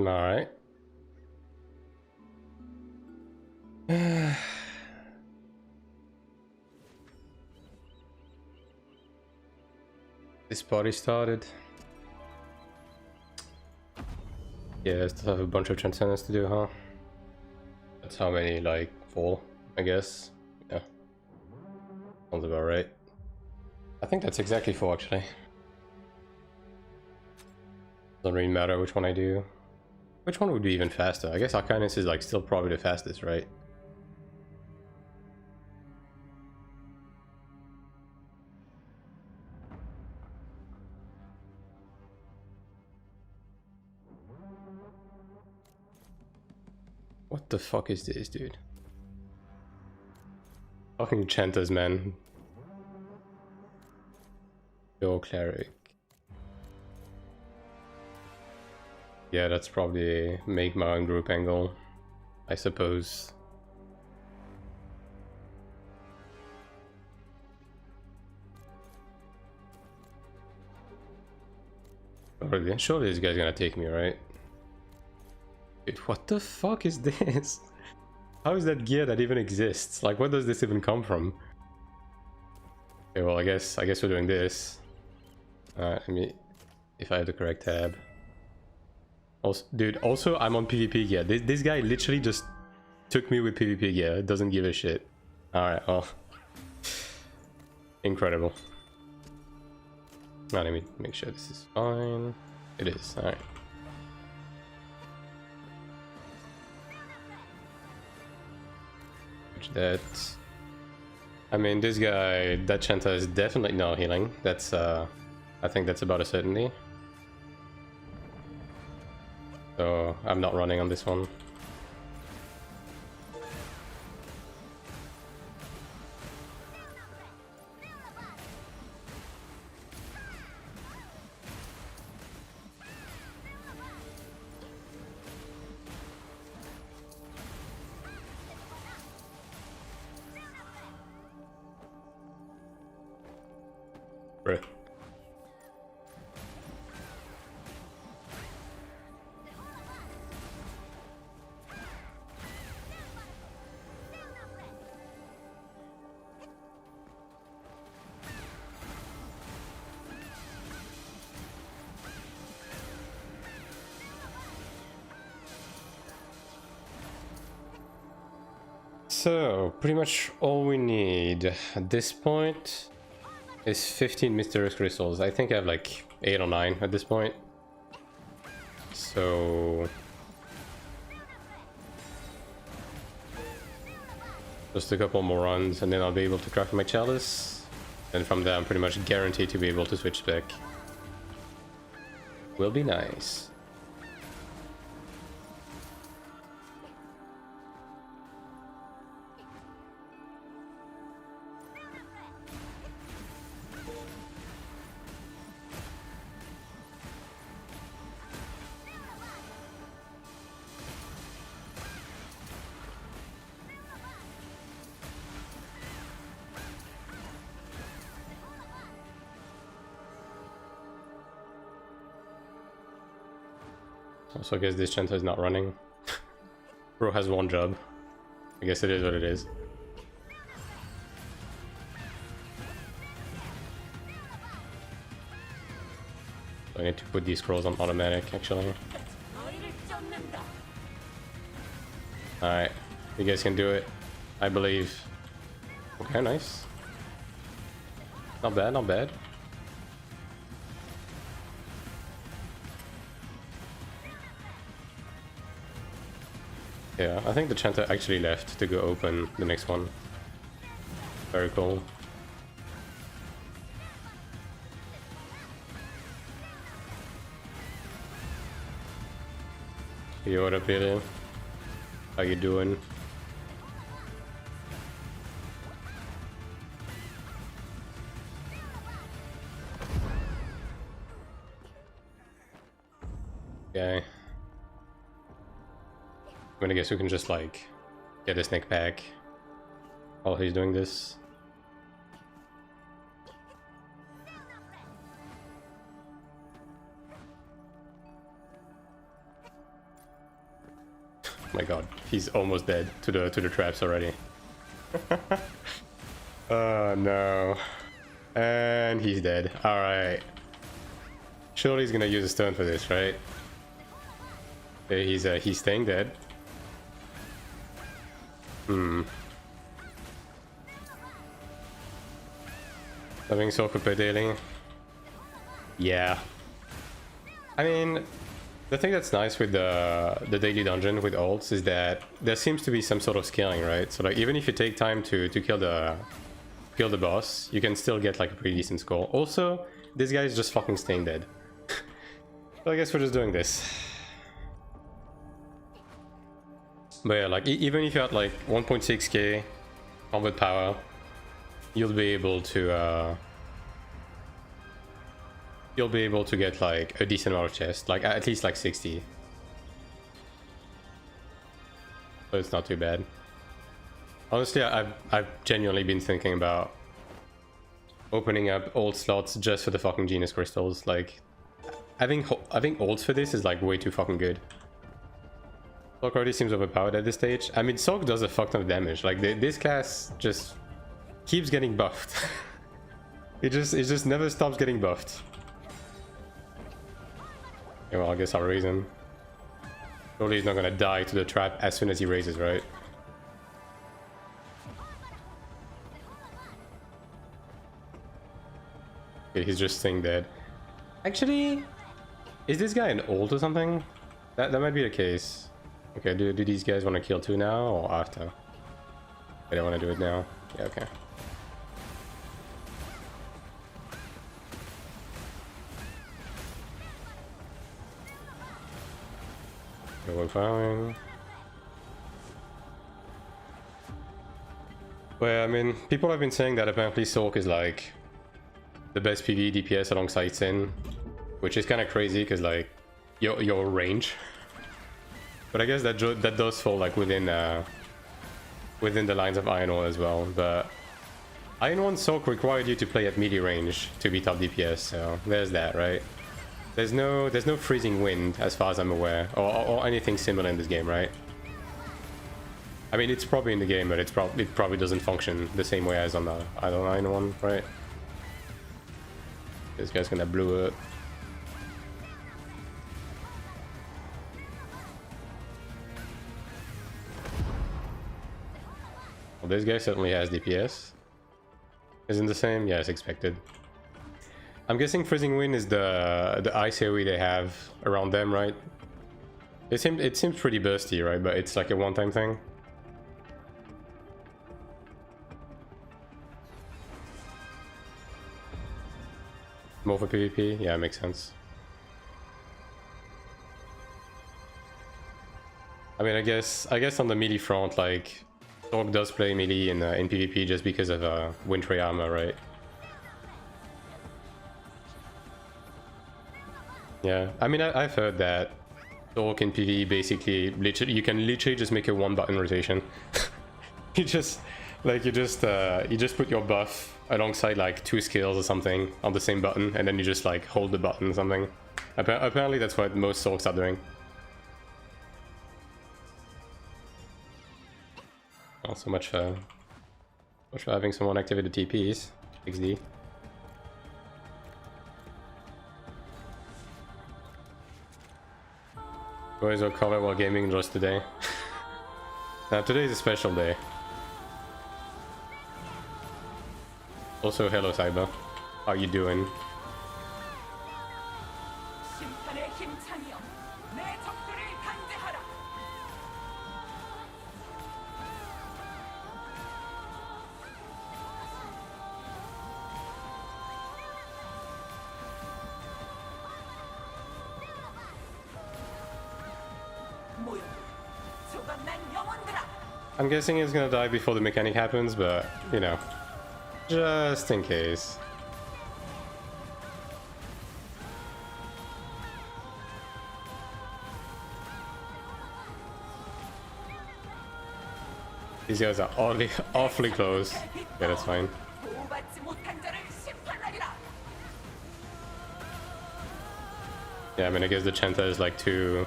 Alright. This party started. Yeah, I still have a bunch of transcendence to do, huh? That's how many, like, 4, I guess. Yeah. Sounds about right. I think that's exactly 4, actually. Doesn't really matter which one I do. Which one would be even faster? I guess Arcanus is, like, still probably the fastest, right? What the fuck is this, dude? Fucking Chantas, man. Yo, Cleric. Yeah, that's probably make my own group angle, I suppose. Surely this guy's gonna take me, right? Dude, what the fuck is this? How is that gear that even exists? Like, where does this even come from? Okay, well, I guess we're doing this. Let me, if I have the correct tab. Also, dude, also I'm on PvP gear. This guy literally just took me with PvP gear. Doesn't give a shit. Alright, well. Incredible. Now let me make sure this is fine. It is, alright. That. I mean, this guy, that Chanta is definitely not healing. That's, I think that's about a certainty. So, I'm not running on this one. Bruh. So, pretty much all we need at this point is 15 mysterious crystals. I think I have like 8 or 9 at this point. So... just a couple more runs and then I'll be able to craft my chalice. And from there I'm pretty much guaranteed to be able to switch spec. Will be nice. Also, I guess this Chanta is not running. Bro has one job. I guess it is what it is. So I need to put these scrolls on automatic, actually. Alright, you guys can do it. I believe. Okay, nice. Not bad, not bad. Yeah, I think the Chanta actually left to go open the next one. Very cool. Yo, what up, Billy? How you doing? Okay. I'm gonna guess we can just like get a snake pack while he's doing this. my god, he's almost dead to the traps already. Oh no. And he's dead. Alright. Surely he's gonna use a stone for this, right? Okay, he's staying dead. Having Sokupe daily. Yeah. I mean, the thing that's nice with the daily dungeon with ults is that there seems to be some sort of scaling, right? So like even if you take time to kill the boss, you can still get like a pretty decent score. Also, this guy is just fucking staying dead. So I guess we're just doing this. But yeah, like even if you're at like 1.6k combat power, you'll be able to get like a decent amount of chest, like at least like 60. So it's not too bad. Honestly, I've genuinely been thinking about opening up old slots just for the fucking genius crystals. Like I think ults for this is like way too fucking good. Sork already seems overpowered at this stage. I mean, Sork does a fuck ton of damage. Like this class just keeps getting buffed. it just never stops getting buffed. Yeah, well, I guess I'll raise him. Surely he's not gonna die to the trap as soon as he raises, right? Okay, he's just staying dead. Actually, is this guy an ult or something? That might be the case. Okay, do these guys want to kill too now or after? They don't want to do it now. Yeah, okay. Okay, we're firing. Well, I mean, people have been saying that apparently Sork is like the best PvE DPS alongside Sin, which is kind of crazy because like your range. But I guess that does fall like within the lines of Iron 1 as well. But Iron 1 Sork required you to play at melee range to be top DPS, so there's that, right? There's no freezing wind as far as I'm aware, or anything similar in this game, right? I mean, it's probably in the game, but it probably doesn't function the same way as on the Iron 1, right? This guy's gonna blow up. Well, this guy certainly has DPS. Isn't the same? Yeah, it's expected. I'm guessing Freezing Wind is the ice AoE they have around them, right? It seems pretty bursty, right? But it's like a one-time thing. More for PvP? Yeah, makes sense. I mean, I guess on the melee front, like Sork does play melee in PvP just because of Wintry armor, right? Yeah, I mean, I've heard that Sork in PvE basically you can literally just make a one-button rotation. you just put your buff alongside like 2 skills or something on the same button, and then you just like hold the button or something. Apparently that's what most Sorks are doing. Not so much for having someone activate the TPs. XD. Boys will cover while gaming just today. Now today is a special day. Also, hello Cyber. How you doing? I'm guessing he's gonna die before the mechanic happens, but you know, just in case. These guys are awfully close. Yeah, that's fine. Yeah, I mean, I guess the Chanta is like too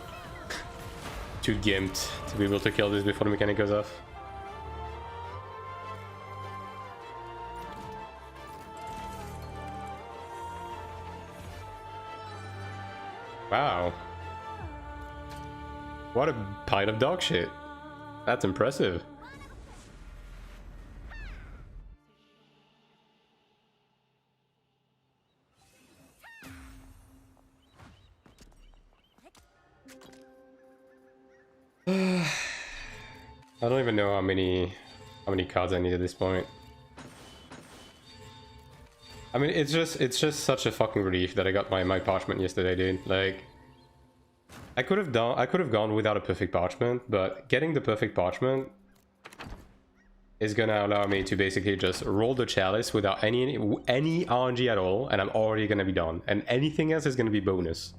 too gimped to be able to kill this before the mechanic goes off. Wow. What a pile of dog shit. That's impressive. I don't even know how many cards I need at this point. I mean, it's just such a fucking relief that I got my parchment yesterday, dude. Like, I could have gone without a perfect parchment, but getting the perfect parchment is gonna allow me to basically just roll the chalice without any RNG at all, and I'm already gonna be done. And anything else is gonna be bonus.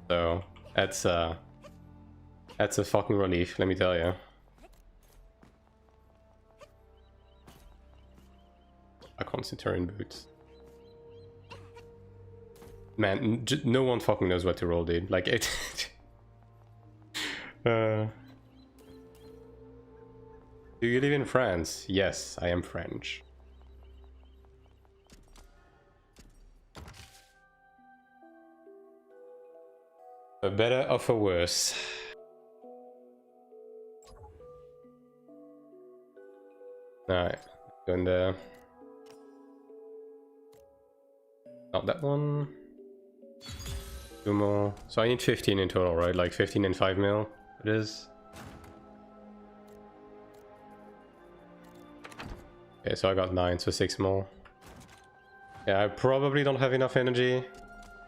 So that's a fucking relief, let me tell you. A Concentorian boots. Man, no one fucking knows what to roll, dude. Like, it... Do you live in France? Yes, I am French. For better or for worse. Alright, going there. Not that one. Two more. So I need 15 in total, right? Like 15 and 5 mil it is. Okay, so I got 9, so 6 more. Yeah, I probably don't have enough energy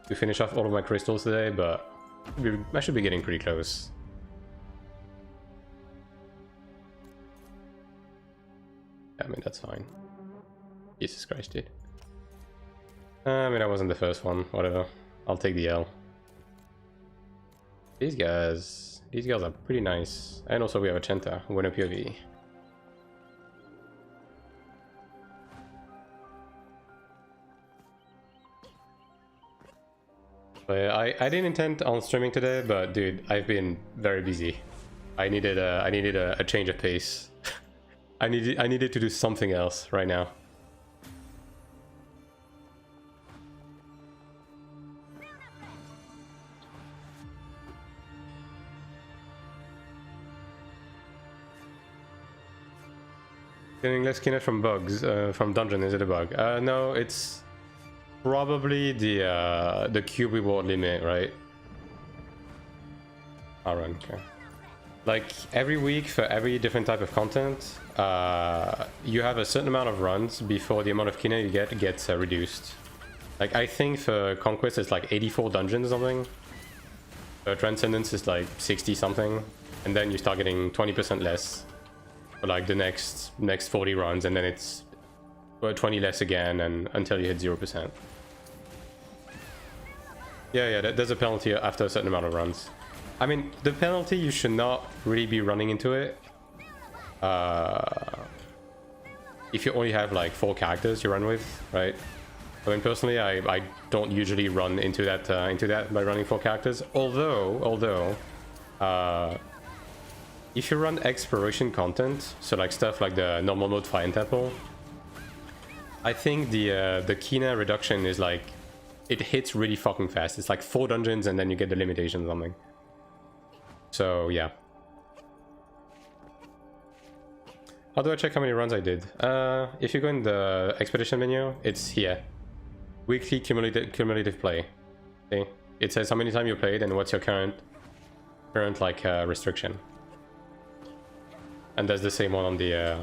to finish off all of my crystals today, but I should be getting pretty close. Yeah, I mean, that's fine. Jesus Christ, dude. I mean, I wasn't the first one. Whatever. I'll take the L. These guys are pretty nice. And also we have a Chenta, winner POV. But I didn't intend on streaming today, but dude, I've been very busy. I needed a change of pace. I needed to do something else right now. Getting less skinner from bugs, from dungeon, is it a bug? No, it's probably the cube reward limit, right? I'll run, okay. Like, every week for every different type of content, you have a certain amount of runs before the amount of kina you get gets reduced. Like, I think for Conquest it's like 84 dungeons or something. For Transcendence is like 60 something, and then you start getting 20% less for like the next 40 runs, and then it's 20 less again, and until you hit 0%. Yeah, there's a penalty after a certain amount of runs. I mean, the penalty, you should not really be running into it. If you only have like 4 characters you run with, right? I mean, personally, I don't usually run into that by running 4 characters. Although, if you run exploration content, so like stuff like the normal mode Fire and Temple, I think the Kina reduction is like, it hits really fucking fast. It's like 4 dungeons and then you get the limitation or something. So yeah. How do I check how many runs I did? If you go in the expedition menu, it's here. Weekly cumulative play. See? It says how many times you played and what's your current like restriction. And there's the same one on the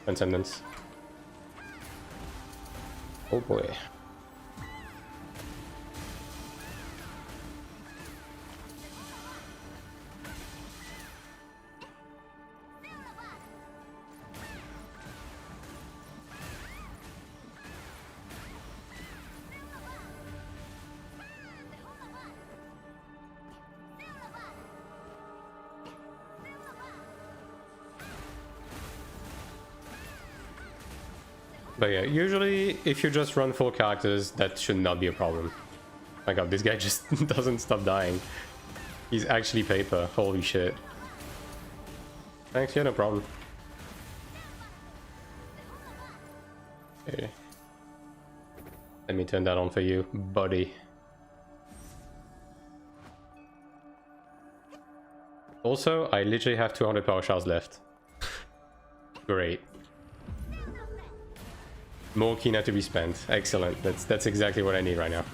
Transcendence. Oh boy. But yeah, usually if you just run 4 characters, that should not be a problem. My god, this guy just doesn't stop dying. He's actually paper, holy shit. Thanks, yeah, no problem. Okay. Let me turn that on for you, buddy. Also, I literally have 200 power shards left. Great. More Kina to be spent. Excellent. That's exactly what I need right now.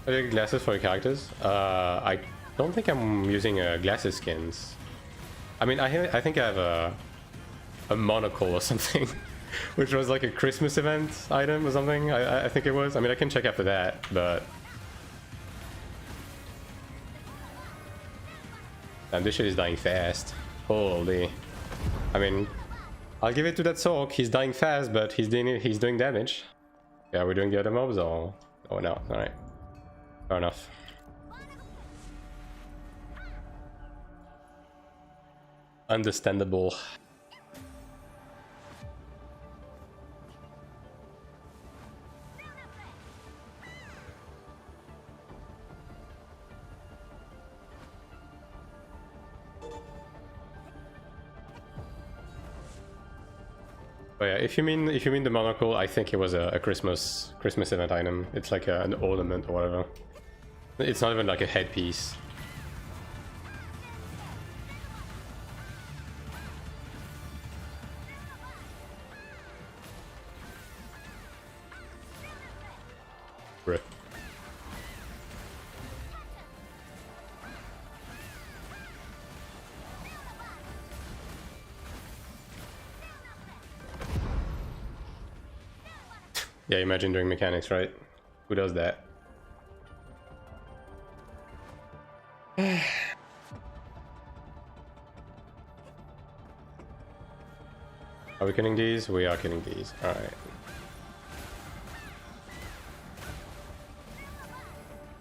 Are there glasses for your characters? I don't think I'm using glasses skins. I mean, I think I have a monocle or something, which was like a Christmas event item or something. I think it was. I mean, I can check after that, but damn, this shit is dying fast. Holy! I mean, I'll give it to that Sork. He's dying fast, but he's doing damage. Yeah, we're doing the other mobs, or oh no? All right, fair enough. Understandable. Oh yeah, if you mean the monocle, I think it was a Christmas event item. It's like an ornament or whatever. It's not even like a headpiece. Rip. Yeah, imagine doing mechanics, right? Who does that? Are we killing these? We are killing these. All right.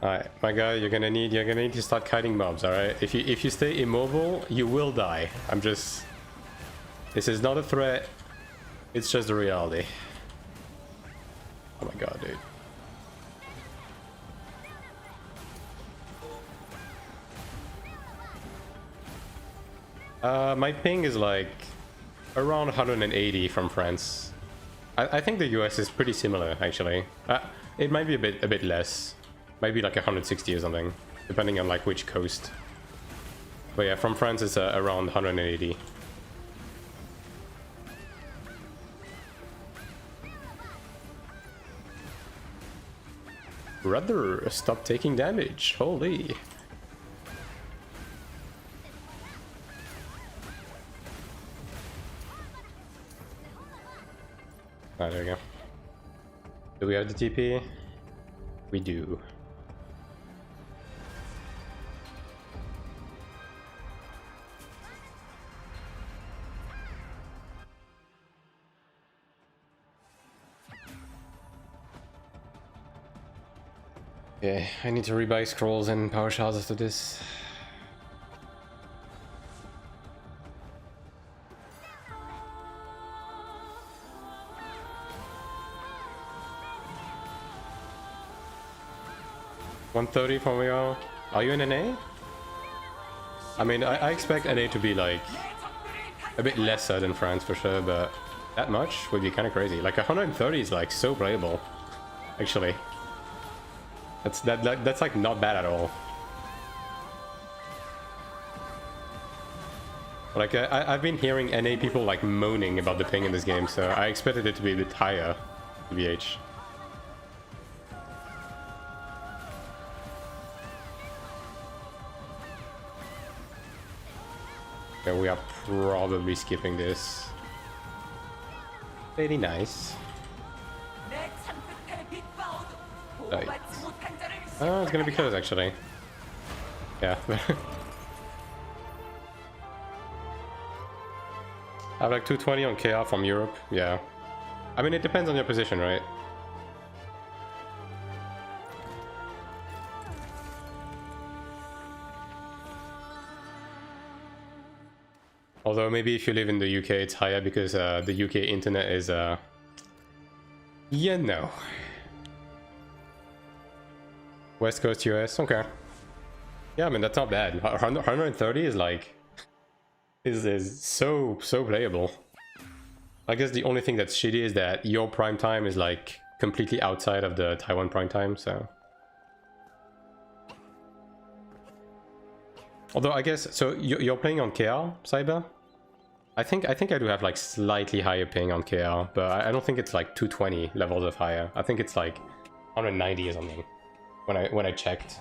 All right, my guy, you're gonna need to start kiting mobs. All right. If you stay immobile, you will die. This is not a threat. It's just the reality. Oh my god, dude. My ping is like around 180 from France. I think the US is pretty similar, actually. It might be a bit less. Might be like 160 or something, depending on like which coast. But yeah, from France it's around 180. Brother, stop taking damage. Holy. Ah, there we go. Do we have the TP? We do. Okay, I need to rebuy scrolls and power shards after this. $130 from where you are. Are you in NA? I mean, I expect NA to be like a bit lesser than France for sure, but that much would be kind of crazy. Like 130 is like so playable, actually. That's like not bad at all. Like I've been hearing NA people like moaning about the ping in this game, so I expected it to be a bit higher, VH. Okay, we are probably skipping this. Very nice. Right. Oh, it's gonna be close actually. Yeah. I have like 220 on KR from Europe. Yeah. I mean, it depends on your position, right? Although maybe if you live in the UK, it's higher because the UK internet is, you know. West Coast US, okay. Yeah, I mean, that's not bad. 130 is like, is so playable. I guess the only thing that's shitty is that your prime time is like completely outside of the Taiwan prime time, so. Although I guess, so you're playing on KR, Cyber? I think I do have like slightly higher ping on KR, but I don't think it's like 220 levels of higher. I think it's like 190 or something when I checked.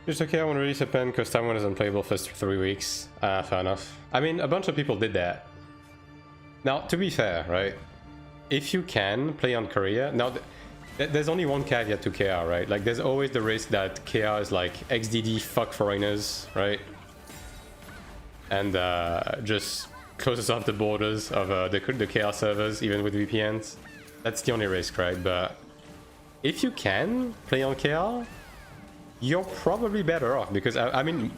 It's okay, I want to release a pen because Taiwan is unplayable for 3 weeks. Fair enough. I mean, a bunch of people did that. Now, to be fair, right? If you can play on Korea... Now, there's only one caveat to KR, right? Like, there's always the risk that KR is like XDD fuck foreigners, right? And just closes off the borders of the KR servers, even with VPNs. That's the only risk, right? But if you can play on KR... you're probably better off because I mean,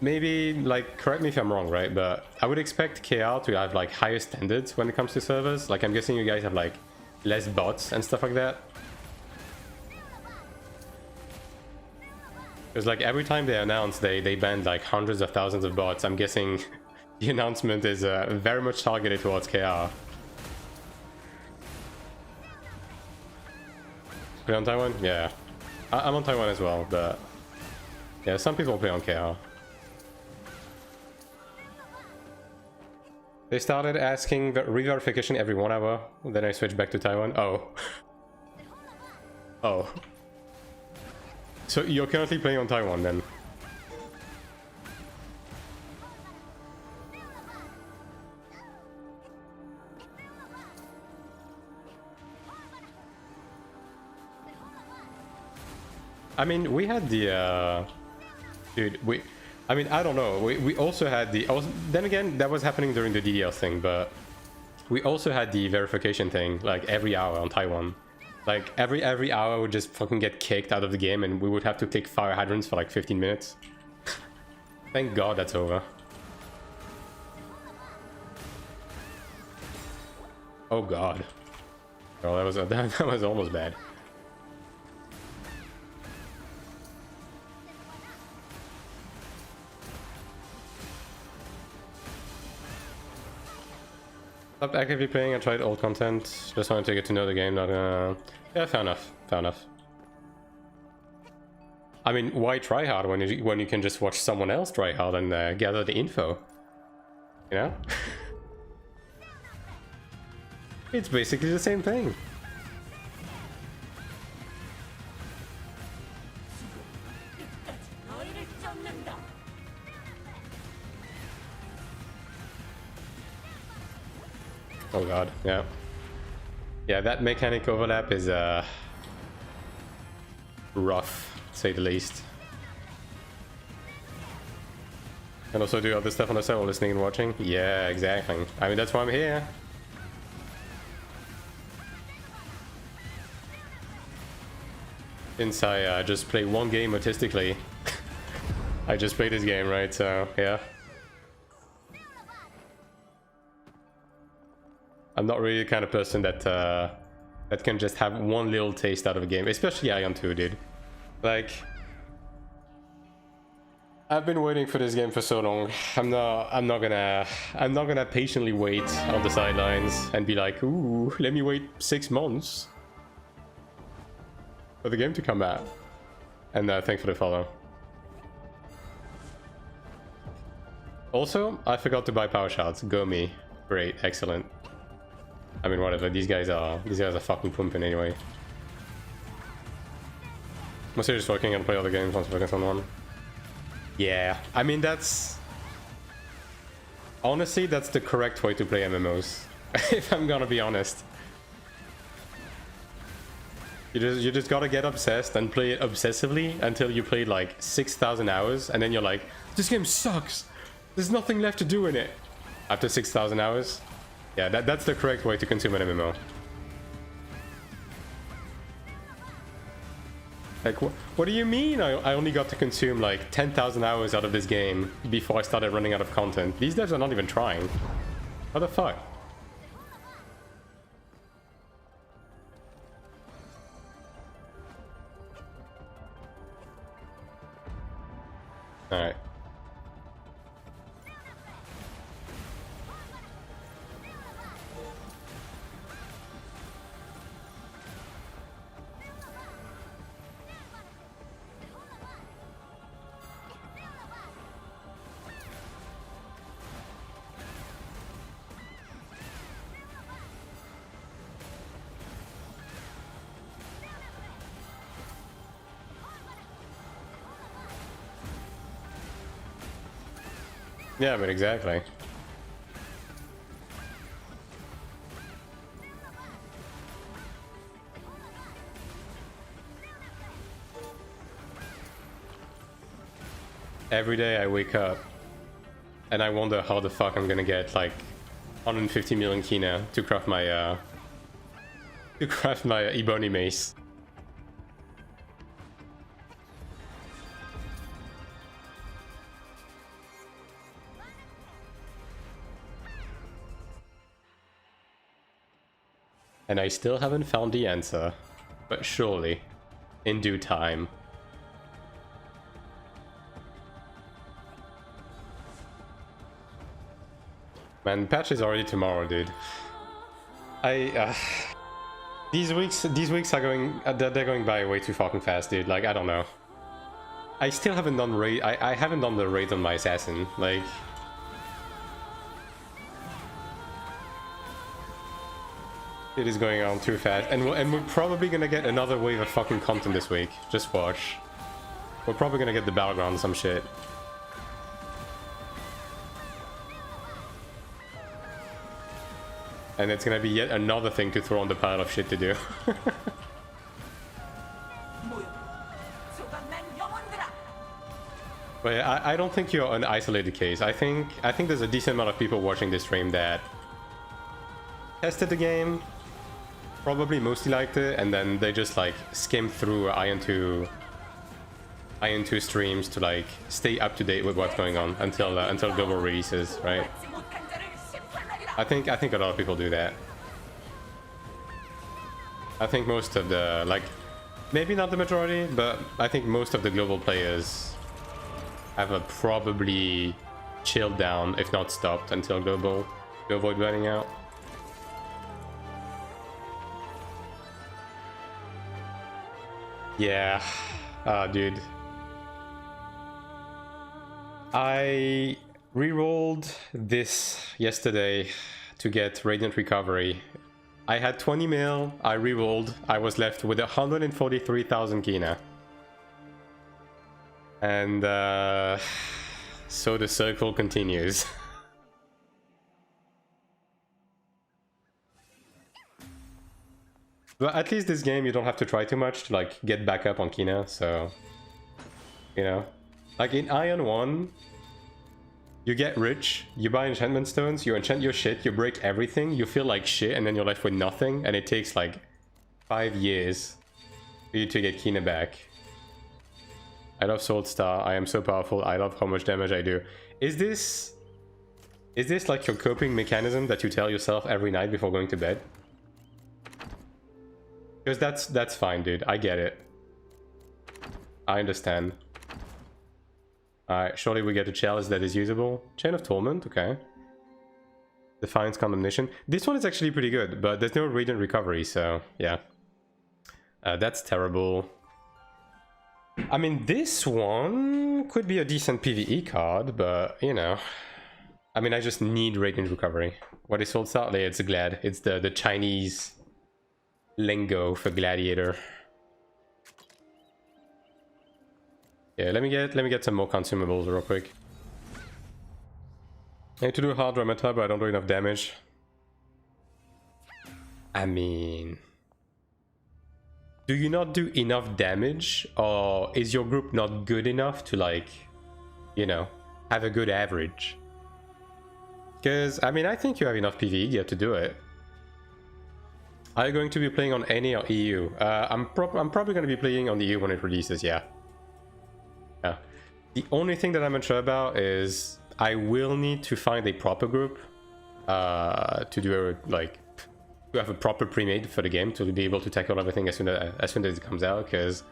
maybe like, correct me if I'm wrong, right? But I would expect KR to have like higher standards when it comes to servers. Like, I'm guessing you guys have like less bots and stuff like that. Because like every time they announce they banned like hundreds of thousands of bots, I'm guessing the announcement is very much targeted towards KR. Play on Taiwan? Yeah. I'm on Taiwan as well, but yeah, some people play on KR. They started asking re-verification every 1 hour, then I switched back to Taiwan. Oh. Oh. So you're currently playing on Taiwan then? I mean, we had the, dude, I mean, I don't know, we also had the, then again, that was happening during the DDL thing, but we also had the verification thing, like, every hour on Taiwan. Like, every hour would just fucking get kicked out of the game, and we would have to click fire hydrants for like 15 minutes. Thank God that's over. Oh God. Oh, that was almost bad. Stopped actively playing, I tried old content, just wanted to get to know the game, not yeah, fair enough, fair enough. I mean, why try hard when you can just watch someone else try hard and gather the info? You know? It's basically the same thing. Oh God, yeah. Yeah, that mechanic overlap is rough, to say the least. And also do other stuff on the side while listening and watching. Yeah, exactly. I mean, that's why I'm here. Since I just play one game autistically, I just play this game, right? So, yeah. I'm not really the kind of person that that can just have one little taste out of a game, especially Ion 2, dude. Like, I've been waiting for this game for so long. I'm not gonna patiently wait on the sidelines and be like, ooh, let me wait 6 months for the game to come out. And thanks for the follow. Also, I forgot to buy power shots. Go me. Great, excellent. I mean, whatever. These guys are fucking pumping anyway. Mostly just working and play other games once I focus on one. Yeah, I mean, that's Honestly, that's the correct way to play MMOs. If I'm gonna be honest. You just gotta get obsessed and play it obsessively until you play like 6,000 hours, and then you're like, this game sucks! There's nothing left to do in it! After 6,000 hours? Yeah, that's the correct way to consume an MMO. Like, what do you mean I only got to consume like 10,000 hours out of this game before I started running out of content? These devs are not even trying. What the fuck? Alright. Yeah, but exactly. Every day I wake up and I wonder how the fuck I'm gonna get like 150 million kina to craft my Ebony mace. And I still haven't found the answer, but surely, in due time. Man, patch is already tomorrow, dude. These weeks are going, they're going by way too fucking fast, dude. Like, I don't know. I still haven't done raid. I haven't done the raid on my assassin. Like, it is going on too fast, and we're probably gonna get another wave of fucking content this week. Just watch. We're probably gonna get the battleground or some shit. And it's gonna be yet another thing to throw on the pile of shit to do. But yeah, I don't think you're an isolated case. I think there's a decent amount of people watching this stream that tested the game, probably mostly liked it, and then they just like skimmed through Iron 2 streams to like stay up to date with what's going on until global releases, right? I think a lot of people do that. I think most of the, like, maybe not the majority, but I think most of the global players have a probably chilled down, if not stopped, until global to avoid burning out. Yeah, dude. I re-rolled this yesterday to get Radiant Recovery. I had 20 mil, I re-rolled, I was left with 143,000 kina. And so the circle continues. But at least this game you don't have to try too much to like get back up on kina, so you know. Like in Iron 1, you get rich, you buy enchantment stones, you enchant your shit, you break everything, you feel like shit, and then you're left with nothing, and it takes like 5 years for you to get kina back. I love Sword Star, I am so powerful, I love how much damage I do. Is this like your coping mechanism that you tell yourself every night before going to bed? Because that's fine, dude, I get it. I understand. Alright, surely we get a chalice that is usable. Chain of Torment, okay. Defiance Condemnation. This one is actually pretty good, but there's no Radiant Recovery, so yeah. That's terrible. I mean, this one could be a decent PvE card, but, you know. I mean, I just need Radiant Recovery. What is Soul Star? It's a Glad. It's the Chinese lingo for gladiator. Yeah, let me get some more consumables real quick. I need to do hard meta, but I don't do enough damage. I mean... Do you not do enough damage? Or is your group not good enough to, like, you know, have a good average? Because, I mean, I think you have enough PvE gear to do it. Are you going to be playing on NA or EU? I'm probably going to be playing on the EU when it releases, yeah. Yeah. The only thing that I'm unsure about is I will need to find a proper group to do a, like, to have a proper pre-made for the game to be able to tackle everything as soon as it comes out, because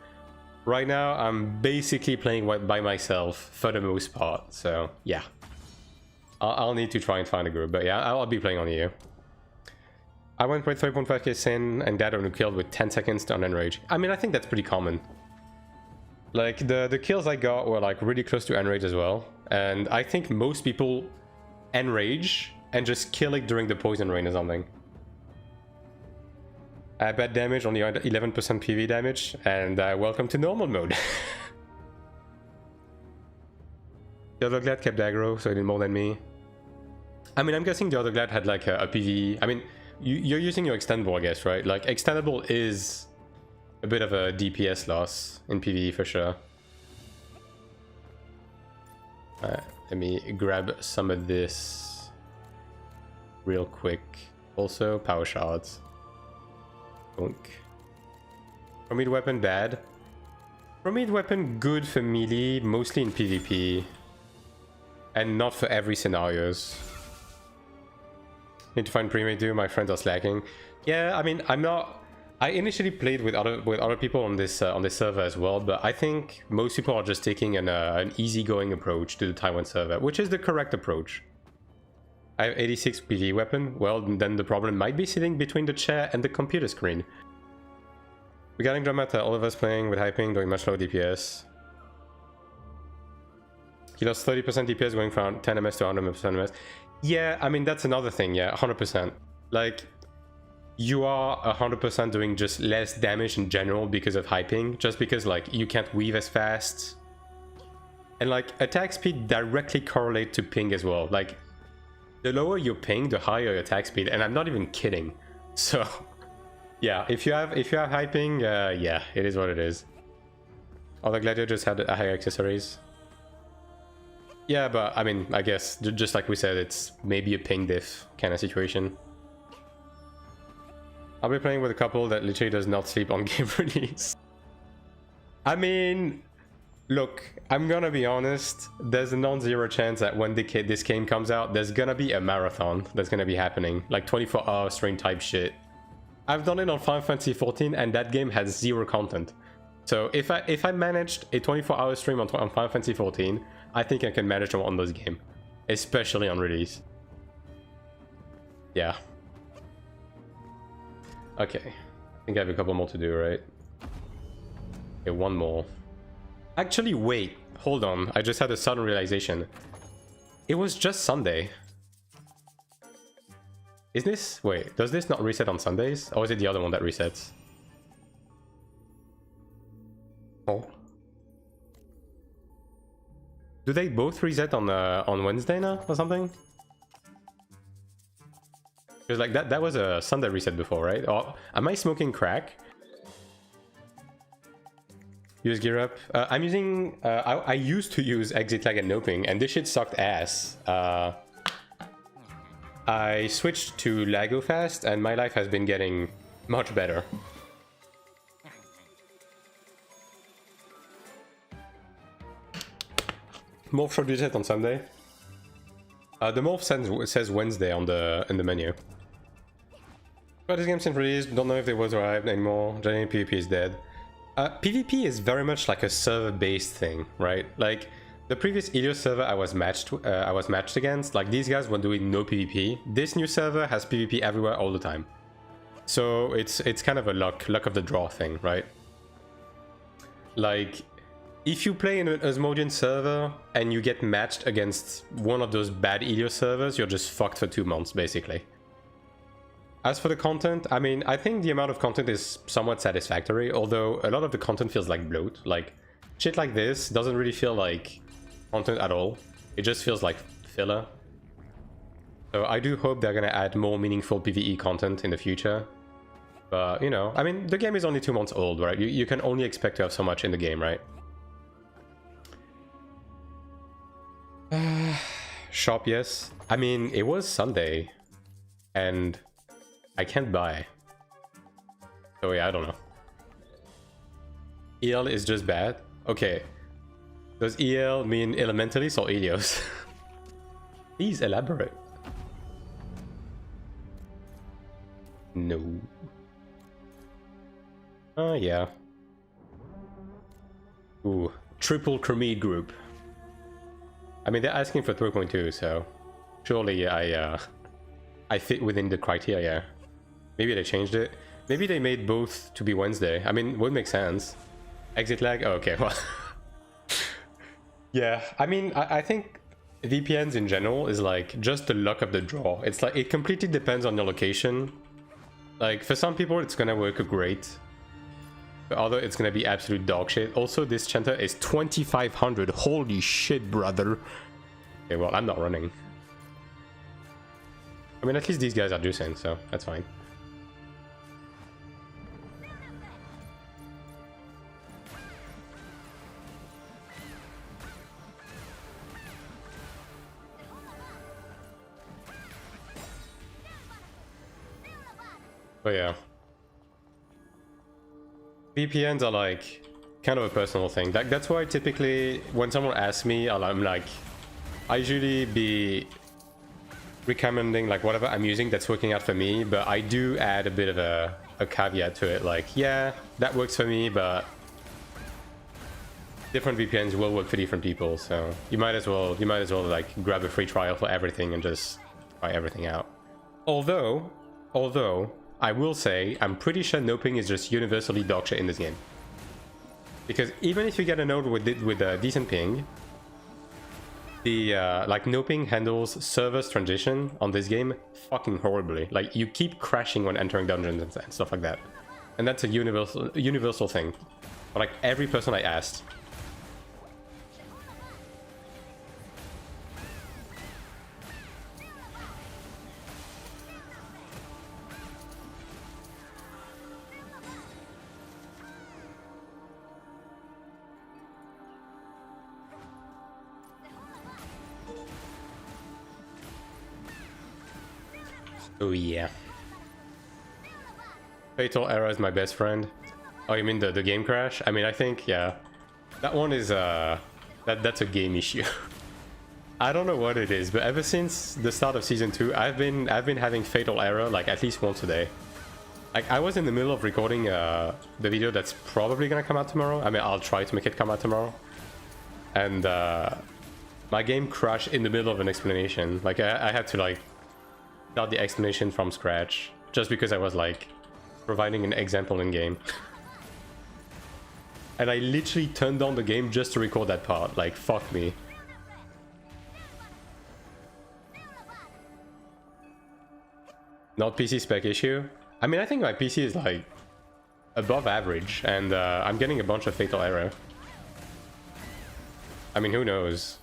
right now I'm basically playing by myself for the most part, so yeah. I'll need to try and find a group, but yeah, I'll be playing on EU. I went with 3.5k Sin and got on killed with 10 seconds to Enrage. I mean, I think that's pretty common. Like, the kills I got were like really close to Enrage as well, and I think most people Enrage and just kill it during the Poison Rain or something. Bad damage, only 11% PV damage, and welcome to normal mode. The other Glad kept aggro, so he did more than me. I mean, I'm guessing the other Glad had like a PV. I mean, you're using your extendable, I guess, right? Like, extendable is a bit of a DPS loss in PvE for sure. Let me grab some of this real quick. Also, power shards. Bonk. Promid weapon bad. Promid weapon good for melee, mostly in PvP. And not for every scenarios. Need to find pre-made too, my friends are slacking. Yeah, I mean, I initially played with other people on this server as well, but I think most people are just taking an easygoing approach to the Taiwan server, which is the correct approach. I have 86 PV weapon. Well, then the problem might be sitting between the chair and the computer screen. Regarding Dramata, all of us playing with hyping, doing much lower DPS. He lost 30% DPS going from 10 MS to 100% MS. Yeah, I mean, that's another thing, yeah, 100%. Like, you are 100% doing just less damage in general because of hyping, just because, like, you can't weave as fast. And, like, attack speed directly correlate to ping as well. Like, the lower your ping, the higher your attack speed, and I'm not even kidding. So, yeah, if you have hyping, yeah, it is what it is. Other Gladiator just had higher accessories. Yeah, but I mean, I guess just like we said, it's maybe a ping diff kind of situation. I'll be playing with a couple that literally does not sleep on game release. I mean, look, I'm gonna be honest, there's a non-zero chance that when this game comes out, there's gonna be a marathon that's gonna be happening, like 24-hour stream type shit. I've done it on Final Fantasy XIV and that game has zero content. So if I managed a 24-hour stream on Final Fantasy XIV, I think I can manage them on this game, especially on release. Yeah. Okay, I think I have a couple more to do, right? Okay, one more. Actually, wait, hold on. I just had a sudden realization. It was just Sunday. Is this... Wait, does this not reset on Sundays? Or is it the other one that resets? Oh. Do they both reset on Wednesday now or something? Because like that was a Sunday reset before, right? Or am I smoking crack? Use gear up. I'm using. I used to use exit lag and noping, and this shit sucked ass. I switched to Lago Fast, and my life has been getting much better. Morph should reset on Sunday. The morph says Wednesday on in the menu. But this game since release, don't know if it was arrived anymore. Generally PvP is dead. PvP is very much like a server-based thing, right? Like the previous Ilios server I was matched against, like these guys were doing no PvP. This new server has PvP everywhere all the time. So it's kind of a luck of the draw thing, right? Like if you play in an Asmodean server and you get matched against one of those bad Ilios servers, you're just fucked for 2 months, basically. As for the content, I mean, I think the amount of content is somewhat satisfactory, although a lot of the content feels like bloat. Like, shit like this doesn't really feel like content at all. It just feels like filler. So I do hope they're gonna add more meaningful PvE content in the future. But, you know, I mean, the game is only 2 months old, right? You can only expect to have so much in the game, right? Shop, yes. I mean, it was Sunday. And I can't buy. So yeah, I don't know. EL is just bad? Okay. Does EL mean Elementalis or Elios? Please elaborate. No. Yeah. Ooh. Triple Cremate group. I mean, they're asking for 3.2, so... Surely I fit within the criteria. Maybe they changed it. Maybe they made both to be Wednesday. I mean, would make sense. Exit lag? Oh, okay, well... yeah, I mean, I think VPNs in general is like just the luck of the draw. It's like, it completely depends on your location. Like, for some people, it's gonna work great. For others, it's gonna be absolute dog shit. Also, this chanter is 2500. Holy shit, brother. Okay, well, I'm not running. I mean, at least these guys are juicing, so that's fine. But yeah. VPNs are like kind of a personal thing. That's why typically when someone asks me, I'm like, I usually be recommending like whatever I'm using that's working out for me, but I do add a bit of a caveat to it. Like, yeah, that works for me, but different VPNs will work for different people. So you might as well like grab a free trial for everything and just try everything out. Although I will say, I'm pretty sure noping is just universally dog shit in this game. Because even if you get a node with a decent ping, the like noping handles server's transition on this game fucking horribly. Like, you keep crashing when entering dungeons and stuff like that. And that's a universal thing. But like every person I asked. Oh yeah. Fatal Error is my best friend. Oh, you mean the game crash? I mean, I think, yeah. That one is, that's a game issue. I don't know what it is, but ever since the start of Season 2, I've been having Fatal Error, like, at least once a day. Like, I was in the middle of recording, the video that's probably gonna come out tomorrow. I mean, I'll try to make it come out tomorrow. And, my game crashed in the middle of an explanation. Like, I had to, like, start the explanation from scratch just because I was like providing an example in game. And I literally turned on the game just to record that part. Like, fuck me. Not PC spec issue. I mean, I think my PC is like above average, and I'm getting a bunch of Fatal Error. I mean, who knows?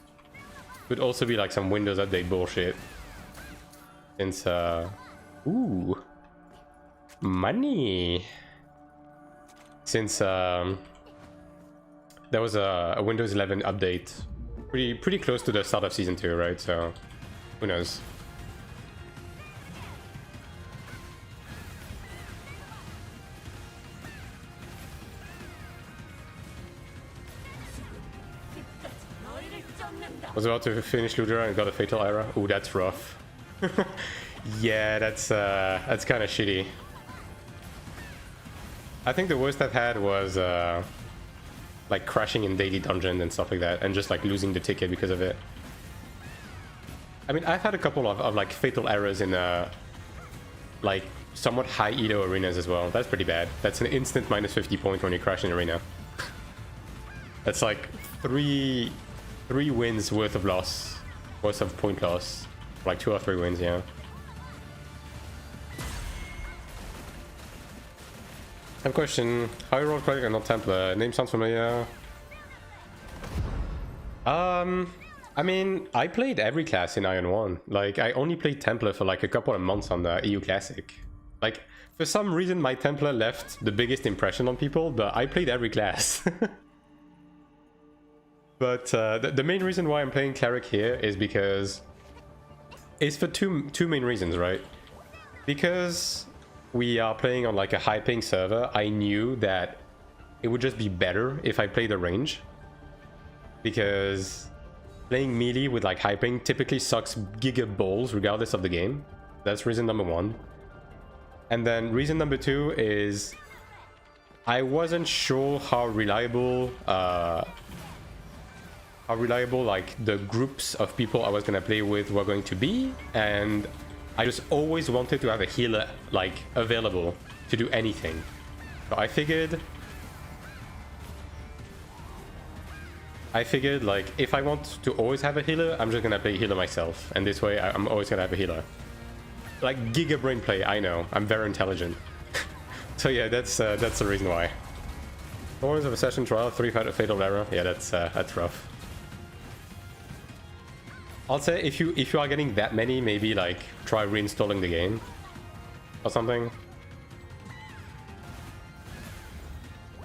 Could also be like some Windows Update bullshit. Since, ooh, money. Since, there was a Windows 11 update pretty close to the start of Season 2, right? So, who knows? I was about to finish Ludra and got a Fatal Error. Ooh, that's rough. Yeah, that's kind of shitty. I think the worst I've had was like crashing in daily dungeon and stuff like that, and just like losing the ticket because of it. I mean, I've had a couple of like Fatal Errors in like somewhat high Edo arenas as well. That's pretty bad. That's an instant minus 50 points when you crash in arena. That's like three wins worth of loss, worth of point loss. Like 2 or 3 wins, yeah. I have a question. How you roll Cleric and not Templar? Name sounds familiar. I mean, I played every class in Iron 1. Like, I only played Templar for like a couple of months on the EU Classic. Like, for some reason, my Templar left the biggest impression on people, but I played every class. But the main reason why I'm playing Cleric here is because... It's for two main reasons, right? Because we are playing on like a high-ping server, I knew that it would just be better if I played the range. Because playing melee with like high-ping typically sucks giga balls regardless of the game. That's reason number one. And then reason number two is I wasn't sure how reliable like the groups of people I was gonna play with were going to be, and I just always wanted to have a healer like available to do anything. So I figured like if I want to always have a healer, I'm just gonna play healer myself, and this way I'm always gonna have a healer. Like giga brain play, I know, I'm very intelligent. So yeah, that's the reason why. Performance of a session trial, 3 fatal error. Yeah, that's rough. I'll say if you are getting that many, maybe like try reinstalling the game or something.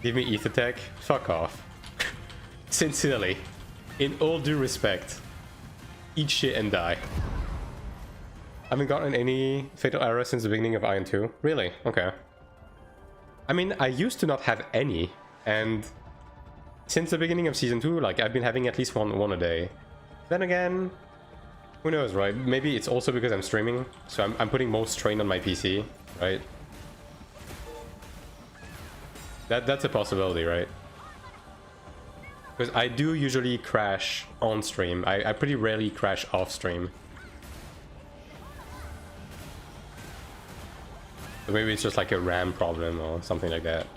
Give me ether tech. Fuck off. Sincerely, in all due respect, eat shit and die. I haven't gotten any fatal error since the beginning of Iron 2. Really? Okay. I mean, I used to not have any, and since the beginning of Season 2, like, I've been having at least one a day. Then again, who knows, right? Maybe it's also because I'm streaming, so I'm putting more strain on my PC, right? That's a possibility, right? Because I do usually crash on stream. I pretty rarely crash off stream. So maybe it's just like a RAM problem or something like that.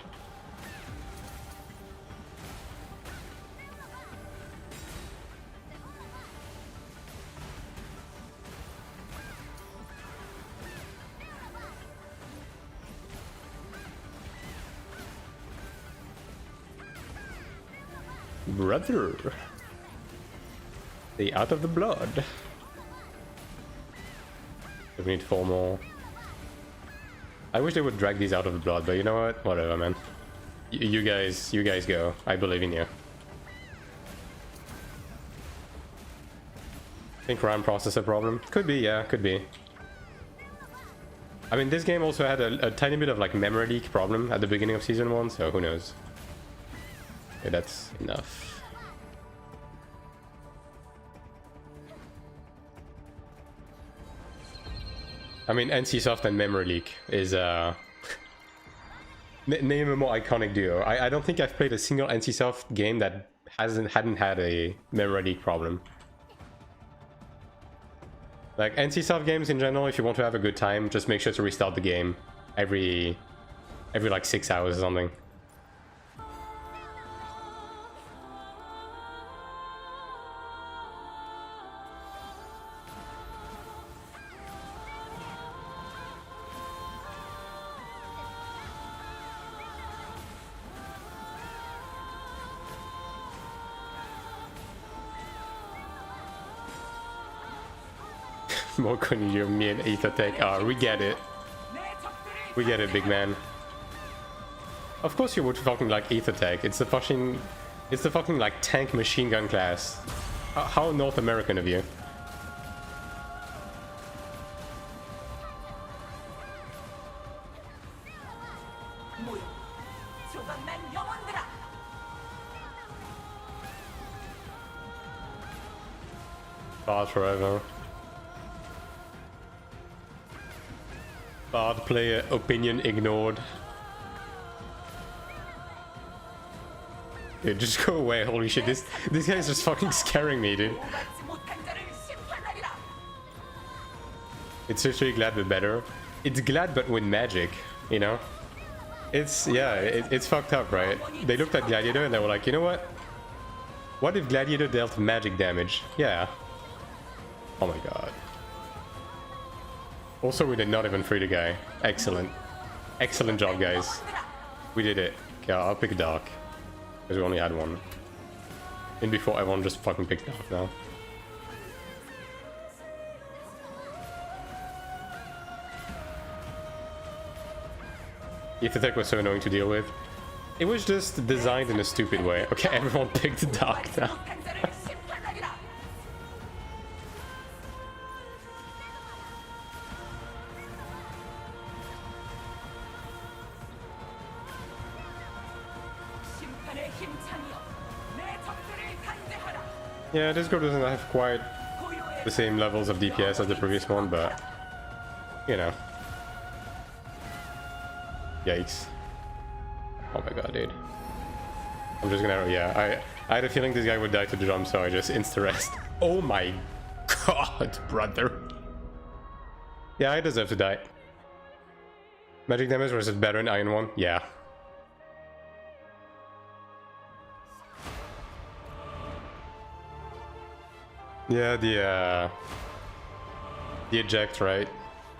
Brother, stay out of the blood. We need 4 more. I wish they would drag these out of the blood, but you know what? Whatever, man. You guys go. I believe in you. Think RAM processor problem? Could be, yeah, could be. I mean, this game also had a tiny bit of like memory leak problem at the beginning of Season 1, so who knows? Okay, that's enough. I mean, NCSoft and memory leak is name a more iconic duo. I don't think I've played a single NCSoft game that hadn't had a memory leak problem. Like NCSoft games in general, if you want to have a good time, just make sure to restart the game every like 6 hours or something. More Koniju, me and Ethertech. We get it. We get it, big man. Of course you would fucking like Ethertech. It's the fucking like tank machine gun class. How North American of you. Bard forever. Bard player opinion ignored. Dude, just go away. Holy shit, this guy's just fucking scaring me, dude. It's literally glad but better. It's glad but with magic, you know? It's, yeah, it's fucked up, right? They looked at Gladiator and they were like, you know what? What if Gladiator dealt magic damage? Yeah. Oh my god. Also, we did not even free the guy. Excellent. Excellent job, guys. We did it. Okay, I'll pick Dark. Because we only had one. And before, everyone just fucking picked Dark now. If the tech was so annoying to deal with. It was just designed in a stupid way. Okay, everyone picked the dark now. Yeah, this group doesn't have quite the same levels of DPS as the previous one, but you know. Yikes. Oh my god, dude. I'm just gonna, yeah, I had a feeling this guy would die to the jump, so I just insta-rest. Oh my god, brother. Yeah, I deserve to die. Magic damage, was it better in Iron 1? Yeah. Yeah, the eject, right?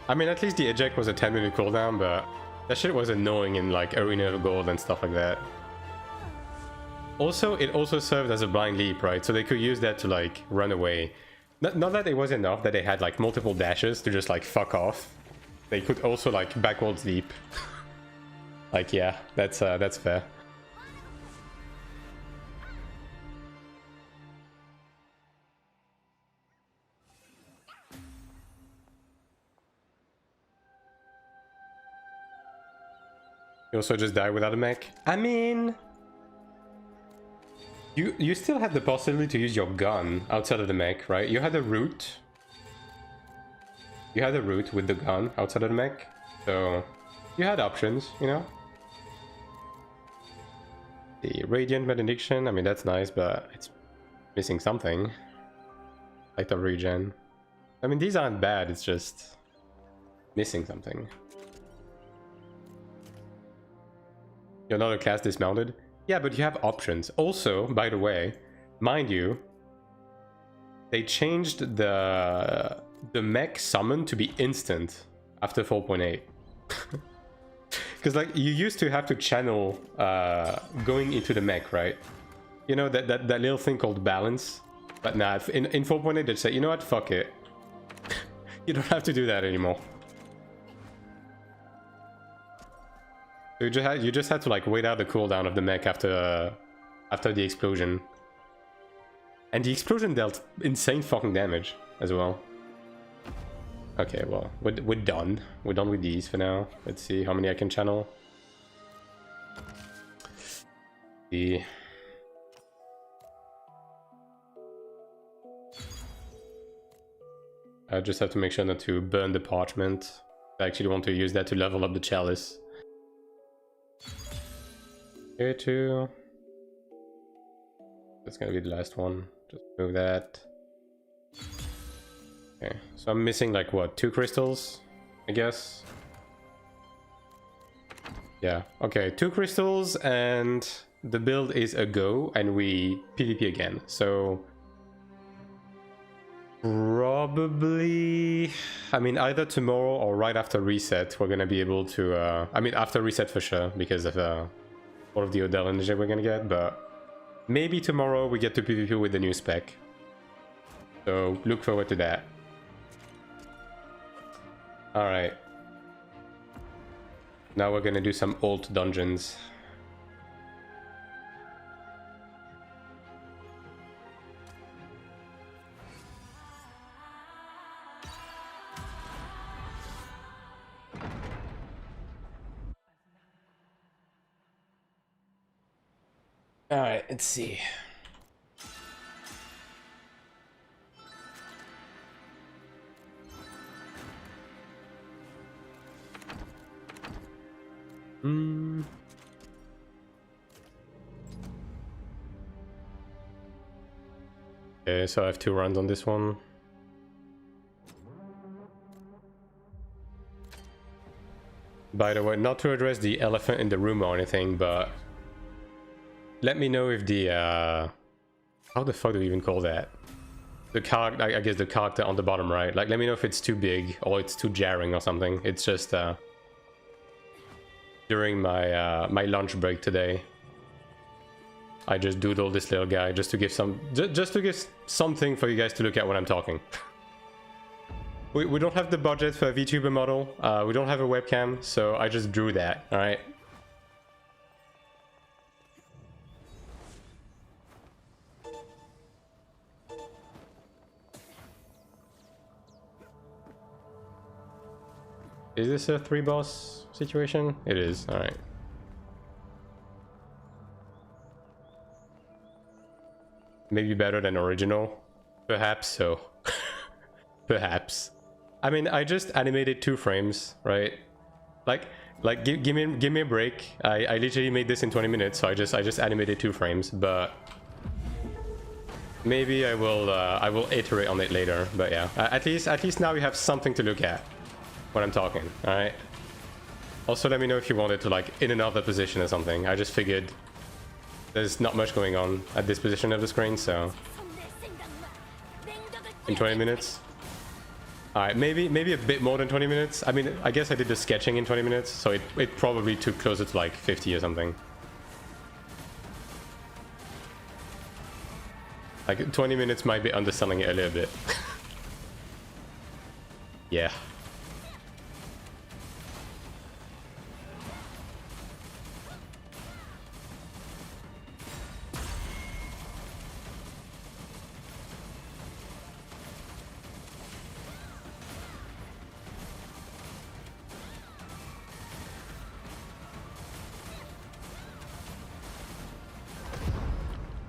I mean, at least the eject was a 10-minute cooldown, but that shit was annoying in like Arena of Gold and stuff like that. Also, it also served as a blind leap, right? So they could use that to like run away. Not that it was enough that they had like multiple dashes to just like fuck off. They could also like backwards leap. Like, yeah, that's fair. You also just die without a mech. I mean, you still have the possibility to use your gun outside of the mech, right? You had a route. You had a route with the gun outside of the mech, so you had options, you know. The Radiant Benediction, I mean that's nice, but it's missing something. Light of Regen. I mean these aren't bad, it's just missing something. You're not a class dismounted? Yeah, but you have options. Also, by the way, mind you, they changed the mech summon to be instant after 4.8. Because like you used to have to channel going into the mech, right? You know that little thing called balance. But nah, in 4.8 they say, you know what, fuck it. You don't have to do that anymore. You just had to like wait out the cooldown of the mech after the explosion. And the explosion dealt insane fucking damage as well. Okay, well, we're done. We're done with these for now. Let's see how many I can channel. I just have to make sure not to burn the parchment. I actually want to use that to level up the chalice. Here too. That's gonna be the last one. Just move that. Okay, so I'm missing like what, 2 crystals, I guess. Yeah, okay, 2 crystals and the build is a go and we PvP again. So probably, I mean, either tomorrow or right after reset, we're gonna be able to, I mean, after reset for sure, because of all of the Odell energy we're gonna get, but maybe tomorrow we get to PvP with the new spec. So look forward to that. Alright. Now we're gonna do some alt dungeons. Alright, let's see. Okay, so I have 2 runs on this one. By the way, not to address the elephant in the room or anything, but let me know if the how the fuck do we even call that? The character, I guess the character on the bottom right. Like, let me know if it's too big or it's too jarring or something. It's just during my my lunch break today, I just doodled this little guy just to give something for you guys to look at when I'm talking. We don't have the budget for a VTuber model. We don't have a webcam, so I just drew that. All right. Is this a 3 boss situation? It is, alright. Maybe better than original? Perhaps so. Perhaps. I mean, I just animated 2 frames, right? Like give me a break. I literally made this in 20 minutes, so I just animated 2 frames, but maybe I will iterate on it later. But yeah, at least now we have something to look at when I'm talking. All right. Also, let me know if you want it to like in another position or something. I just figured there's not much going on at this position of the screen, so in 20 minutes. Alright, maybe a bit more than 20 minutes. I mean, I guess I did the sketching in 20 minutes, so it probably took closer to like 50 or something. Like 20 minutes might be underselling it a little bit. Yeah.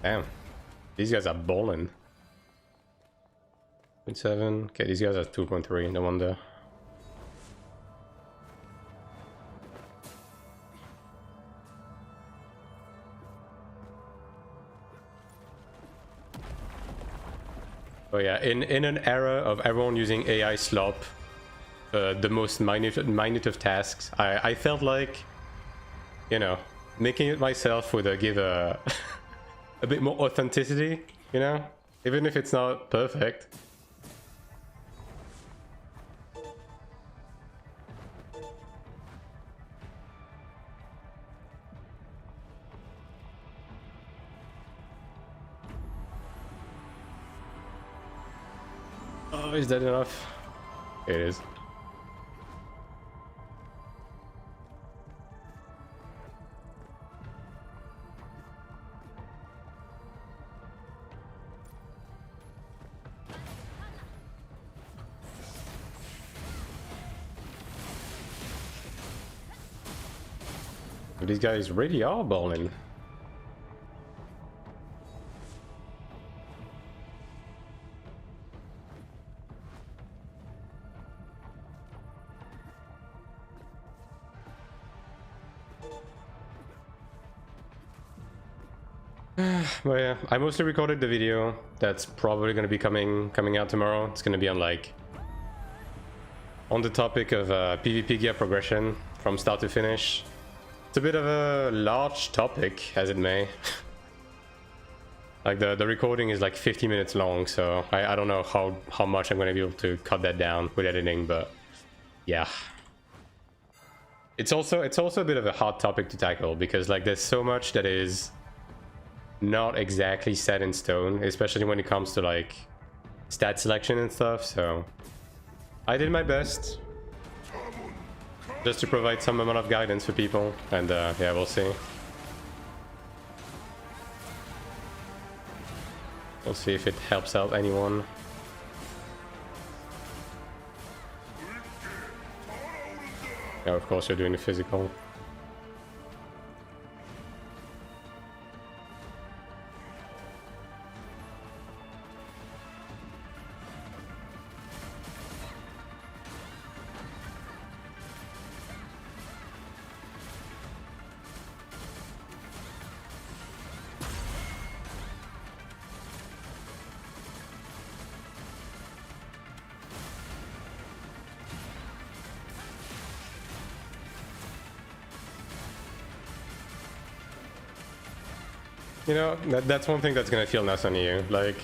Damn. These guys are balling. 0.7. Okay, these guys are 2.3. No wonder. Oh yeah, in an era of everyone using AI slop, the most minute of tasks, I felt like, you know, making it myself would give a a bit more authenticity, you know, even if it's not perfect. Oh, is that enough? It is. These guys really are balling. Well, yeah, I mostly recorded the video. That's probably going to be coming out tomorrow. It's going to be on like on the topic of PvP gear progression from start to finish. It's a bit of a large topic, as it may. Like the recording is like 50 minutes long, so I don't know how much I'm going to be able to cut that down with editing, but yeah. It's also a bit of a hard topic to tackle because like there's so much that is not exactly set in stone, especially when it comes to like stat selection and stuff, so I did my best just to provide some amount of guidance for people, and yeah, we'll see. We'll see if it helps out anyone. Yeah, of course you're doing the physical. You know, that's one thing that's gonna feel nice on you. Like,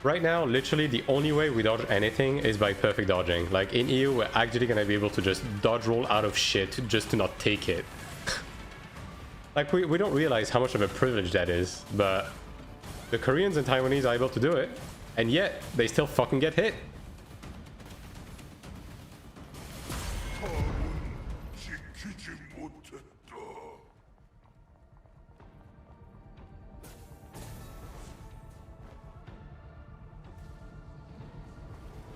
right now, literally the only way we dodge anything is by perfect dodging. Like, in EU, we're actually gonna be able to just dodge roll out of shit just to not take it. Like, we don't realize how much of a privilege that is, but the Koreans and Taiwanese are able to do it, and yet they still fucking get hit.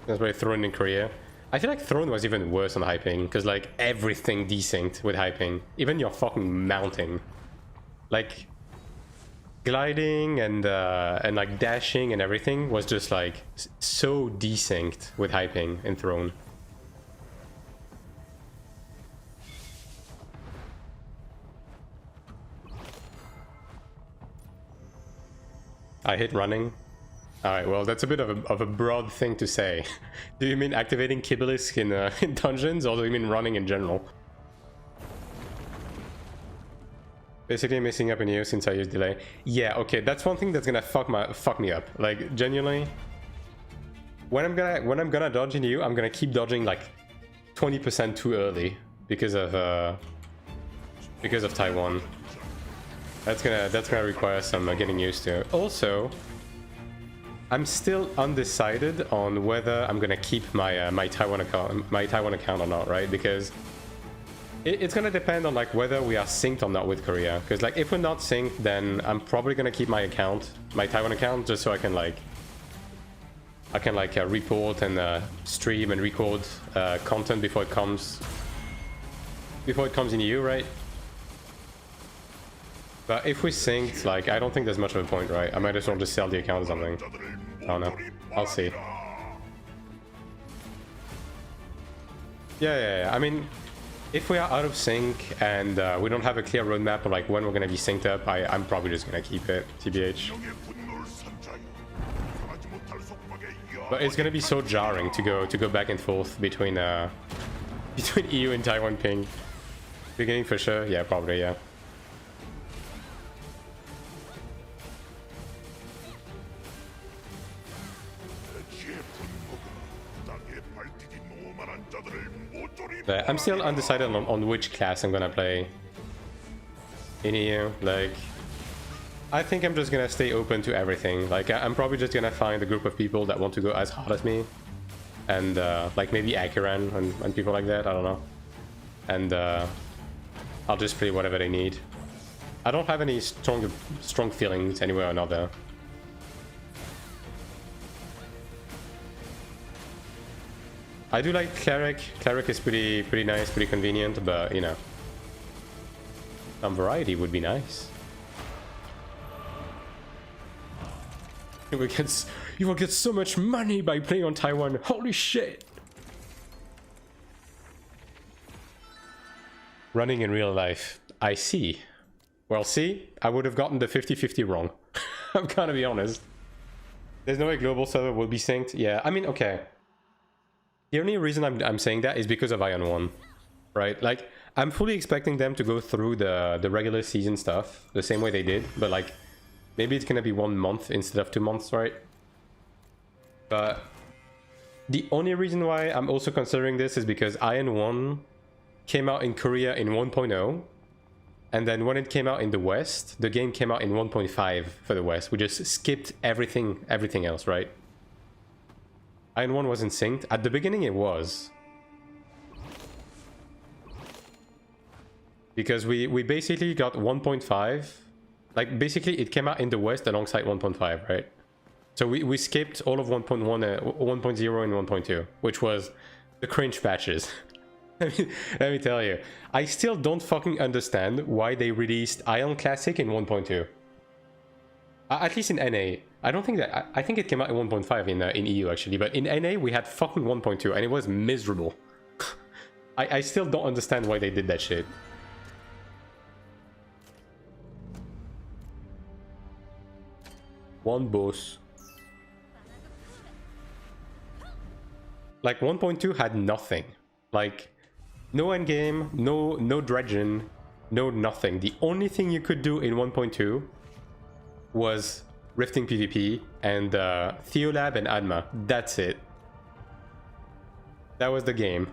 That's why thrown in Korea. I feel like Throne was even worse on hyping, because like everything desynced with hyping. Even your fucking mounting. Like gliding and like dashing and everything was just like so desynced with hyping in Throne. I hit running. Alright, well, that's a bit of a broad thing to say. Do you mean activating Kibalisk in dungeons, or do you mean running in general? Basically messing up in EU since I use delay. Yeah, okay, that's one thing that's gonna fuck me up. Like, genuinely, when I'm gonna dodge in EU, I'm gonna keep dodging like 20% too early because of Taiwan. That's gonna require some getting used to. Also, I'm still undecided on whether I'm gonna keep my my Taiwan account or not, right? Because it's gonna depend on like whether we are synced or not with Korea. Because like if we're not synced, then I'm probably gonna keep my Taiwan account, just so I can report and stream and record content before it comes in EU, right? But if we synced, like, I don't think there's much of a point, right? I might as well just sell the account or something. I don't know. I'll see. Yeah. I mean, if we are out of sync and we don't have a clear roadmap of like when we're gonna be synced up, I'm probably just gonna keep it, TBH. But it's gonna be so jarring to go back and forth between EU and Taiwan ping. Beginning for sure, yeah, probably, yeah. But I'm still undecided on which class I'm gonna play in EU. Like, I think I'm just gonna stay open to everything. Like, I'm probably just gonna find a group of people that want to go as hard as me, and like maybe Akiran and people like that. I don't know. And I'll just play whatever they need. I don't have any strong feelings anywhere or another. I do like Cleric. Cleric is pretty nice, pretty convenient, but you know, some variety would be nice. You will get so much money by playing on Taiwan. Holy shit! Running in real life. I see. Well, see, I would have gotten the 50-50 wrong. I'm gonna be honest. There's no way global server will be synced. Yeah, I mean, okay. The only reason I'm saying that is because of Ion 1, right? Like, I'm fully expecting them to go through the regular season stuff the same way they did, but like, maybe it's gonna be 1 month instead of 2 months, right? But the only reason why I'm also considering this is because Ion 1 came out in Korea in 1.0, and then when it came out in the West, the game came out in 1.5 for the West. We just skipped everything else, right? Iron 1 wasn't synced. At the beginning it was. Because we basically got 1.5. Like, basically it came out in the West alongside 1.5, right? So we skipped all of 1.1, 1.0 and 1.2, which was the cringe patches. Let me tell you. I still don't fucking understand why they released Ion Classic in 1.2. At least in NA. I don't think that... I think it came out in 1.5 in EU, actually. But in NA, we had fucking 1.2, and it was miserable. I still don't understand why they did that shit. One boss. Like, 1.2 had nothing. Like, no endgame, no dredging, no nothing. The only thing you could do in 1.2 was rifting PvP and Theolab and Adma. That's it. That was the game,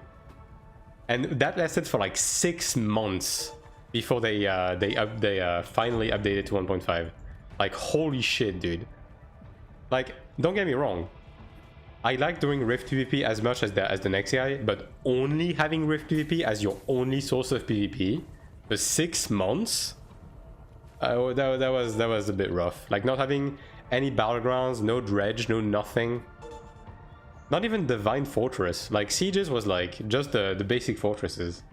and that lasted for like 6 months before they finally updated to 1.5. Like, holy shit, dude. Like, don't get me wrong, I like doing Rift PvP as much as the next guy, but only having Rift PvP as your only source of PvP for 6 months. That was a bit rough. Like, not having any battlegrounds, no dredge, no nothing. Not even Divine Fortress. Like, Sieges was like just the basic fortresses.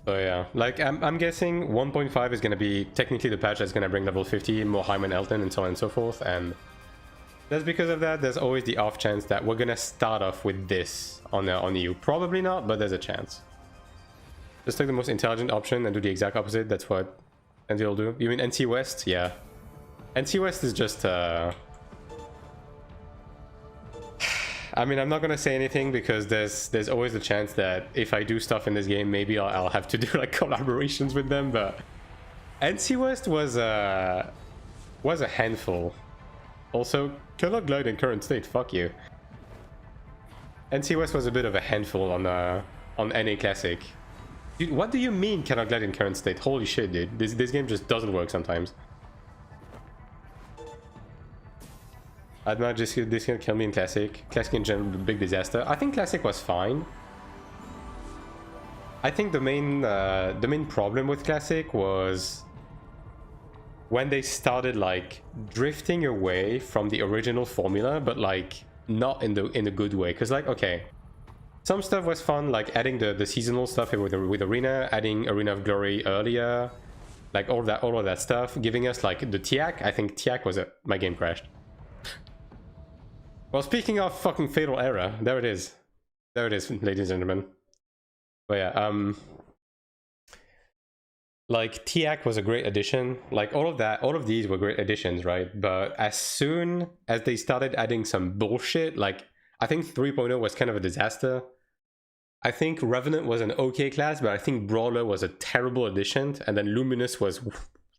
So yeah, like I'm guessing 1.5 is gonna be technically the patch that's gonna bring level 50, more Hyman Elton, and so on and so forth, and that's because of that. There's always the off chance that we're gonna start off with this on EU. Probably not, but there's a chance. Just take the most intelligent option and do the exact opposite. That's what NT will do. You mean NT West? Yeah. NT West is just I mean, I'm not gonna say anything because there's always the chance that if I do stuff in this game, maybe I'll have to do like collaborations with them. But NC West was a handful. Also, cannot glide in current state. Fuck you. NC West was a bit of a handful on NA Classic. Dude, what do you mean cannot glide in current state? Holy shit, dude. This game just doesn't work sometimes. I'd imagine this can kill me in Classic. Classic in general, big disaster. I think Classic was fine. I think the main problem with Classic was when they started like drifting away from the original formula, but like not in a good way. Cause like, okay, some stuff was fun, like adding the seasonal stuff with Arena, adding Arena of Glory earlier, like all of that stuff, giving us like the TIAC. I think TIAC was my game crashed. Well, speaking of fucking fatal error, there it is. There it is, ladies and gentlemen. But yeah, like TIAC was a great addition. Like all of these were great additions, right? But as soon as they started adding some bullshit, like I think 3.0 was kind of a disaster. I think Revenant was an okay class, but I think Brawler was a terrible addition, and then Luminous was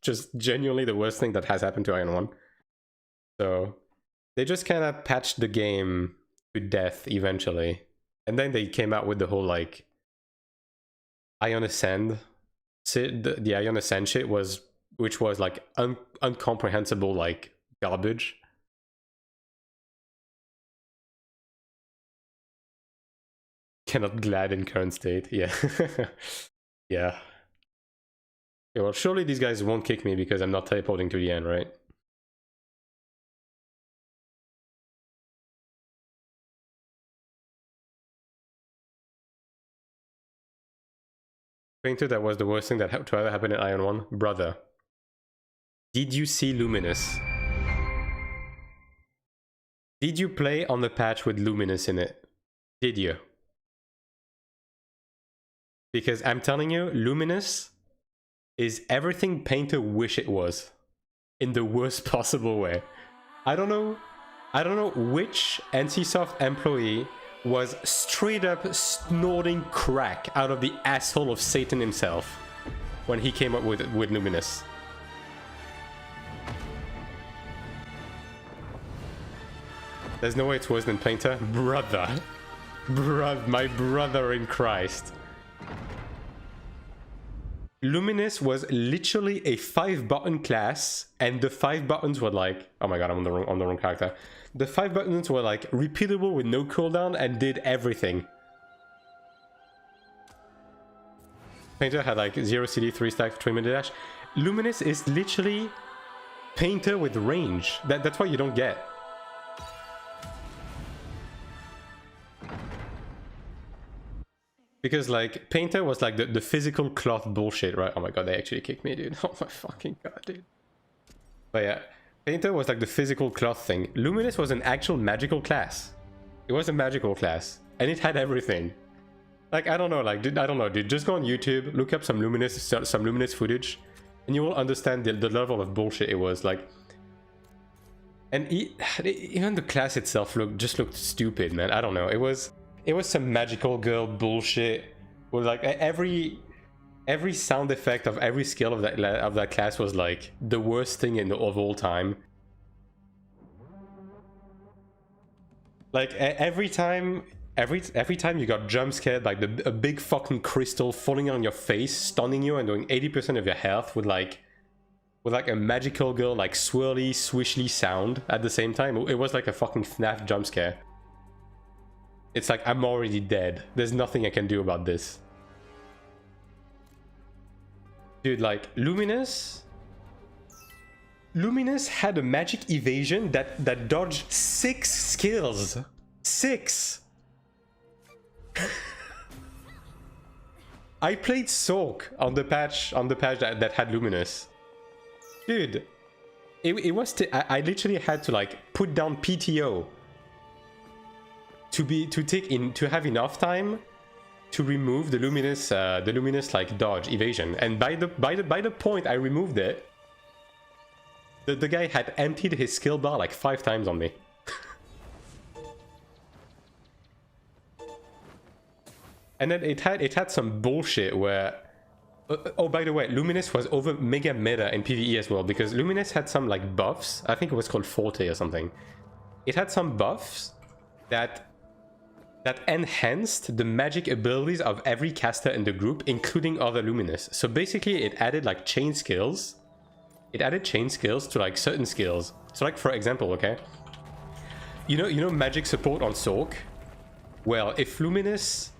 just genuinely the worst thing that has happened to Iron 1. So they just kind of patched the game to death eventually. And then they came out with the whole like Ion Ascend. The Ion Ascend shit was, which was like uncomprehensible like garbage. Cannot glide in current state. Yeah. Yeah. Yeah, well, surely these guys won't kick me because I'm not teleporting to the end, right? Painter, that was the worst thing that to ever happen in Iron 1. Brother, did you see Luminous? Did you play on the patch with Luminous in it? Did you? Because I'm telling you, Luminous is everything Painter wish it was. In the worst possible way. I don't know which NCSoft employee was straight up snorting crack out of the asshole of Satan himself when he came up with Luminous. There's no way it's worse than Painter. Brother. My brother in Christ. Luminous was literally a 5-button class, and the 5 buttons were like, oh my god, I'm on the wrong character. The 5 buttons were like repeatable with no cooldown and did everything. Painter had like 0 CD, 3 stack, 3-minute dash. Luminous is literally Painter with range. That's what you don't get. Because like Painter was like the physical cloth bullshit, right? Oh my god, they actually kicked me, dude. Oh my fucking god, dude. But yeah, Painter was like the physical cloth thing. Luminous was an actual magical class. It was a magical class, and it had everything. Like I don't know, like I don't know, dude. Just go on YouTube, look up some Luminous footage, and you will understand the level of bullshit it was. Like, and even the class itself looked stupid, man. I don't know. It was some magical girl bullshit. With like every sound effect of every skill of that class was like the worst thing of all time. Like every time you got jump scared, like a big fucking crystal falling on your face, stunning you, and doing 80% of your health with like a magical girl like swirly, swishly sound at the same time. It was like a fucking FNAF jump scare. It's like, I'm already dead. There's nothing I can do about this. Dude, like, Luminous Luminous had a magic evasion that dodged 6 skills. 6. I played Soak on the patch that had Luminous. Dude, it was I literally had to like put down PTO to have enough time to remove the luminous like dodge evasion, and by the point I removed it, the guy had emptied his skill bar like 5 times on me. And then it had some bullshit where oh, by the way, Luminous was over mega meta in PvE as well, because Luminous had some like buffs. I think it was called Forte or something. It had some buffs that enhanced the magic abilities of every caster in the group, including other Luminous. So basically it added like chain skills. It added chain skills to like certain skills. So like for example, okay, you know magic support on Soak? Well, if Luminous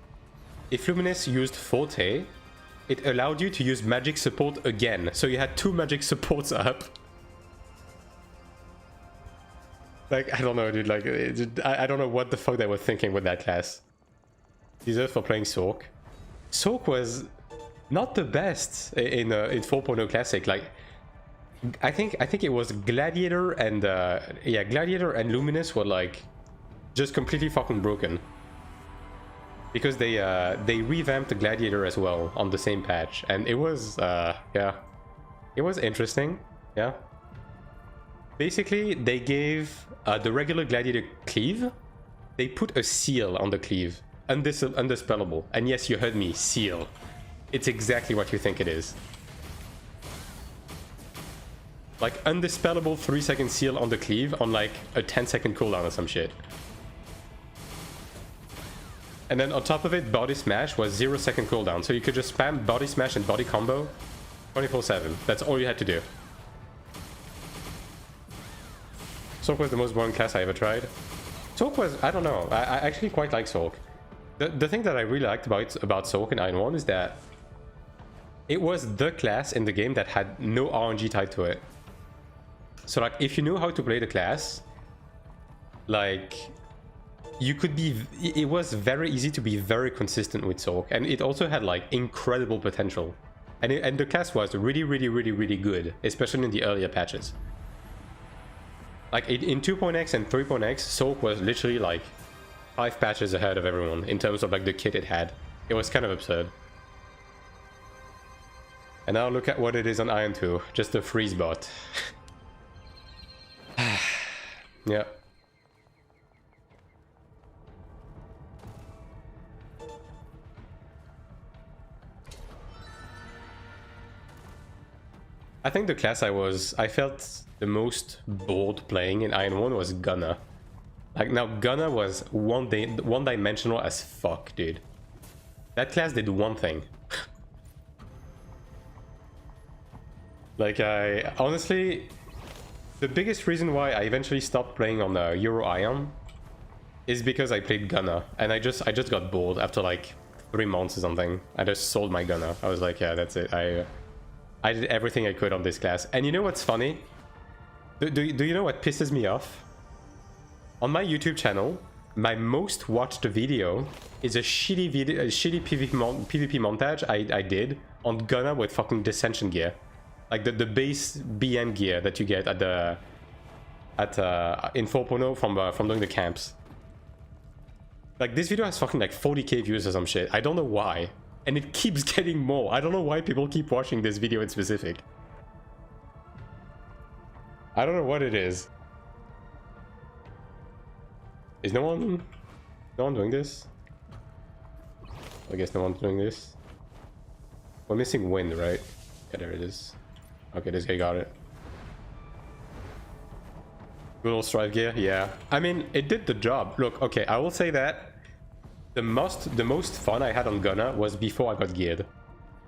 used Forte, it allowed you to use magic support again. So you had 2 magic supports up. Like, I don't know, dude. Like, I don't know what the fuck they were thinking with that class. Deserve for playing Soak. Soak was not the best in 4.0 Classic. Like, I think it was Gladiator and yeah, Gladiator and Luminous were like just completely fucking broken. Because they revamped the Gladiator as well on the same patch, and it was yeah, it was interesting. Yeah, basically they gave the regular Gladiator cleave, they put a seal on the cleave, undispellable. And yes, you heard me, seal. It's exactly what you think it is. Like undispellable 3-second seal on the cleave on like a 10-second cooldown or some shit. And then on top of it, body smash was 0-second cooldown. So you could just spam body smash and body combo 24/7. That's all you had to do. Soak was the most boring class I ever tried. Soak was, I don't know, I actually quite like Soak. The thing that I really liked about Soak in Iron 1 is that it was the class in the game that had no RNG tied to it. So like, if you knew how to play the class, like, you could be, it was very easy to be very consistent with Soak, and it also had like incredible potential, and the class was really good, especially in the earlier patches. Like in 2.x and 3.x, Soak was literally like 5 patches ahead of everyone in terms of like the kit it had. It was kind of absurd. And now look at what it is on Iron 2, just a freeze bot. Yeah. I think the class I felt the most bored playing in Iron 1 was Gunner. Like, now Gunner was one-dimensional as fuck, dude. That class did one thing. Like, I honestly, the biggest reason why I eventually stopped playing on Euro Ion is because I played Gunner, and I just got bored after like 3 months or something. I just sold my Gunner. I was like, yeah, that's it. I did everything I could on this class. And you know what's funny? Do you know what pisses me off? On my YouTube channel, my most watched video is a shitty PvP montage I did on Gunner with fucking Dissension gear. Like the base BM gear that you get at in 4.0 from doing the camps. Like, this video has fucking like 40k views or some shit. I don't know why. And it keeps getting more. I don't know why people keep watching this video in specific. I don't know what it is. Is no one doing this? I guess no one's doing this. We're missing wind, right? Yeah, there it is. Okay, this guy got it. Good old strive gear, yeah. I mean, it did the job. Look, okay, I will say that the most fun I had on Gunner was before I got geared,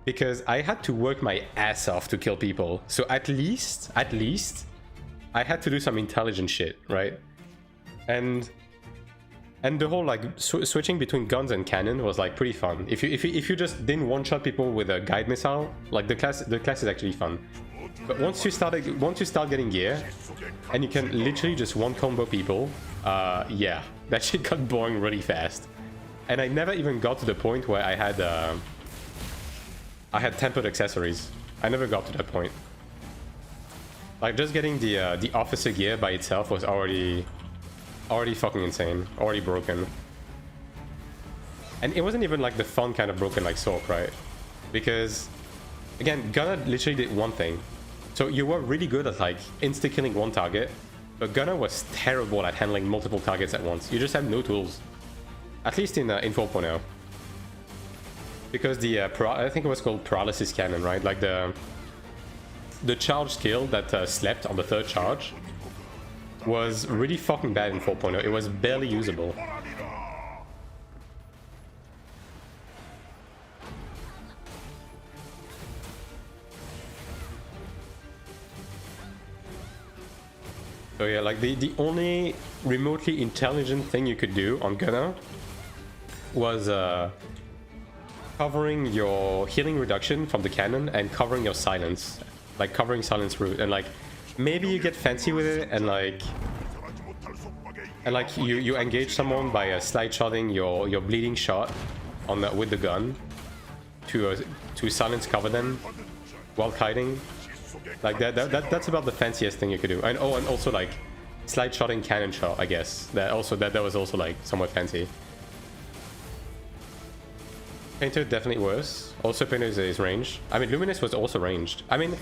because I had to work my ass off to kill people. So at least I had to do some intelligent shit, right? And the whole like switching between guns and cannon was like pretty fun. If you just didn't one-shot people with a guide missile, like the class is actually fun. But once you start getting gear, and you can literally just one combo people, yeah, that shit got boring really fast. And I never even got to the point where I had tempered accessories. I never got to that point. Like just getting the officer gear by itself was already fucking insane, already broken. And it wasn't even like the fun kind of broken like Sork, right? Because again, Gunner literally did one thing. So you were really good at like insta-killing one target, but Gunner was terrible at handling multiple targets at once. You just had no tools. At least in 4.0. Because the, I think it was called Paralysis Cannon, right? Like the charge skill that slept on the third charge was really fucking bad in 4.0. It was barely usable. So yeah, like the only remotely intelligent thing you could do on Gunner was covering your healing reduction from the cannon and covering your silence. Like covering silence route, and like maybe you get fancy with it and like you engage someone by slide shotting your bleeding shot on with the gun to silence cover them while kiting. Like that's about the fanciest thing you could do. And oh, and also like slide shotting cannon shot, I guess. That was also like somewhat fancy. Painter definitely was. Also Painter is ranged. I mean Luminous was also ranged. I mean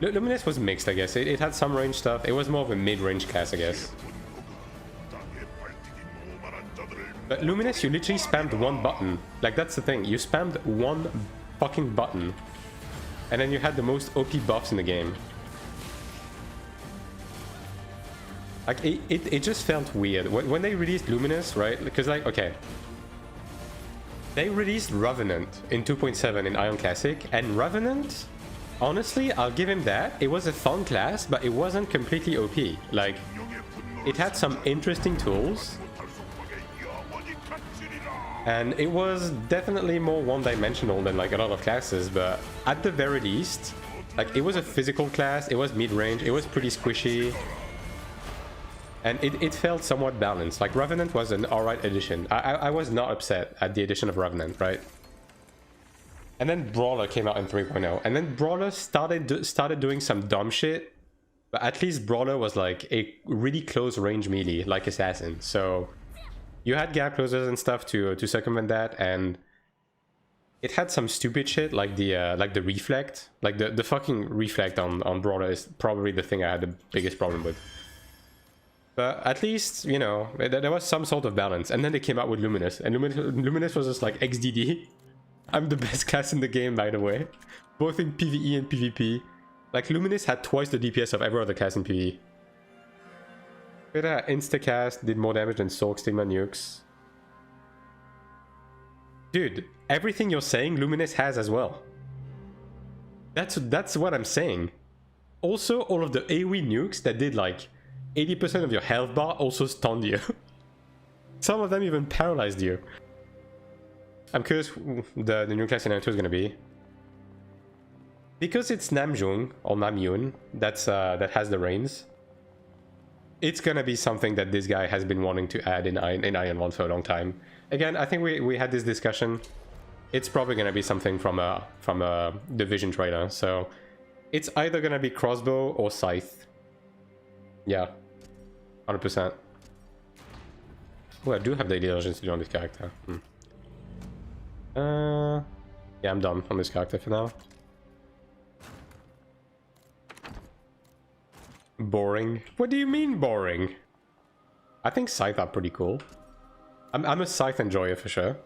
Luminous was mixed, I guess. It had some range stuff. It was more of a mid-range class, I guess. But Luminous, you literally spammed one button. Like, that's the thing. You spammed one fucking button. And then you had the most OP buffs in the game. Like, it just felt weird. When they released Luminous, right? Because, like, okay. They released Revenant in 2.7 in Iron Classic. And Revenant... honestly, I'll give him that. It was a fun class, but it wasn't completely OP. Like, it had some interesting tools. And it was definitely more one-dimensional than like a lot of classes, but at the very least, like it was a physical class, it was mid-range, it was pretty squishy. And it felt somewhat balanced. Like Revenant was an alright addition. I was not upset at the addition of Revenant, right? And then Brawler came out in 3.0. And then Brawler started doing some dumb shit. But at least Brawler was like a really close range melee, like Assassin. So you had gap closers and stuff to circumvent that. And it had some stupid shit like the reflect. Like the fucking reflect on Brawler is probably the thing I had the biggest problem with. But at least, you know, there was some sort of balance. And then they came out with Luminous. And Luminous was just like XDD. I'm the best class in the game, by the way. Both in PvE and PvP. Like, Luminous had twice the DPS of every other class in PvE. Instacast did more damage than Sork, Stigma, Nukes. Dude, everything you're saying, Luminous has as well. That's what I'm saying. Also, all of the AoE nukes that did like 80% of your health bar also stunned you. Some of them even paralyzed you. I'm curious who the new class in M2 is going to be. Because it's Namjoon, or Namjoon, that has the reins. It's going to be something that this guy has been wanting to add in Iron 1 for a long time. Again, I think we had this discussion. It's probably going to be something from a Division trailer. So it's either going to be Crossbow or Scythe. Yeah, 100%. Oh, I do have daily legends to do on this character. Yeah, I'm done on this character for now. Boring? What do you mean boring? I think Scythe are pretty cool. I'm a Scythe enjoyer for sure.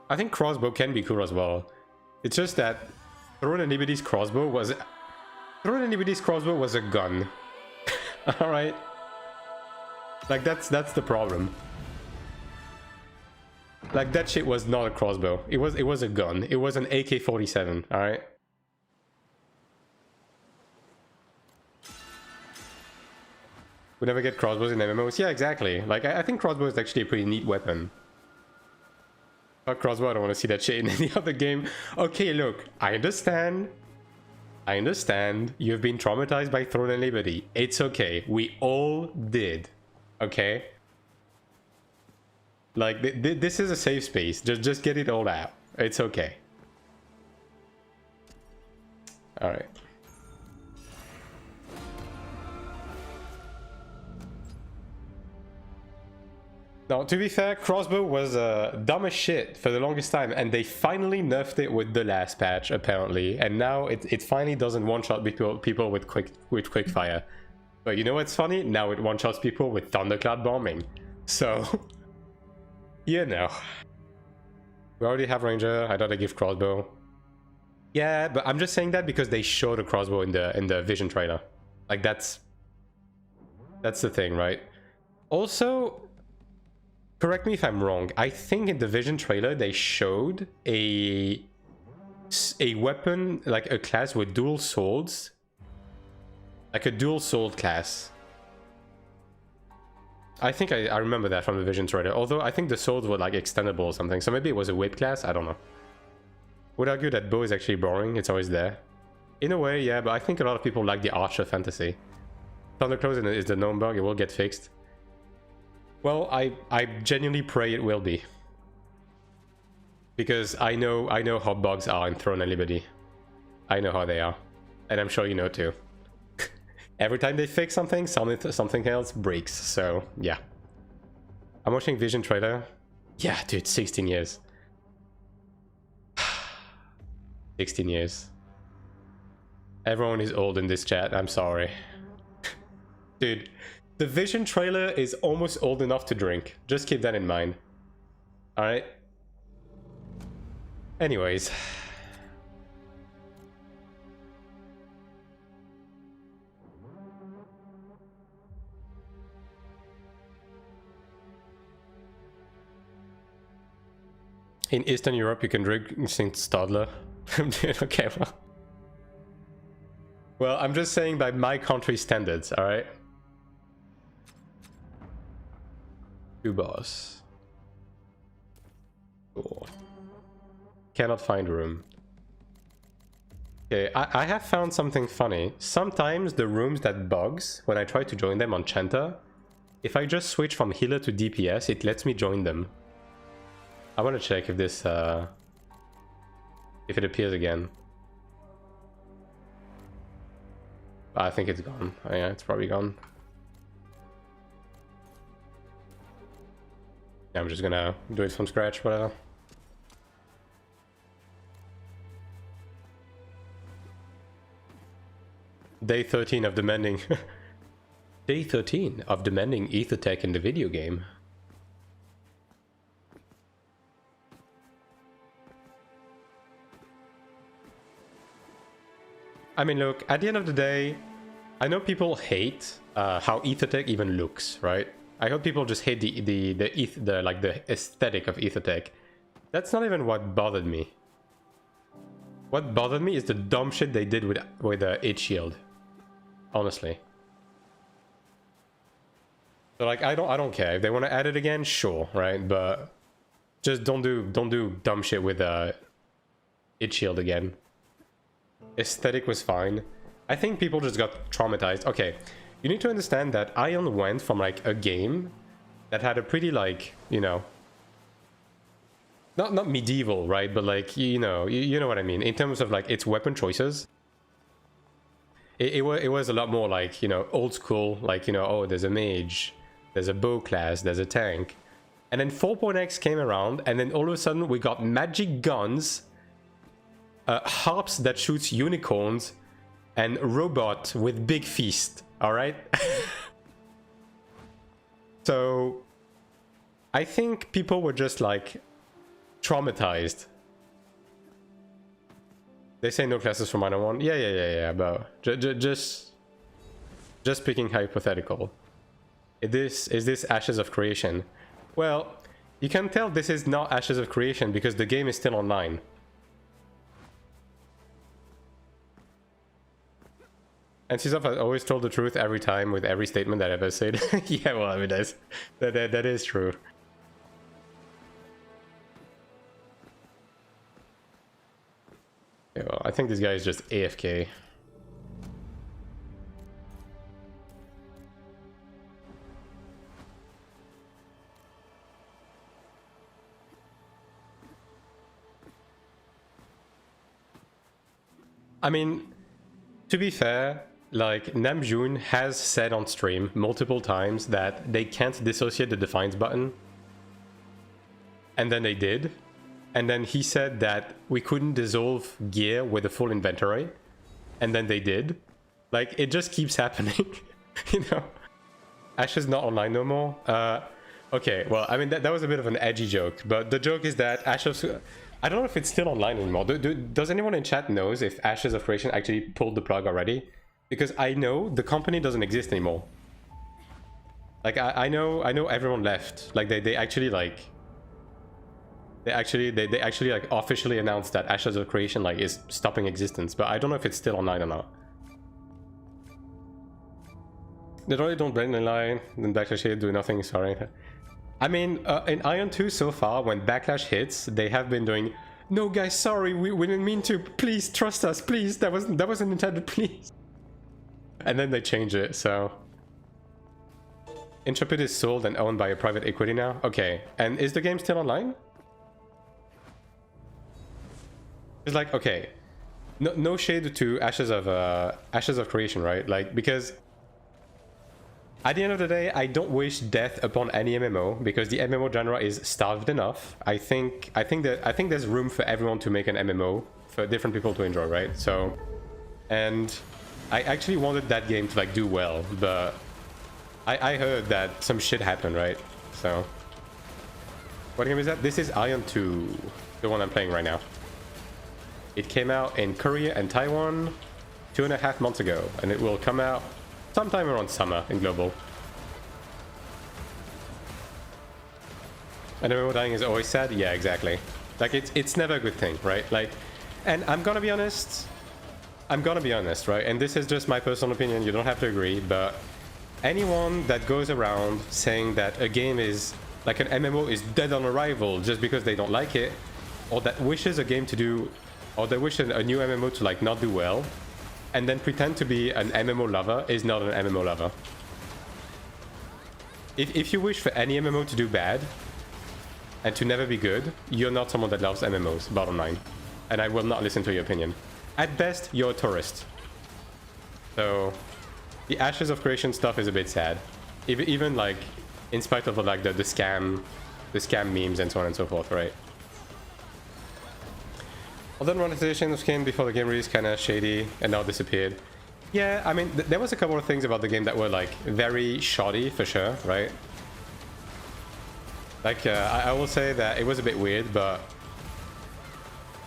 I think Crossbow can be cool as well. It's just that Throne Anybody's Crossbow was a gun. Alright? Like that's the problem. Like that shit was not a crossbow. It was a gun. It was an AK-47, alright? We never get crossbows in MMOs. Yeah, exactly. Like I think crossbow is actually a pretty neat weapon. Fuck crossbow, I don't want to see that shit in any other game. Okay, look, I understand I understand you've been traumatized by Throne and Liberty. It's okay. We all did. Okay? Like, this is a safe space. Just get it all out. It's okay. Alright. Now, to be fair, crossbow was dumb as shit for the longest time, and they finally nerfed it with the last patch, apparently. And now it finally doesn't one-shot people with quick fire. But you know what's funny? Now it one-shots people with thundercloud bombing. So, you know. We already have ranger. I thought I'd give crossbow. Yeah, but I'm just saying that because they showed a crossbow in the vision trailer. Like that's the thing, right? Also, correct me if I'm wrong. I think in the vision trailer they showed a weapon, like a class with dual swords, like a dual sword class. I think I remember that from the vision trailer. Although I think the swords were like extendable or something, so maybe it was a whip class. I don't know. Would argue that bow is actually boring. It's always there. In a way, yeah, but I think a lot of people like the archer fantasy. Thunderclaws is the gnome bug. It will get fixed. Well, I genuinely pray it will be. Because I know how bugs are in Throne and Liberty. I know how they are. And I'm sure you know too. Every time they fix something, something else breaks. So, yeah. I'm watching Vision trailer. Yeah, dude, 16 years. 16 years. Everyone is old in this chat, I'm sorry. Dude, the Vision trailer is almost old enough to drink. Just keep that in mind. Alright? Anyways. In Eastern Europe, you can drink St. Stadler. Okay, well, I'm just saying by my country standards, alright? Two boss. Cool. Cannot find room. Okay, I have found something funny. Sometimes the rooms that bugs, when I try to join them on Chanta, if I just switch from healer to DPS, it lets me join them. I want to check if this, if it appears again. I think it's gone. Oh, yeah, it's probably gone. Yeah, I'm just gonna do it from scratch, whatever. Day 13 of demanding. Day 13 of demanding ether tech in the video game. I mean, look, at the end of the day, I know people hate how EtherTech even looks, right? I hope people just hate the aesthetic of EtherTech. That's not even what bothered me. What bothered me is the dumb shit they did with the H shield. Honestly. So like I don't care if they want to add it again, sure, right? But just don't do dumb shit with H shield again. Aesthetic was fine. I think people just got traumatized. Okay, you need to understand that Ion went from like a game that had a pretty like, you know, not medieval, right? But like, you know what I mean in terms of like its weapon choices. It was a lot more like, you know, old school, like, you know, oh, there's a mage, there's a bow class, there's a tank. And then 4.x came around, and then all of a sudden we got magic guns, harps that shoots unicorns, and robot with big feast. All right. So I think people were just like traumatized. They say no classes for minor one. Yeah. But just speaking hypothetical. Is this Ashes of Creation? Well, you can tell this is not Ashes of Creation because the game is still online. And Cizov has always told the truth every time with every statement that I've ever said. Yeah, well, I mean, that is true. Yeah, well, I think this guy is just AFK. I mean, to be fair, like Namjoon has said on stream multiple times that they can't dissociate the defines button. And then they did. And then he said that we couldn't dissolve gear with a full inventory. And then they did. Like, it just keeps happening, you know? Ash is not online no more. Okay, well, I mean, that was a bit of an edgy joke. But the joke is that Ashes... I don't know if it's still online anymore. Does anyone in chat knows if Ashes of Creation actually pulled the plug already? Because I know the company doesn't exist anymore. Like, I know everyone left. Like, they actually, like... They actually like officially announced that Ashes of Creation like is stopping existence, but I don't know if it's still online or not. They really don't blame the line, then Backlash hit, do nothing, sorry. I mean, in Iron 2 so far, when Backlash hits, they have been doing, no guys, sorry, we didn't mean to, please trust us, please, that wasn't intended, please. And then they change it, so. Intrepid is sold and owned by a private equity now? Okay, and is the game still online? It's like, okay, no shade to Ashes of Creation, right? Like, because at the end of the day, I don't wish death upon any MMO because the MMO genre is starved enough. I think there's room for everyone to make an MMO for different people to enjoy, right? So, and I actually wanted that game to like do well, but I heard that some shit happened, right? So, what game is that? This is Iron 2, the one I'm playing right now. It came out in Korea and Taiwan 2.5 months ago, and it will come out sometime around summer in global. And MMO dying is always sad? Yeah, exactly. Like, it's never a good thing, right? Like, and I'm gonna be honest, right? And this is just my personal opinion, you don't have to agree, but anyone that goes around saying that a game is, like an MMO is dead on arrival just because they don't like it, or that wishes a game to do, or they wish a new MMO to like not do well, and then pretend to be an MMO lover is not an MMO lover. If you wish for any MMO to do bad and to never be good, you're not someone that loves MMOs, bottom line. And I will not listen to your opinion. At best, you're a tourist. So, the Ashes of Creation stuff is a bit sad. Even like, in spite of like the scam memes and so on and so forth, right? Although monetization came before the game release, kind of shady and now disappeared. Yeah, I mean, there was a couple of things about the game that were like very shoddy for sure, right? Like, I will say that it was a bit weird, but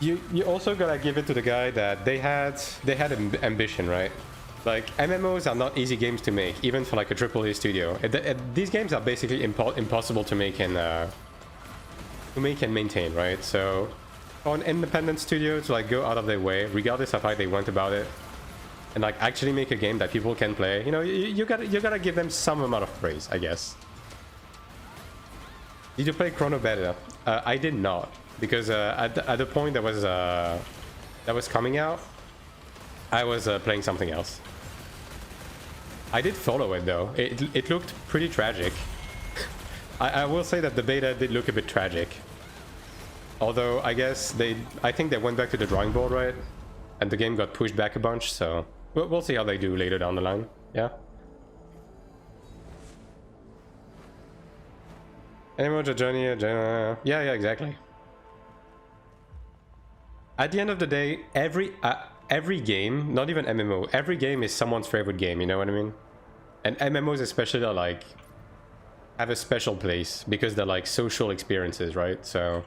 you also gotta give it to the guy that they had ambition, right? Like, MMOs are not easy games to make, even for like a AAA studio. These games are basically impossible to make and maintain, right? So, for an independent studio to like go out of their way, regardless of how they went about it, and like actually make a game that people can play, you know, you gotta give them some amount of praise, I guess. Did you play Chrono Beta? I did not, because at the point that was coming out, I was playing something else. I did follow it though. It looked pretty tragic. I will say that the beta did look a bit tragic. Although I guess I think they went back to the drawing board, right? And the game got pushed back a bunch, so we'll see how they do later down the line. Yeah. MMO journey, yeah, exactly. At the end of the day, every game, not even MMO, every game is someone's favorite game, you know what I mean? And MMOs especially are like, have a special place because they're like social experiences, right? So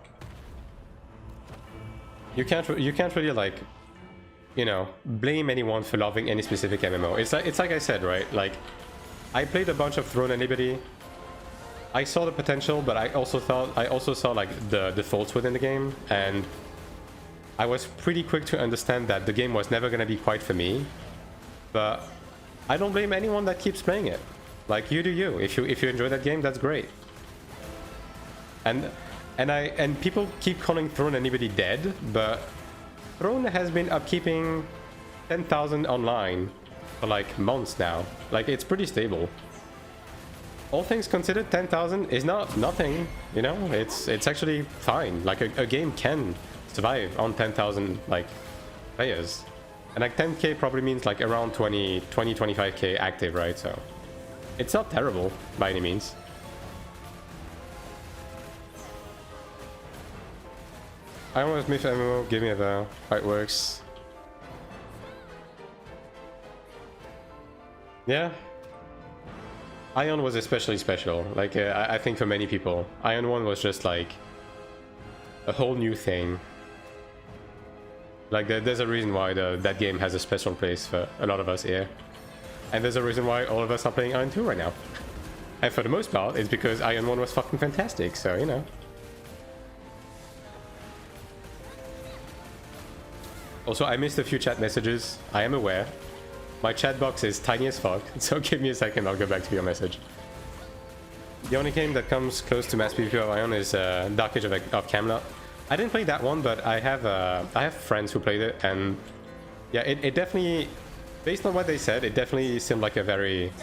you can't really like, you know, blame anyone for loving any specific MMO. It's like I said, right? Like, I played a bunch of Throne and Liberty. I saw the potential, but I also saw like the faults within the game, and I was pretty quick to understand that the game was never gonna be quite for me. But I don't blame anyone that keeps playing it. Like, you do you. If you enjoy that game, that's great. And people keep calling Throne and Liberty dead, but Throne has been upkeeping 10,000 online for like months now. Like, it's pretty stable. All things considered, 10,000 is not nothing, you know? It's actually fine. Like, a game can survive on 10,000 like players. And like 10k probably means like around 25k active, right? So it's not terrible by any means. I almost missed MMO, give me the how it works. Yeah. Ion was especially special. Like, I think for many people, Ion 1 was just like a whole new thing. Like, there's a reason why that game has a special place for a lot of us here. And there's a reason why all of us are playing Ion 2 right now. And for the most part, it's because Ion 1 was fucking fantastic, so, you know. Also, I missed a few chat messages. I am aware. My chat box is tiny as fuck, so give me a second, I'll go back to your message. The only game that comes close to Mass PvP of Ion is Dark Age of Camelot. I didn't play that one, but I have friends who played it, and yeah, it definitely, based on what they said, it definitely seemed like a very,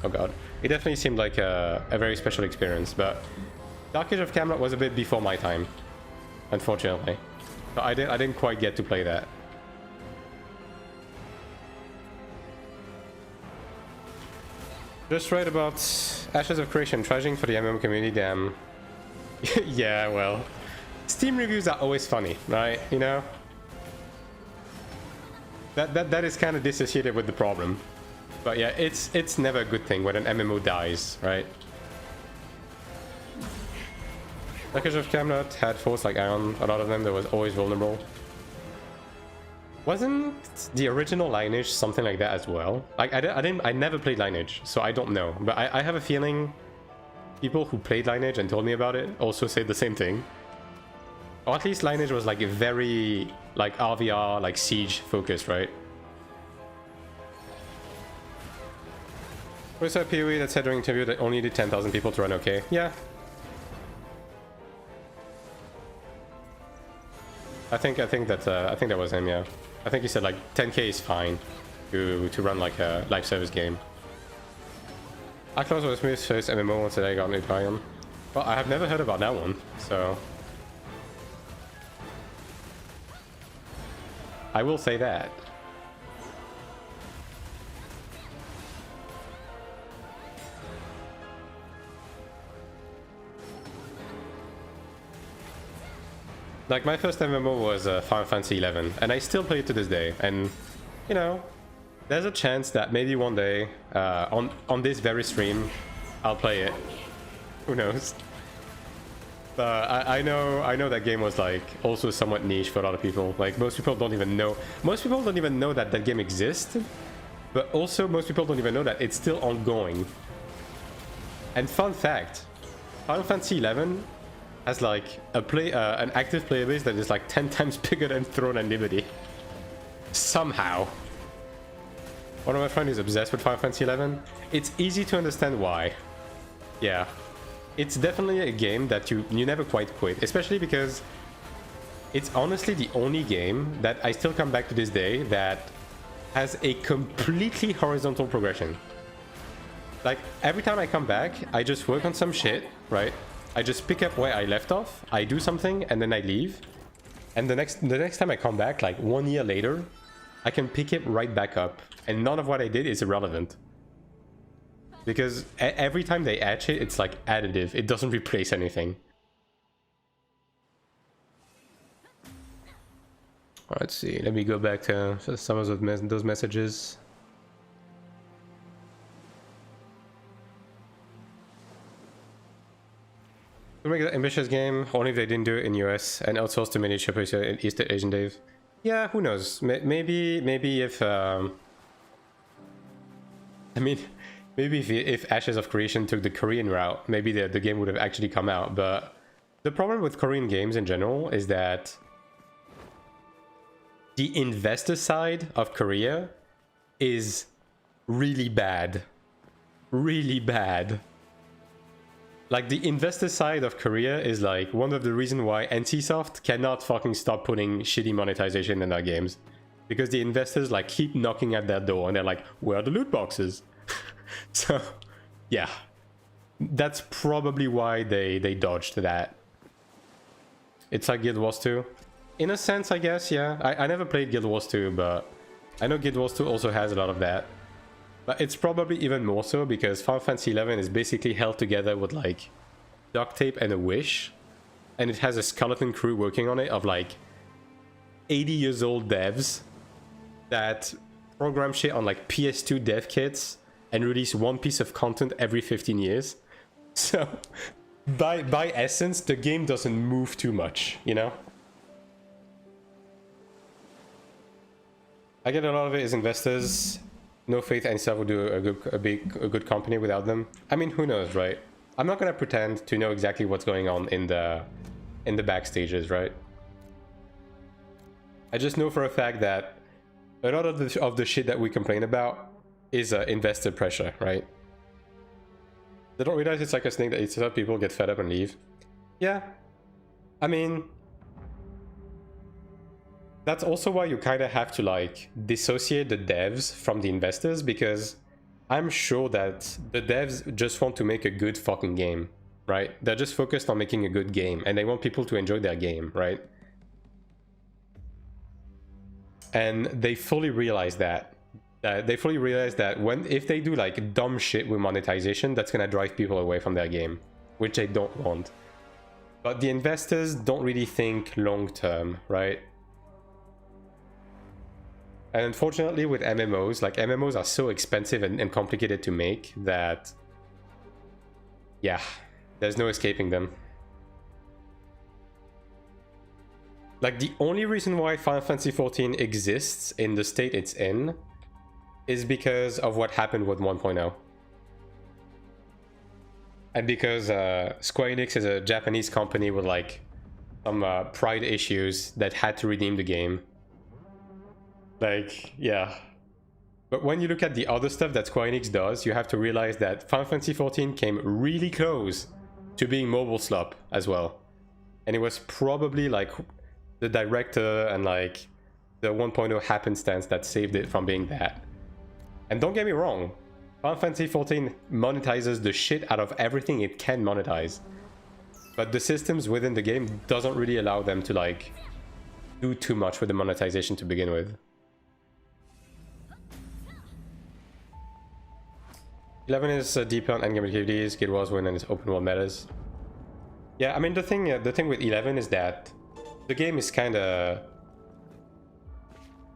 oh god, it definitely seemed like a very special experience. But Dark Age of Camelot was a bit before my time, unfortunately, so I didn't quite get to play that. Just right about Ashes of Creation, traging for the MMO community, damn. Yeah, well, Steam reviews are always funny, right? You know? That is kind of dissociated with the problem. But yeah, it's never a good thing when an MMO dies, right? Dark Age of Camelot had foes like Ion, a lot of them that was always vulnerable. Wasn't the original Lineage something like that as well? Like I never played Lineage, so I don't know. But I have a feeling people who played Lineage and told me about it also said the same thing. Or at least Lineage was like a very like RVR, like Siege focused, right? Was a PoE that said during interview that only did 10,000 people to run okay? Yeah. I think that was him, yeah. I think he said like 10k is fine to run like a live service game. Aklos was Smith's first MMO once I got into Ion. Well, I have never heard about that one, so I will say that. Like, my first MMO was Final Fantasy 11, and I still play it to this day. And, you know, there's a chance that maybe one day, on this very stream, I'll play it. Who knows? I know that game was, like, also somewhat niche for a lot of people. Like, most people don't even know that that game exists. But also, most people don't even know that it's still ongoing. And fun fact, Final Fantasy 11 has like an active player base that is like 10 times bigger than Throne and Liberty. Somehow. One of my friends is obsessed with Final Fantasy 11. It's easy to understand why. Yeah. It's definitely a game that you never quite quit, especially because it's honestly the only game that I still come back to this day that has a completely horizontal progression. Like, every time I come back, I just work on some shit, right? I just pick up where I left off, I do something, and then I leave. And the next time I come back, like 1 year later, I can pick it right back up. And none of what I did is irrelevant. Because every time they add shit, it's like additive. It doesn't replace anything. Let's see, let me go back to some of those messages. To make an ambitious game, only if they didn't do it in US and outsource to many shippers in East Asian dev. Yeah, who knows? Maybe if I mean, maybe if Ashes of Creation took the Korean route, maybe the game would have actually come out. But the problem with Korean games in general is that the investor side of Korea is really bad. Really bad. Like, the investor side of Korea is like one of the reasons why NCSoft cannot fucking stop putting shitty monetization in their games. Because the investors like keep knocking at their door and they're like, where are the loot boxes? So, yeah. That's probably why they dodged that. It's like Guild Wars 2. In a sense, I guess, yeah. I never played Guild Wars 2, but I know Guild Wars 2 also has a lot of that, but it's probably even more so because Final Fantasy 11 is basically held together with like duct tape and a wish, and it has a skeleton crew working on it of like 80 years old devs that program shit on like PS2 dev kits and release one piece of content every 15 years. So by essence, the game doesn't move too much, you know? I get a lot of it is investors. No faith any stuff would do a good company without them. I mean, who knows, right? I'm not gonna pretend to know exactly what's going on in the backstages, right? I just know for a fact that a lot of the shit that we complain about is investor pressure, right? They don't realize it's like a snake that eats up, people get fed up and leave. Yeah, I mean, that's also why you kind of have to like dissociate the devs from the investors, because I'm sure that the devs just want to make a good fucking game, right? They're just focused on making a good game and they want people to enjoy their game, right? And they fully realize that. They fully realize that if they do like dumb shit with monetization, that's gonna drive people away from their game, which they don't want. But the investors don't really think long term, right? And unfortunately with MMOs, like MMOs are so expensive and complicated to make that, yeah, there's no escaping them. Like the only reason why Final Fantasy XIV exists in the state it's in is because of what happened with 1.0. And because Square Enix is a Japanese company with like some pride issues that had to redeem the game. Like, yeah. But when you look at the other stuff that Square Enix does, you have to realize that Final Fantasy XIV came really close to being mobile slop as well. And it was probably like the director and like the 1.0 happenstance that saved it from being that. And don't get me wrong, Final Fantasy XIV monetizes the shit out of everything it can monetize. But the systems within the game doesn't really allow them to like do too much with the monetization to begin with. 11 is deeper on endgame activities, Guild Wars win and its open world metas. Yeah, I mean the thing with 11 is that the game is kind of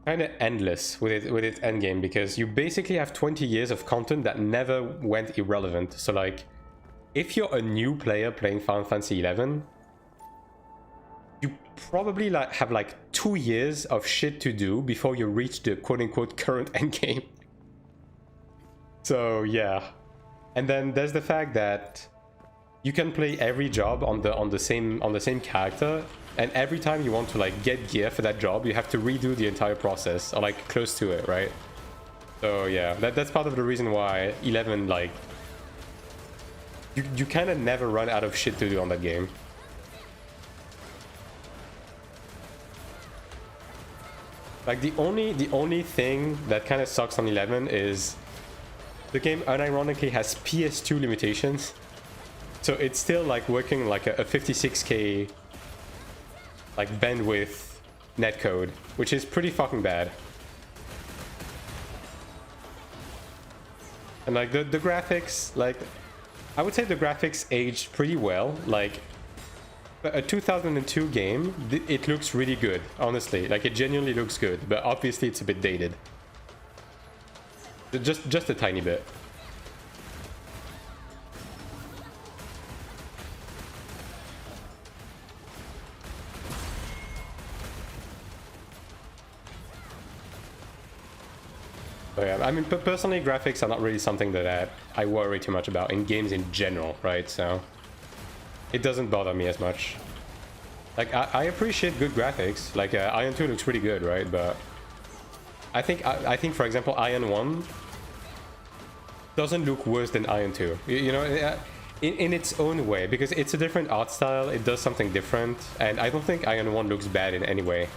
endless with its endgame, because you basically have 20 years of content that never went irrelevant. So like, if you're a new player playing Final Fantasy 11, you probably like have like 2 years of shit to do before you reach the quote-unquote current endgame. So yeah, and then there's the fact that you can play every job on the same character, and every time you want to like get gear for that job, you have to redo the entire process, or like close to it, right? So yeah, that's part of the reason why 11, like, you kind of never run out of shit to do on that game. Like the only thing that kind of sucks on 11 is the game unironically has PS2 limitations. So it's still like working like a 56k like bandwidth netcode, which is pretty fucking bad. And like the graphics, like I would say the graphics aged pretty well. Like a 2002 game, it looks really good, honestly. Like it genuinely looks good, but obviously it's a bit dated. Just a tiny bit. But yeah, I mean, personally, graphics are not really something that I worry too much about in games in general, right? So it doesn't bother me as much. Like I appreciate good graphics. Like Iron 2 looks pretty good, right? But I think for example Iron 1 doesn't look worse than Iron 2. You know, in its own way, because it's a different art style. It does something different, and I don't think Iron 1 looks bad in any way.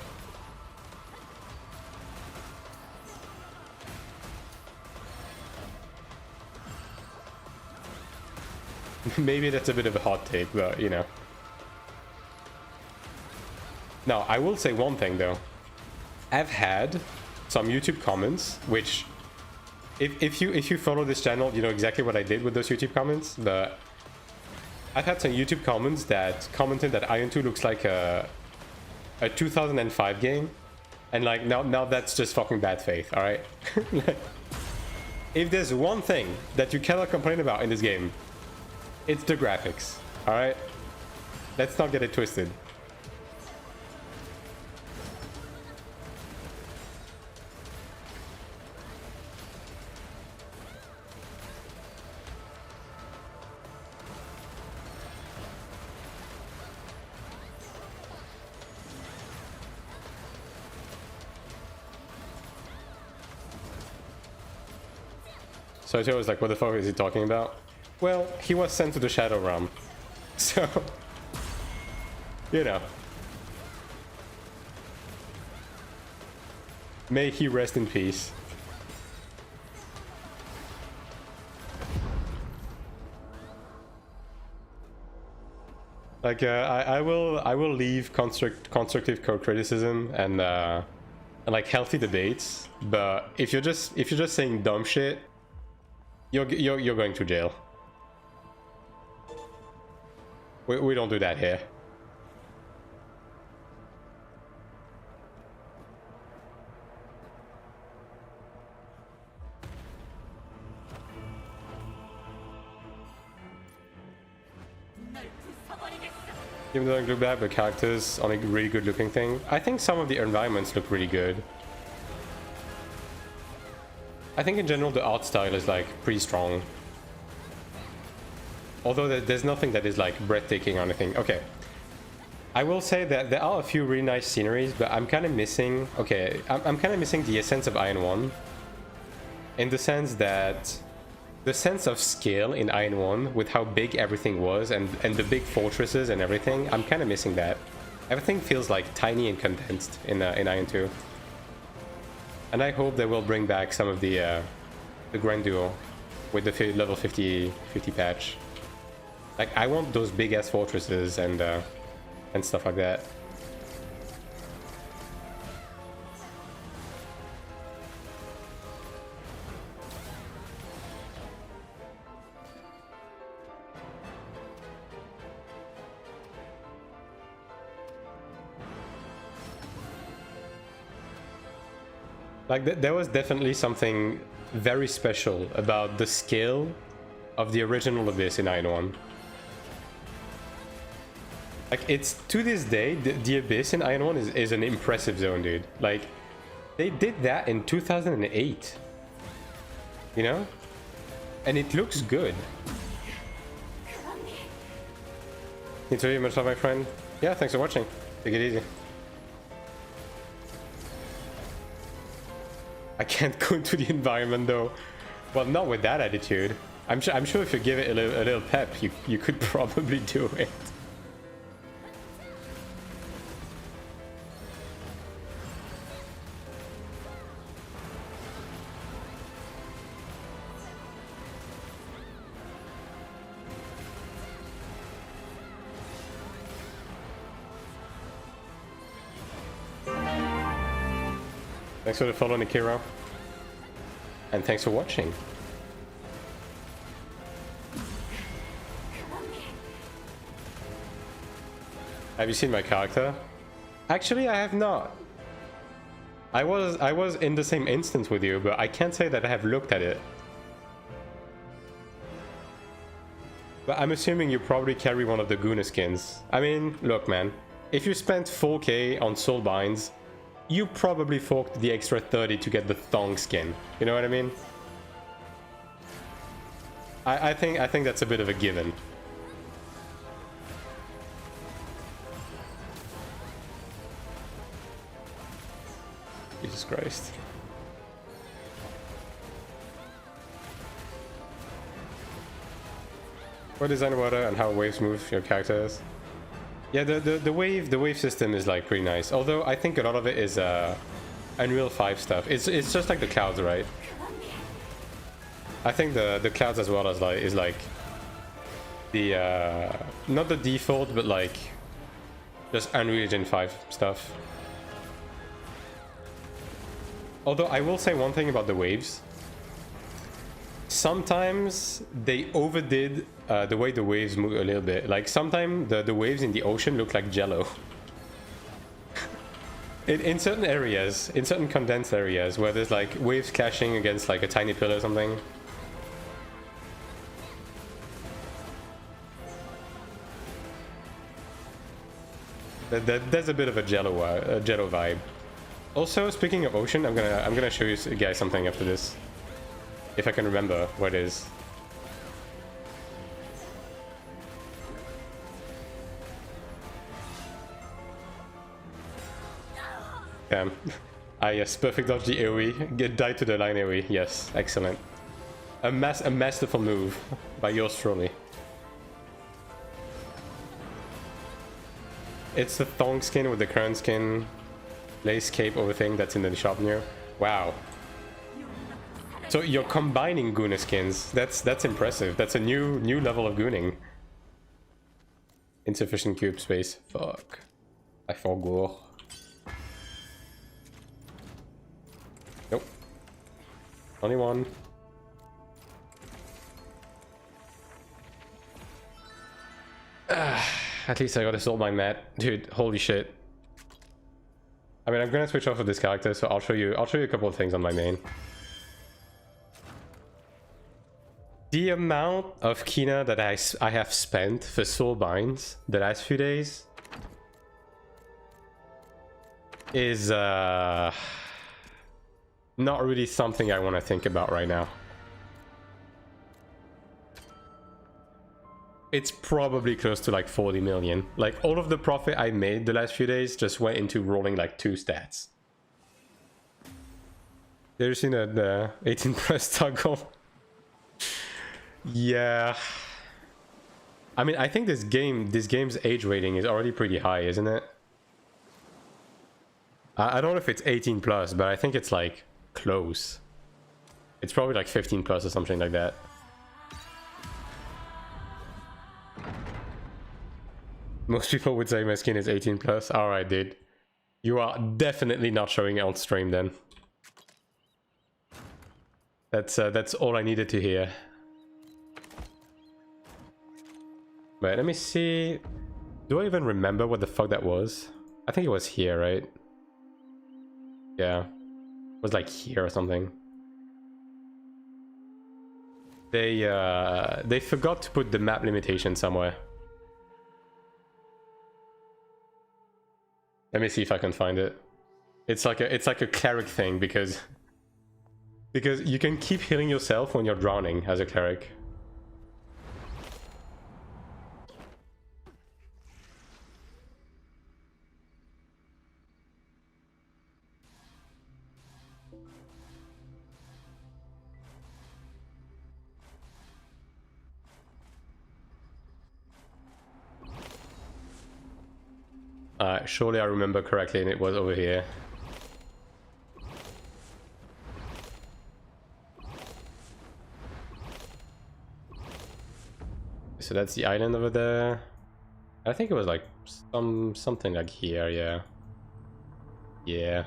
Maybe that's a bit of a hot take, but you know. Now, I will say one thing though. I've had some YouTube comments, which if you follow this channel, you know exactly what I did with those YouTube comments. But I've had some YouTube comments that commented that Iron 2 looks like a 2005 game, and like now that's just fucking bad faith, all right? If there's one thing that you cannot complain about in this game, it's the graphics, all right? Let's not get it twisted. So I was like, what the fuck is he talking about? Well, he was sent to the Shadow Realm. So, you know. May he rest in peace. Like, I will leave constructive criticism and like healthy debates, but if you're just saying dumb shit, you're going to jail. We don't do that here. Even though I look bad, the characters on a really good looking thing. I think some of the environments look really good. I think in general the art style is like pretty strong. Although there's nothing that is like breathtaking or anything. Okay. I will say that there are a few really nice sceneries, but I'm kind of missing... Okay, I'm kind of missing the essence of Iron 1. In the sense that... The sense of scale in Iron 1 with how big everything was and the big fortresses and everything, I'm kind of missing that. Everything feels like tiny and condensed in Iron 2. And I hope they will bring back some of the grandeur with the level 50 patch. Like, I want those big ass fortresses and stuff like that. Like, there was definitely something very special about the scale of the original Abyss in Iron 1. Like, it's, to this day, the Abyss in Iron 1 is an impressive zone, dude. Like, they did that in 2008. You know? And it looks good. Thanks very much, my friend. Yeah, thanks for watching. Take it easy. I can't go into the environment though. Well, not with that attitude. I'm sure if you give it a little pep, you could probably do it. Thanks for the follow, Nikiro. And thanks for watching. Have you seen my character? Actually, I have not. I was in the same instance with you, but I can't say that I have looked at it. But I'm assuming you probably carry one of the Guna skins. I mean, look, man. If you spent 4K on Soulbinds, you probably forked the extra 30 to get the thong skin. You know what I mean? I think that's a bit of a given. Jesus Christ. What design water and how waves move your characters? Yeah, the wave system is like pretty nice. Although I think a lot of it is Unreal 5 stuff. It's just like the clouds, right? I think the clouds as well as like the not the default, but like just Unreal Engine 5 stuff. Although I will say one thing about the waves. Sometimes they overdid the way the waves move a little bit. Like sometimes the waves in the ocean look like jello. In certain areas, in certain condensed areas where there's like waves clashing against like a tiny pillar or something. There's a bit of a jello vibe. Also, speaking of ocean, I'm gonna show you guys something after this, if I can remember what it is. Damn. Ah yes, perfect dodge the AoE. Get died to the line AoE. Yes, excellent. A masterful move by yours truly. It's the thong skin with the current skin, lace cape over thing that's in the shop near. Wow. So you're combining Guna skins. That's impressive. That's a new level of gooning. Insufficient cube space. Fuck. I forgot. Nope. Only one. At least I got to solve my mat. Dude, holy shit. I mean, I'm gonna switch off of this character, so I'll show you a couple of things on my main. The amount of Kina that I have spent for soul binds the last few days is not really something I want to think about right now. It's probably close to like 40 million. Like all of the profit I made the last few days just went into rolling like 2 stats. You ever seen the 18 plus toggle? Yeah. I mean, I think this game's age rating is already pretty high, isn't it? I don't know if it's 18 plus, but I think it's like close. It's probably like 15 plus or something like that. Most people would say my skin is 18 plus. Alright, dude. You are definitely not showing it on stream then. That's all I needed to hear. Wait, let me see. Do I even remember what the fuck that was? I think it was here, right? Yeah. It was like here or something. They forgot to put the map limitation somewhere. Let me see if I can find it. It's like a cleric thing because you can keep healing yourself when you're drowning as a cleric. Surely I remember correctly and it was over here. So that's the island over there. I think it was like something like here, yeah. Yeah.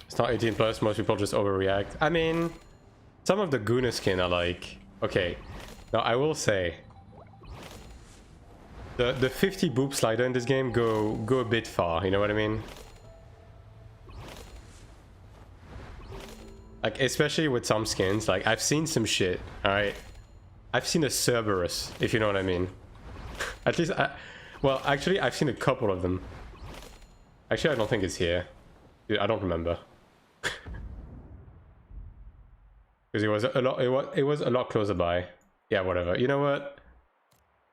It's not 18 plus, most people just overreact. I mean, some of the Guna skin are like, okay. Now I will say the 50 boob slider in this game go a bit far, you know what I mean? Like especially with some skins, like I've seen some shit, alright? I've seen a Cerberus, if you know what I mean. At least well, actually I've seen a couple of them. Actually I don't think it's here. Dude, I don't remember. Because it was a lot closer by. Yeah, whatever. You know what?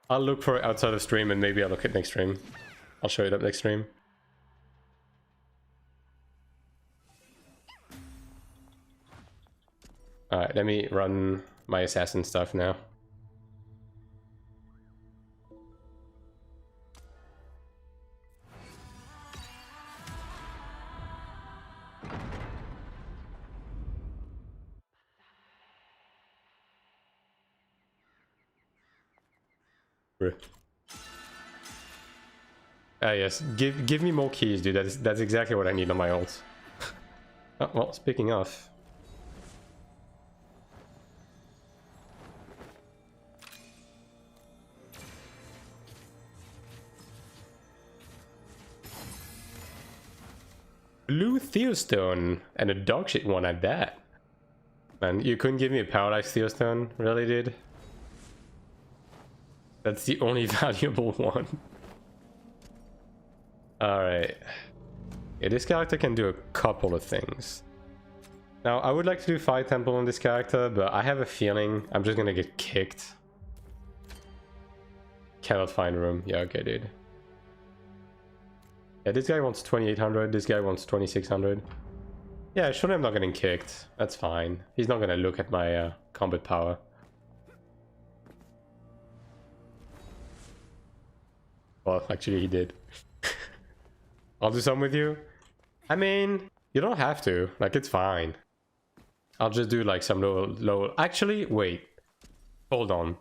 I'll look for it outside of stream and maybe I'll look at next stream. I'll show it up next stream. Alright, let me run my assassin stuff now. Ah yes, give me more keys, dude. That's exactly what I need on my ult. Oh, well, speaking of. Blue Theostone and a dog shit one at that. Man, you couldn't give me a Paradise Theostone, really, dude? That's the only valuable one. Alright. Yeah, this character can do a couple of things. Now, I would like to do Fire Temple on this character, but I have a feeling I'm just gonna get kicked. Cannot find room. Yeah, okay, dude. Yeah, this guy wants 2800, this guy wants 2600. Yeah, surely I'm not getting kicked. That's fine. He's not gonna look at my combat power. Well, actually he did. I'll do some with you. I mean, you don't have to. Like, it's fine. I'll just do like some low... Actually, wait. Hold on.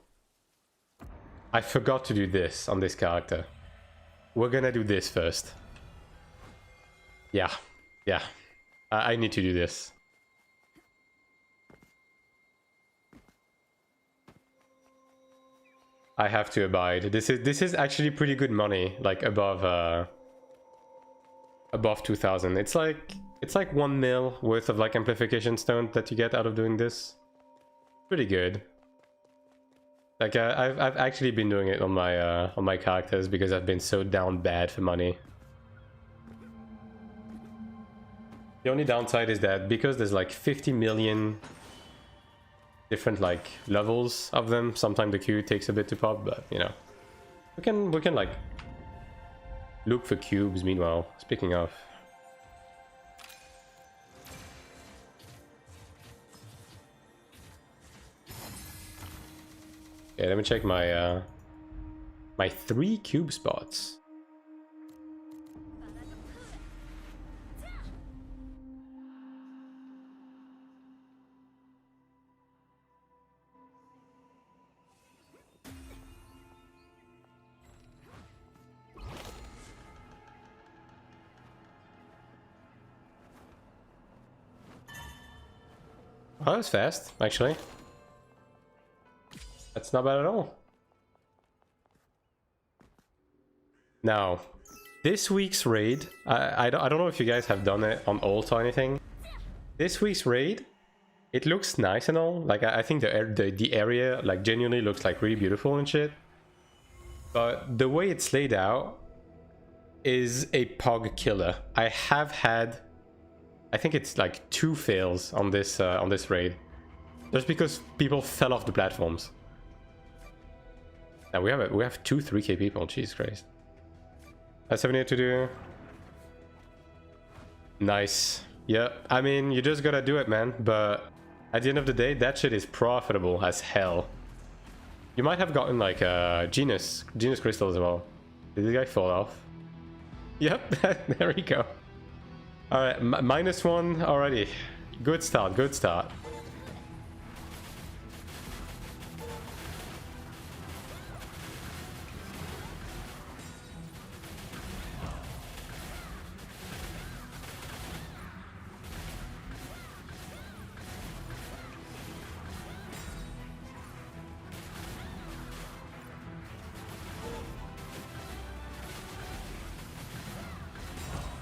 I forgot to do this on this character. We're gonna do this first. Yeah. Yeah. I need to do this. I have to abide. This is actually pretty good money, like above 2000. It's like 1 mil worth of like amplification stone that you get out of doing this. Pretty good. Like I've actually been doing it on my characters because I've been so down bad for money. The only downside is that because there's like 50 million different like levels of them, sometimes the queue takes a bit to pop, but you know, we can like look for cubes meanwhile. Speaking of, okay, let me check my my 3 cube spots. Oh, that was fast, actually. That's not bad at all. Now, this week's raid, I don't know if you guys have done it on ult or anything. This week's raid, it looks nice and all. Like, I think the area, like, genuinely looks like really beautiful and shit. But the way it's laid out is a pog killer. I have had... I think it's like 2 fails on this raid, just because people fell off the platforms. Now we have 2 3k people. Jesus Christ. That's 78 to do. Nice. Yeah, I mean, you just gotta do it, man. But at the end of the day, that shit is profitable as hell. You might have gotten like Genius Crystal as well. Did this guy fall off? Yep. There we go. Alright, -1 already. Good start, good start.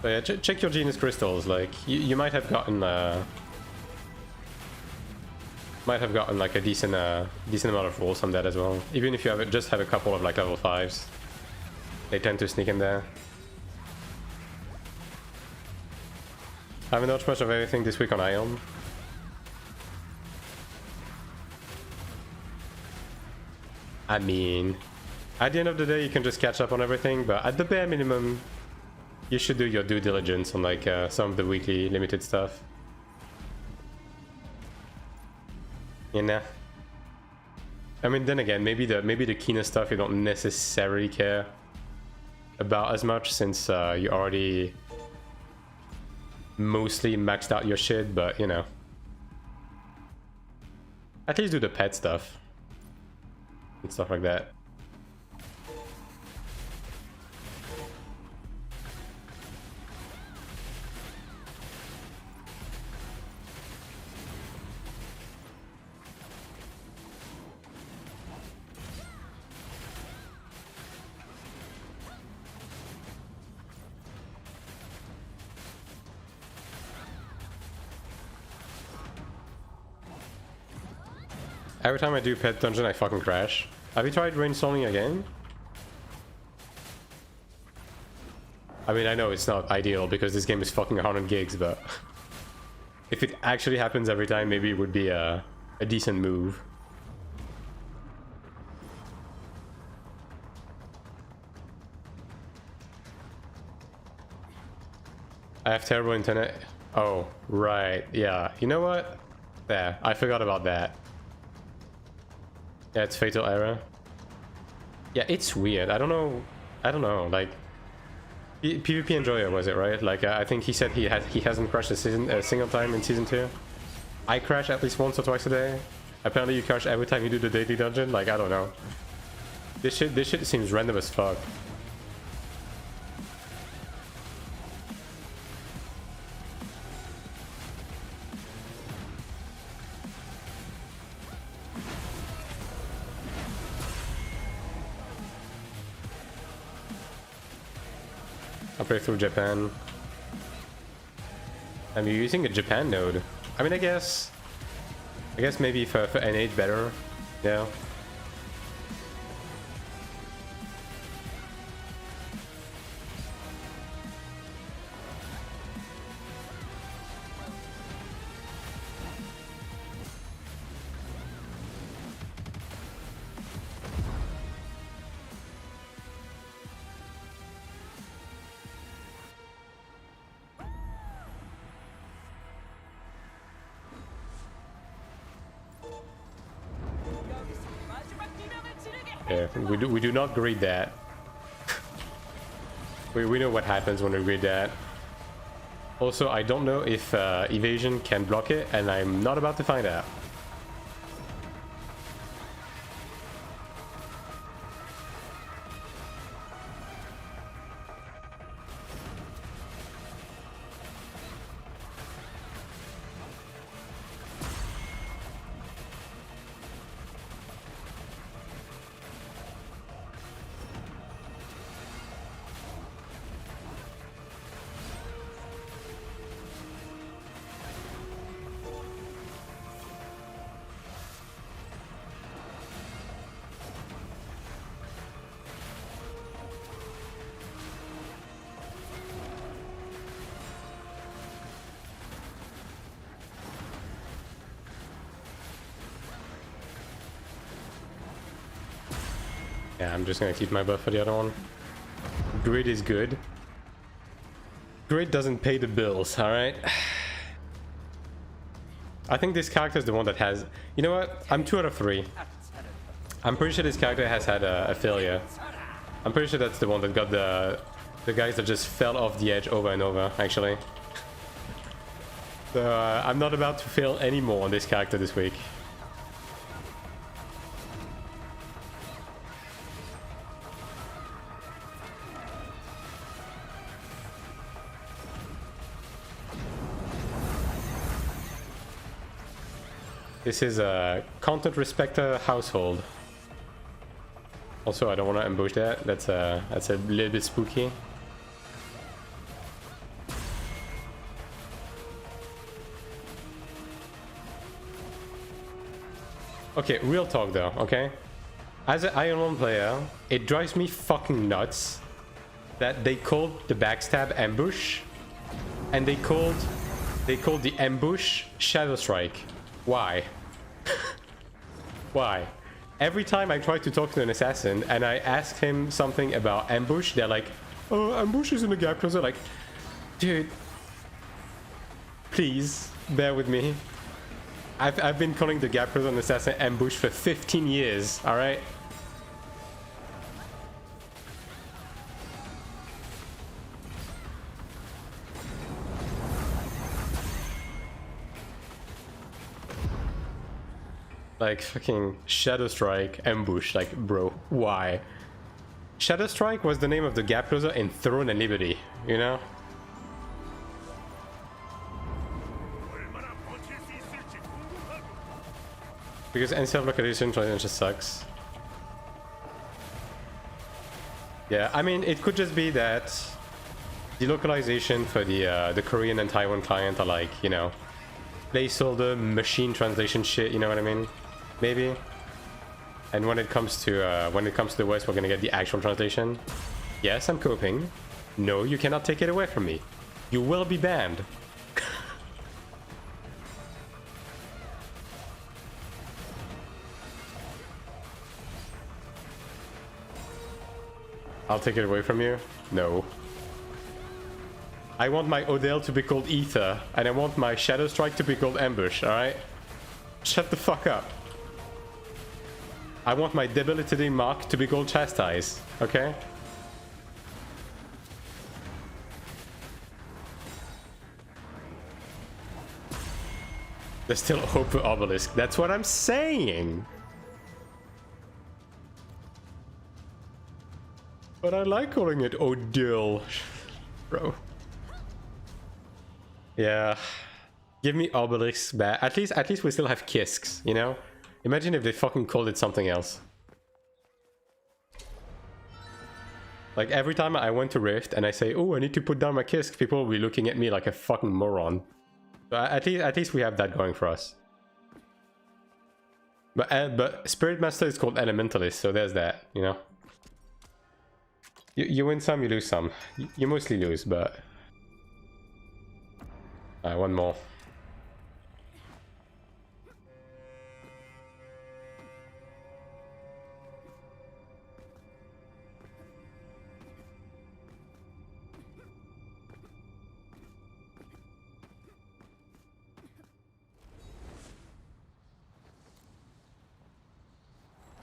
So yeah, check your Genius Crystals. Like, you might have gotten like a decent amount of rolls on that as well. Even if you just have a couple of like level 5s, they tend to sneak in there. I haven't watched much of anything this week on Ion. I mean, at the end of the day, you can just catch up on everything, but at the bare minimum, you should do your due diligence on like some of the weekly limited stuff. You know? I mean, then again, maybe the Kina stuff you don't necessarily care about as much, since you already mostly maxed out your shit, but you know. At least do the pet stuff and stuff like that. Every time I do pet dungeon, I fucking crash. Have you tried reinstalling again? I mean, I know it's not ideal because this game is fucking 100 gigs, but if it actually happens every time, maybe it would be a decent move. I have terrible internet. Oh, right. Yeah. You know what? There. I forgot about that. Yeah, it's fatal error. Yeah, it's weird. I don't know. Like, PvP Enjoyer was it, right? Like, I think he said he hasn't crashed a single time in season 2. I crash at least once or twice a day. Apparently, you crash every time you do the daily dungeon. Like, I don't know. This shit seems random as fuck. I'll play through Japan. I'm using a Japan node. I mean, I guess maybe for NH better. Yeah. Yeah, we do not greet that. we know what happens when we greet that. Also, I don't know if evasion can block it, and I'm not about to find out. Yeah, I'm just gonna keep my buff for the other one. Grid is good. Grid doesn't pay the bills, alright? I think this character is the one that has... You know what? I'm 2 out of 3. I'm pretty sure this character has had a failure. I'm pretty sure that's the one that got the guys that just fell off the edge over and over, actually. So I'm not about to fail anymore on this character this week. This is a content respecter household. Also, I don't want to ambush that. That's a little bit spooky. Okay, real talk though, okay? As an Iron 1 player, it drives me fucking nuts that they called the backstab ambush and they called the ambush Shadow Strike. Why? Why? Every time I try to talk to an assassin and I ask him something about ambush, they're like, oh, ambush is in the gap closer. Like, dude, please bear with me. I've been calling the gap closer on assassin ambush for 15 years, alright? Like, fucking Shadow Strike, ambush, like, bro, why? Shadow Strike was the name of the gap closer in Throne and Liberty, you know? Because NCF localization just sucks. Yeah, I mean, it could just be that the localization for the Korean and Taiwan client are like, you know, placeholder machine translation shit, you know what I mean? maybe. And when it comes to the West, we're gonna get the actual translation. Yes, I'm coping. No, you cannot take it away from me. You will be banned. I'll take it away from you? No. I want my Odell to be called Ether, and I want my Shadow Strike to be called Ambush, alright? Shut the fuck up. I want my Debilitating Mark to be called Chastise, okay? There's still hope for Obelisk. That's what I'm saying. But I like calling it Odil, bro. Yeah. Give me Obelisk back. At least we still have Kisks, you know? Imagine if they fucking called it something else. Like every time I went to Rift and I say, oh, I need to put down my Kisk, people will be looking at me like a fucking moron. So at least we have that going for us. But Spirit Master is called Elementalist, so there's that, you know? You win some, you lose some. You mostly lose, but... one more.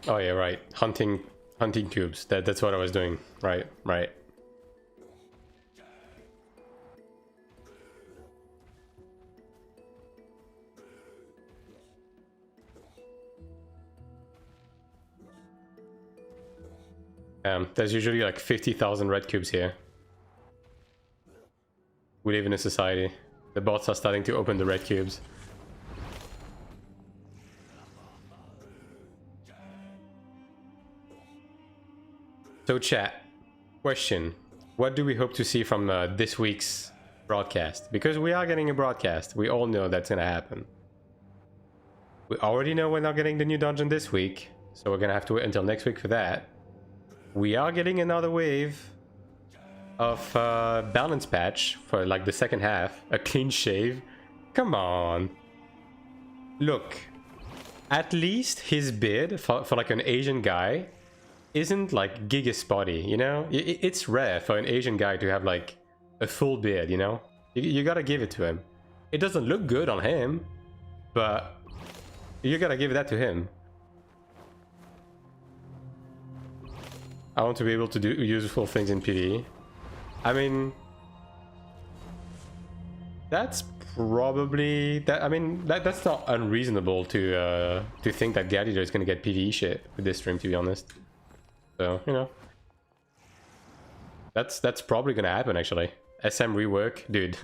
Oh yeah, right. Hunting cubes. That's what I was doing. Right. There's usually like 50,000 red cubes here. We live in a society. The bots are starting to open the red cubes. So chat, question. What do we hope to see from this week's broadcast? Because we are getting a broadcast. We all know that's gonna happen. We already know we're not getting the new dungeon this week, so we're gonna have to wait until next week for that. We are getting another wave of balance patch for like the second half. A clean shave. Come on. Look, at least his bid for like an Asian guy isn't like giga spotty, you know? It's rare for an Asian guy to have like a full beard, you know? You gotta give it to him. It doesn't look good on him, but you gotta give that to him. I want to be able to do useful things in PvE. I mean, that's probably that. I mean, that's not unreasonable to think that Gladiator is gonna get PvE shit with this stream, to be honest. So, you know, that's probably gonna happen actually. SM rework, dude.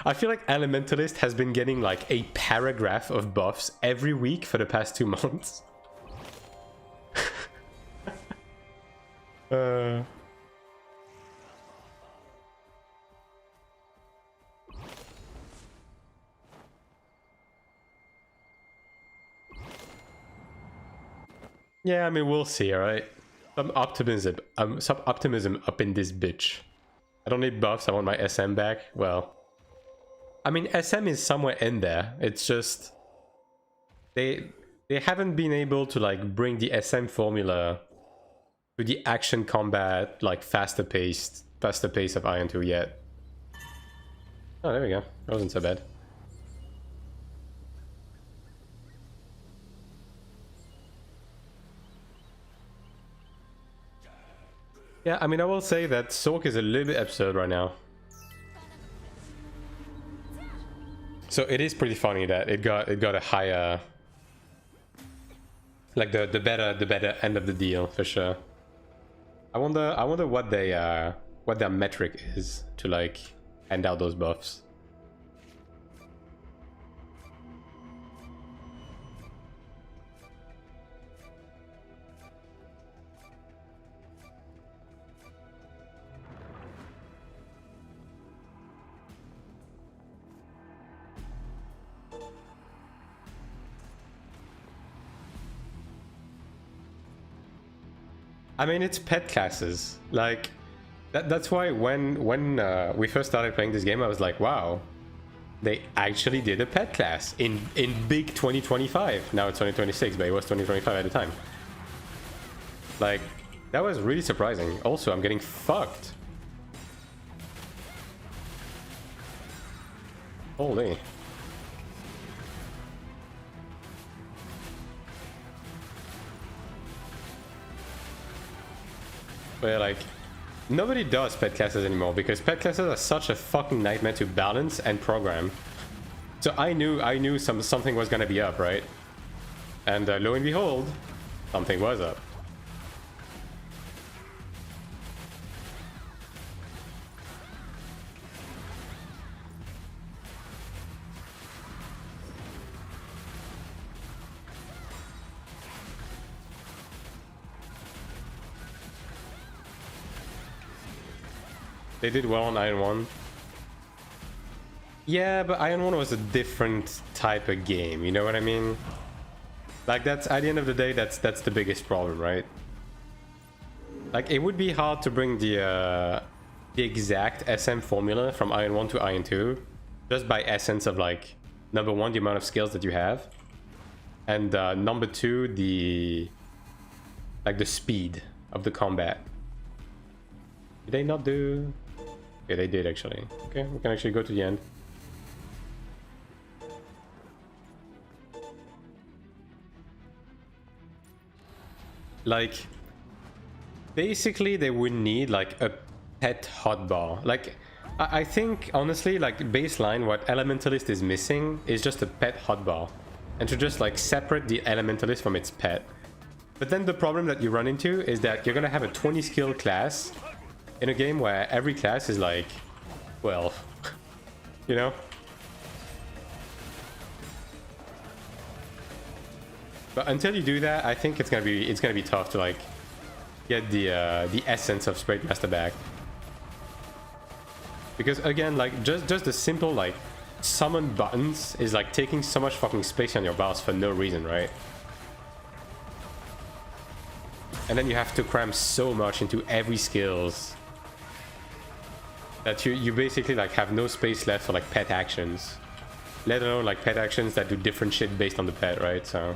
I feel like Elementalist has been getting like a paragraph of buffs every week for the past 2 months. Yeah, I mean, we'll see, alright? Some optimism up in this bitch. I don't need buffs, I want my SM back. Well, I mean, SM is somewhere in there. It's just... They haven't been able to, like, bring the SM formula to the action combat, like, faster pace of Iron 2 yet. Oh, there we go. That wasn't so bad. Yeah, I mean, I will say that Sork is a little bit absurd right now. So it is pretty funny that it got a higher, like the better end of the deal for sure. I wonder what their metric is to like hand out those buffs. I mean, it's pet classes. Like, that's why when we first started playing this game, I was like, wow, they actually did a pet class in big 2025. Now it's 2026, but it was 2025 at the time. Like, that was really surprising. Also, I'm getting fucked. Holy. But like, nobody does pet classes anymore because pet classes are such a fucking nightmare to balance and program. So I knew something was gonna be up, right? And lo and behold, something was up. They did well on Iron 1. Yeah, but Iron 1 was a different type of game, you know what I mean? Like, that's, at the end of the day, that's the biggest problem, right? Like, it would be hard to bring the exact SM formula from Iron 1 to Iron 2, just by essence of, like, number one, the amount of skills that you have, and number two, the speed of the combat. Did they not do... Yeah, they did actually. Okay, we can actually go to the end. Like, basically they would need like a pet hotbar. Like, I think honestly, like, baseline, what Elementalist is missing is just a pet hotbar, and to just like separate the Elementalist from its pet. But then the problem that you run into is that you're gonna have a 20 skill class in a game where every class is like, well, you know? But until you do that, I think it's gonna be tough to like get the essence of Sprite Master back. Because again, like, just the simple like summon buttons is like taking so much fucking space on your boss for no reason, right? And then you have to cram so much into every skills that you basically like have no space left for like pet actions, let alone like pet actions that do different shit based on the pet, right? So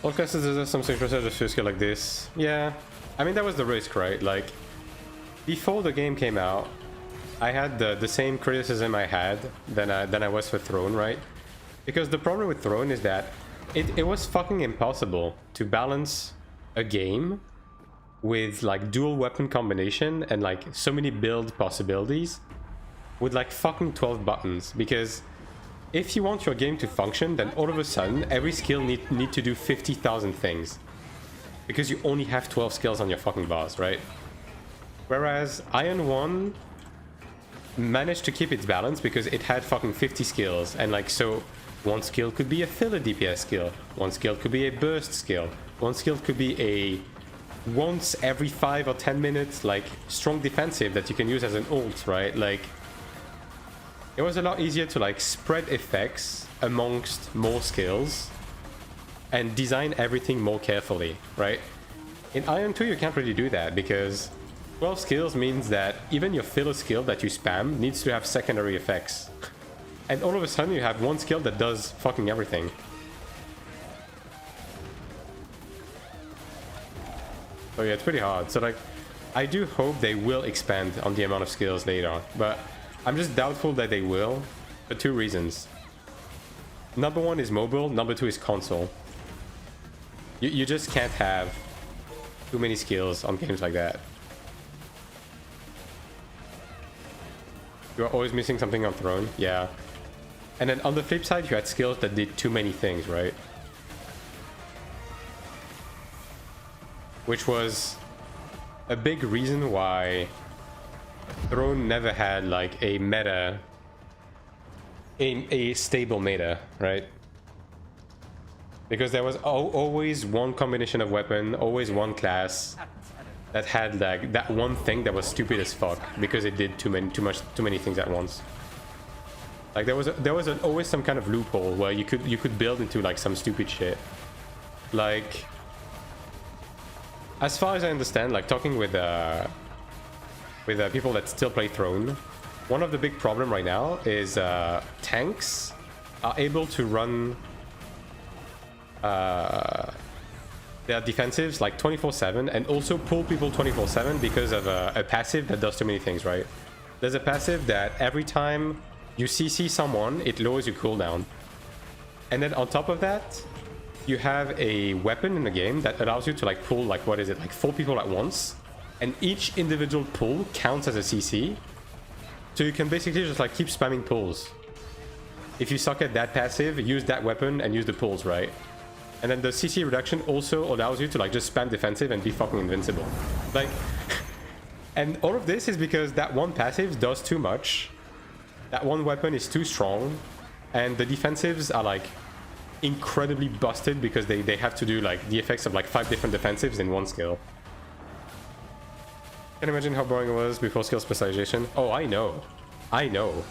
all classes deserve some synchronized just to skill like this. Yeah, I mean, that was the risk, right? Like, before the game came out, I had the same criticism I had than I was for Throne, right? Because the problem with Throne is that it was fucking impossible to balance a game with like dual weapon combination and like so many build possibilities with like fucking 12 buttons. Because if you want your game to function, then all of a sudden every skill need to do 50,000 things, because you only have 12 skills on your fucking boss, right? Whereas Iron 1 managed to keep its balance because it had fucking 50 skills, and like, so one skill could be a filler DPS skill, one skill could be a burst skill, one skill could be a once every 5 or 10 minutes like strong defensive that you can use as an ult, right? Like, it was a lot easier to like spread effects amongst more skills and design everything more carefully, right? In Iron 2 you can't really do that because 12 skills means that even your filler skill that you spam needs to have secondary effects. And all of a sudden you have one skill that does fucking everything. So yeah, it's pretty hard. So like, I do hope they will expand on the amount of skills later, but I'm just doubtful that they will, for two reasons. Number one is mobile, number two is console. You just can't have too many skills on games like that. You're always missing something on Throne, yeah. And then on the flip side, you had skills that did too many things, right? Which was a big reason why Throne never had like a meta, a stable meta, right? Because there was always one combination of weapon, always one class that had like that one thing that was stupid as fuck because it did too many things at once. Like there was always some kind of loophole where you could build into like some stupid shit. Like, as far as I understand, like talking with people that still play Throne, one of the big problem right now is tanks are able to run their defensives like 24/7 and also pull people 24/7 because of a passive that does too many things, right? There's a passive that every time you CC someone, it lowers your cooldown. And then on top of that, you have a weapon in the game that allows you to like pull like, what is it, like 4 people at once. And each individual pull counts as a CC. So you can basically just like keep spamming pulls. If you suck at that passive, use that weapon and use the pulls, right? And then the CC reduction also allows you to like just spam defensive and be fucking invincible. Like, and all of this is because that one passive does too much. That one weapon is too strong. And the defensives are like incredibly busted because they have to do like the effects of like 5 different defensives in one skill. Can you imagine how boring it was before skill specialization? Oh, I know. I know.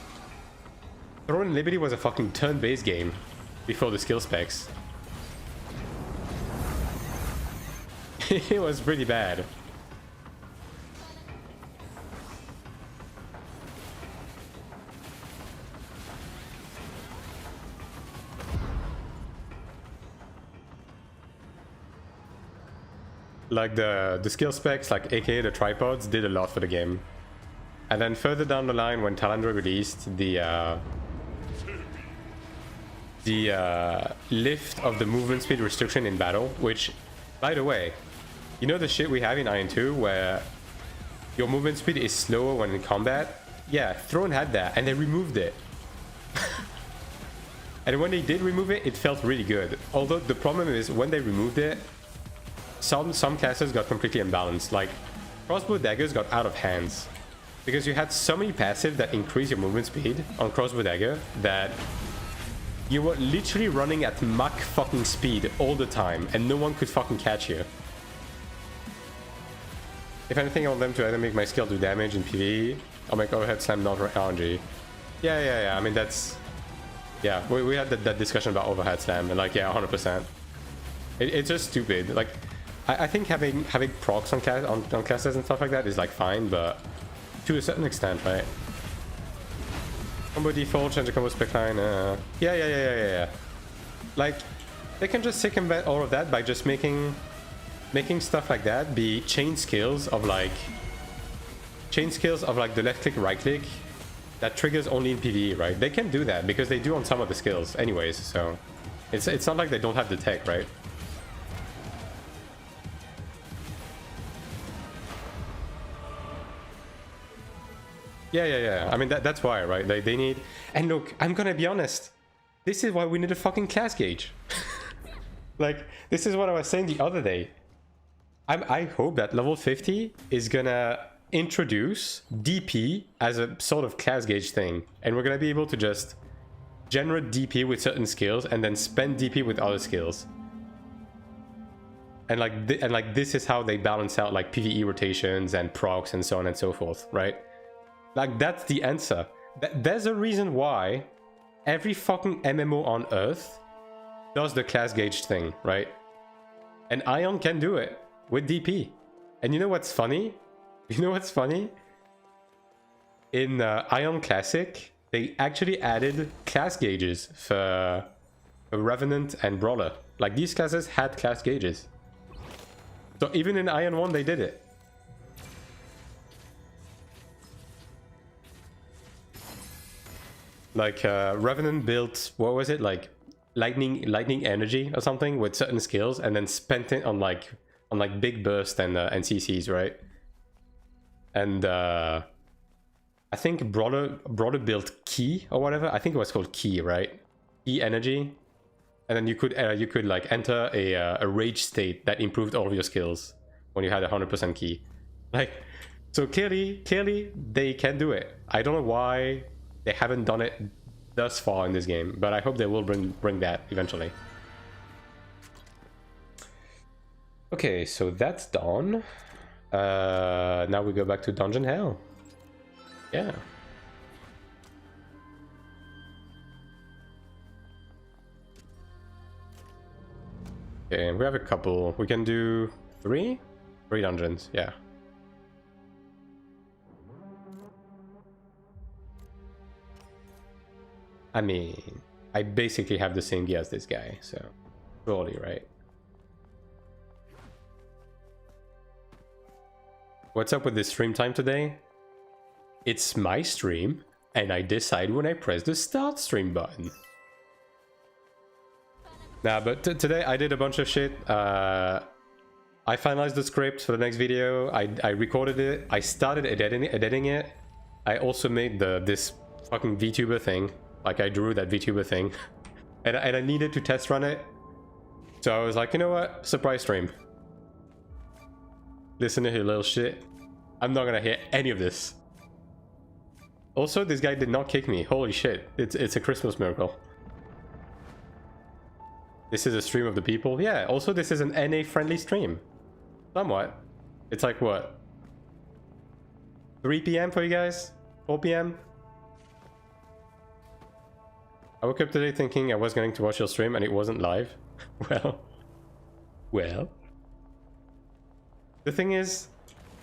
Throne and Liberty was a fucking turn-based game before the skill specs. It was pretty bad. Like the skill specs, like aka the tripods, did a lot for the game. And then further down the line, when Talandra released the lift of the movement speed restriction in battle, which, by the way, you know the shit we have in Iron 2 where your movement speed is slower when in combat? Yeah, Throne had that, and they removed it. And when they did remove it, it felt really good. Although the problem is, when they removed it, some classes got completely imbalanced. Like, crossbow daggers got out of hands. Because you had so many passive that increase your movement speed on crossbow dagger that you were literally running at Mach fucking speed all the time and no one could fucking catch you. If anything, I want them to either make my skill do damage in PvE or make overhead slam not RNG. Yeah. I mean, that's... Yeah, we had that discussion about overhead slam and like, yeah, 100%. It's just stupid. Like, I think having procs on classes and stuff like that is like fine, but to a certain extent, right? Combo default, change the combo spec line. Yeah. Like, they can just circumvent all of that by just making stuff like that be chain skills of like the left click, right click that triggers only in PvE, right? They can do that because they do on some of the skills anyways, so it's not like they don't have the tech, right? Yeah. I mean, that's why, right? They need... And look, I'm gonna be honest. This is why we need a fucking class gauge. Like, this is what I was saying the other day. I hope that level 50 is gonna introduce DP as a sort of class gauge thing. And we're gonna be able to just generate DP with certain skills and then spend DP with other skills. And like this is how they balance out like PvE rotations and procs and so on and so forth, right? Like, that's the answer. There's a reason why every fucking MMO on Earth does the class gauge thing, right? And Ion can do it with DP. And you know what's funny? In Ion Classic, they actually added class gauges for Revenant and Brawler. Like, these classes had class gauges. So even in Ion 1, they did it. Like, Revenant built, what was it, like lightning energy or something with certain skills, and then spent it on like big burst and CCs, right? And I think Brawler built Key or whatever. I think it was called Key, right? Key energy, and then you could like enter a rage state that improved all of your skills when you had 100% Key. Like, so clearly they can do it. I don't know why they haven't done it thus far in this game, but I hope they will bring that eventually. Okay, so that's done. Now we go back to Dungeon Hell. Yeah. Okay, we have a couple. We can do three dungeons, yeah. I mean, I basically have the same gear as this guy, so surely, right? What's up with this stream time today? It's my stream, and I decide when I press the start stream button. Nah, but today I did a bunch of shit. I finalized the script for the next video. I recorded it. I started editing it. I also made this fucking VTuber thing. Like, I drew that VTuber thing. And I needed to test run it. So I was like, you know what? Surprise stream. Listen to your little shit. I'm not gonna hear any of this. Also, this guy did not kick me. Holy shit. It's a Christmas miracle. This is a stream of the people. Yeah, also this is an NA-friendly stream. Somewhat. It's like, what? 3 p.m. for you guys? 4 p.m.? I woke up today thinking I was going to watch your stream and it wasn't live. Well. The thing is,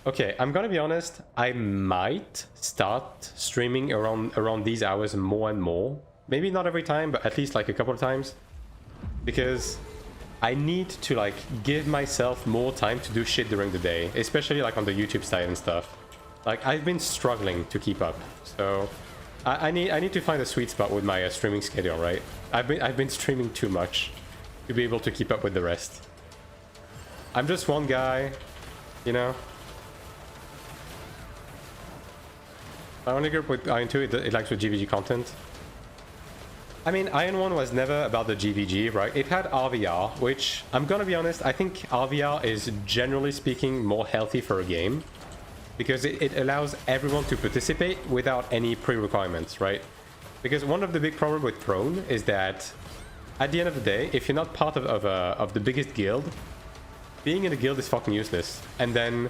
okay, I'm gonna be honest, I might start streaming around these hours more and more. Maybe not every time, but at least like a couple of times. Because I need to like give myself more time to do shit during the day, especially like on the YouTube side and stuff. Like, I've been struggling to keep up, so I need to find a sweet spot with my streaming schedule, right? I've been streaming too much to be able to keep up with the rest. I'm just one guy, you know. My only group with Iron 2, it likes with GVG content. I mean, Iron 1 was never about the GVG, right? It had RVR, which, I'm gonna be honest, I think RVR is generally speaking more healthy for a game. Because it allows everyone to participate without any pre-requirements, right? Because one of the big problems with Throne is that at the end of the day, if you're not part of the biggest guild, being in a guild is fucking useless. And then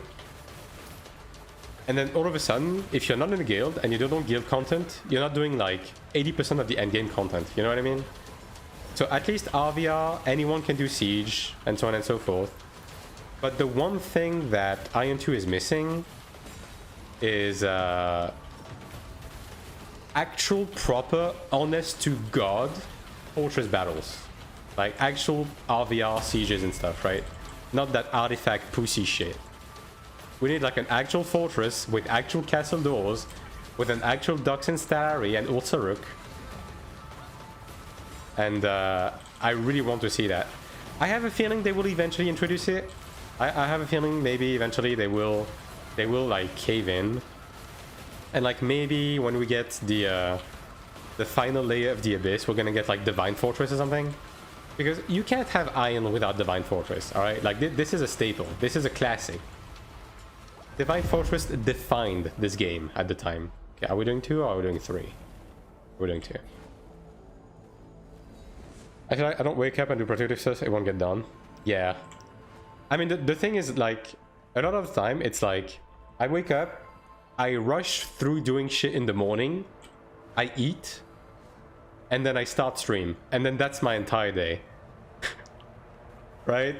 all of a sudden, if you're not in a guild and you don't do guild content, you're not doing like 80% of the endgame content, you know what I mean? So at least RVR, anyone can do Siege, and so on and so forth. But the one thing that Iron 2 is missing is actual proper honest to god fortress battles, like actual RVR sieges and stuff, right? Not that artifact pussy shit. We need like an actual fortress with actual castle doors, with an actual Docks and Starry and Ursa-Rook. And I really want to see that. I have a feeling they will eventually introduce it. I have a feeling maybe eventually they will like cave in, and like maybe when we get the final layer of the Abyss, we're gonna get like Divine Fortress or something, because you can't have Iron without Divine Fortress. All right, like this is a staple, this is a classic. Divine Fortress defined this game at the time. Okay, are we doing 2 or are we doing 3? We're doing 2. Actually, I don't wake up and do protective stuff, it won't get done. Yeah, I mean the thing is, like, a lot of the time it's like I wake up, I rush through doing shit in the morning, I eat, and then I start stream, and then that's my entire day. Right?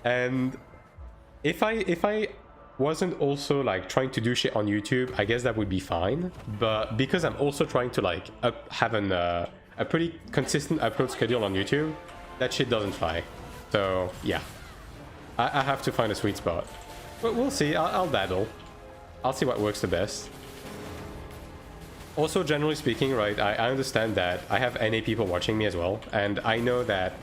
And if I wasn't also like trying to do shit on YouTube, I guess that would be fine. But because I'm also trying to like have a pretty consistent upload schedule on YouTube, that shit doesn't fly. So yeah, I have to find a sweet spot. But we'll see. I'll battle. I'll see what works the best. Also, generally speaking, right, I understand that I have NA people watching me as well, and I know that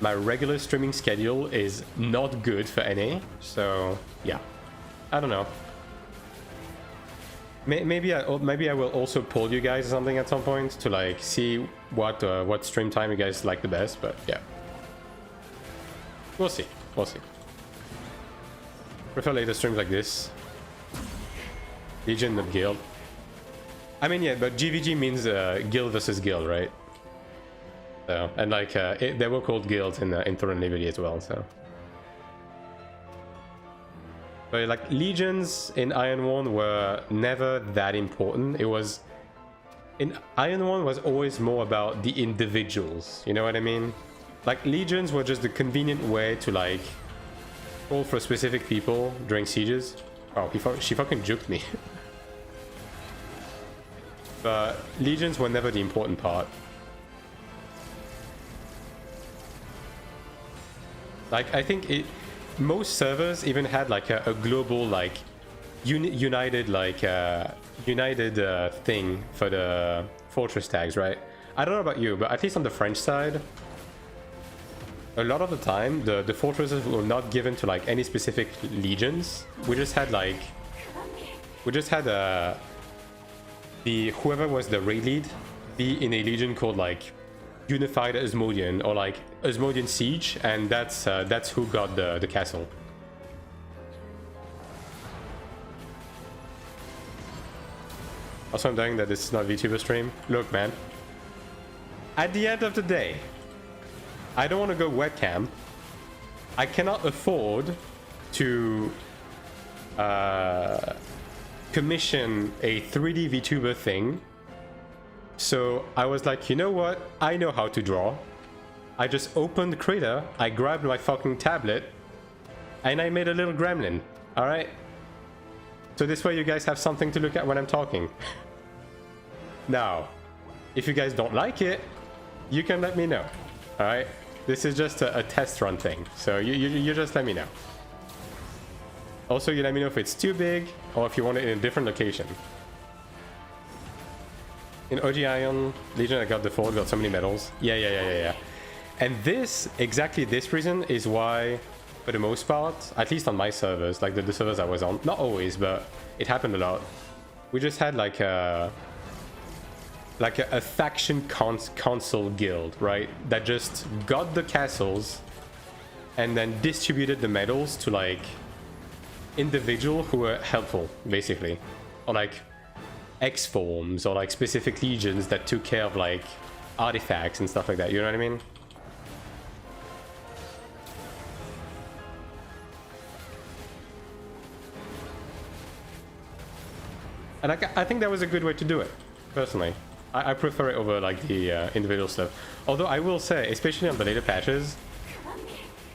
my regular streaming schedule is not good for NA, so yeah, I don't know. Maybe I will also poll you guys or something at some point to like see what stream time you guys like the best, but yeah, we'll see. We'll see. Prefer later streams like this. Legion, not guild. I mean, yeah, but GVG means guild versus guild, right? So, and like they were called guilds in Throne Liberty as well. So But like legions in Iron 1 were never that important. It was in Iron 1 was always more about the individuals, you know what I mean? Like legions were just the convenient way to like call for specific people during sieges. Oh, she fucking juked me. But legions were never the important part. Like I think most servers even had like a global like united like united thing for the fortress tags, right? I don't know about you, but at least on the French side, a lot of the time the fortresses were not given to like any specific legions. We just had the whoever was the raid lead be in a legion called like Unified Asmodean or like Asmodean Siege, and that's who got the castle. Also, I'm dying that this is not VTuber stream. Look, man. At the end of the day, I don't want to go webcam. I cannot afford to commission a 3D VTuber thing. So I was like, you know what? I know how to draw. I just opened Krita, I grabbed my fucking tablet, and I made a little gremlin. Alright? So this way you guys have something to look at when I'm talking. Now, if you guys don't like it, you can let me know. Alright? This is just a test run thing. So you just let me know. Also, you let me know if it's too big or if you want it in a different location. In OG Ion Legion, I got the default, got so many medals. Yeah. And exactly this reason is why, for the most part, at least on my servers, like the servers I was on, not always, but it happened a lot. We just had like a faction console guild, right? That just got the castles and then distributed the medals to like individuals who were helpful, basically, or like X forms or like specific legions that took care of like artifacts and stuff like that. You know what I mean? And I think that was a good way to do it, personally. I prefer it over like the individual stuff. Although I will say, especially on the later patches,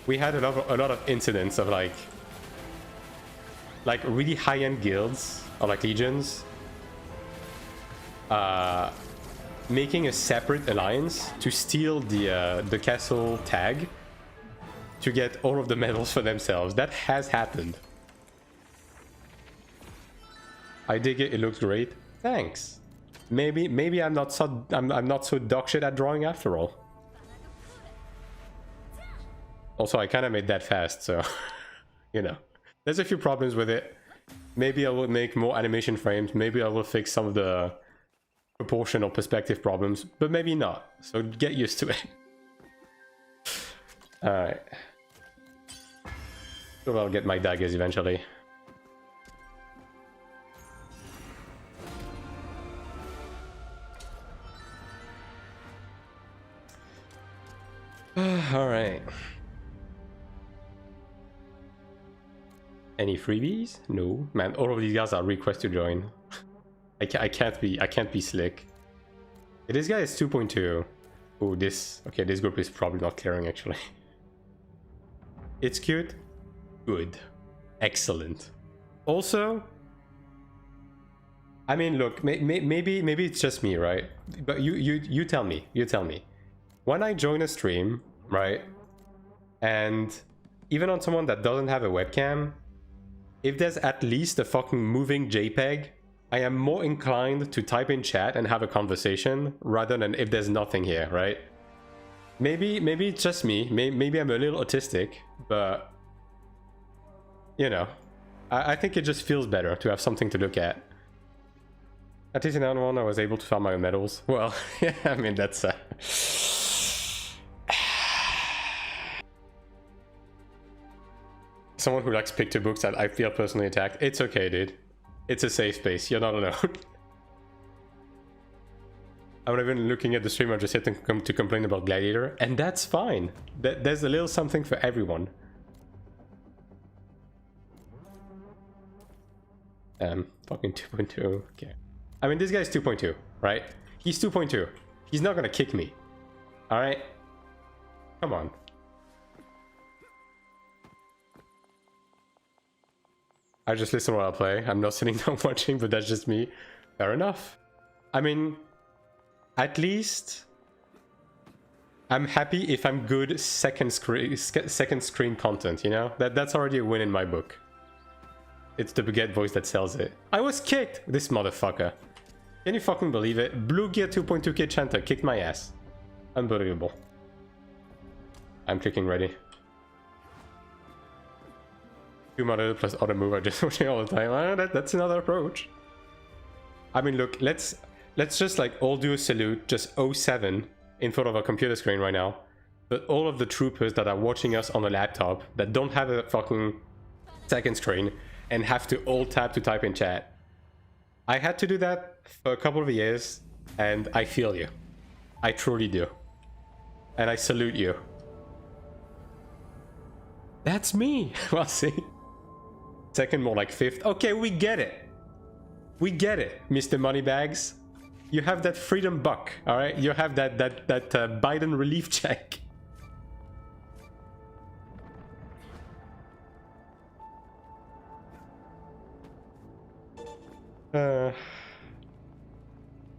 we had a lot of incidents of like really high-end guilds or like legions making a separate alliance to steal the castle tag to get all of the medals for themselves. That has happened. I dig it. It looks great. Thanks. Maybe I'm not so dog shit at drawing after all. Also, I kind of made that fast, so you know, there's a few problems with it. Maybe I will make more animation frames. Maybe I will fix some of the proportion or perspective problems, but maybe not. So get used to it. All right. So I'll get my daggers eventually. All right. Any freebies? No, man. All of these guys are request to join. I can't be slick. Yeah, this guy is 2.2. Oh, this group is probably not clearing actually. It's cute. Good. Excellent. Also, I mean, look, maybe it's just me, right? But you tell me. You tell me. When I join a stream, right, and even on someone that doesn't have a webcam, if there's at least a fucking moving JPEG, I am more inclined to type in chat and have a conversation rather than if there's nothing here, right? Maybe it's just me. Maybe I'm a little autistic, but you know, I think it just feels better to have something to look at. At least in that one, I was able to find my medals. Well, yeah, I mean that's. Someone who likes picture books that I feel personally attacked. It's okay, dude. It's a safe space. You're not alone. I'm not even looking at the stream. I'm just here to complain about Gladiator, and that's fine. There's a little something for everyone. Fucking 2.2. Okay. I mean, this guy's 2.2, right? He's 2.2. He's not gonna kick me. Alright? Come on. I just listen while I play. I'm not sitting down watching, but that's just me. Fair enough. I mean, at least I'm happy if I'm good second screen content, you know? That's already a win in my book. It's the baguette voice that sells it. I was kicked! This motherfucker. Can you fucking believe it? Blue Gear 2.2k Chanter kicked my ass. Unbelievable. I'm clicking ready. 2 mother plus auto move, I just watching all the time. That's another approach. I mean, look, let's just like all do a salute, just 07 in front of our computer screen right now. But all of the troopers that are watching us on a laptop that don't have a fucking second screen and have to alt tab to type in chat. I had to do that for a couple of years, and I feel you. I truly do. And I salute you. That's me. Well, see. Second, more like fifth. Okay, we get it. We get it, Mr. Moneybags. You have that freedom buck, all right? You have that Biden relief check.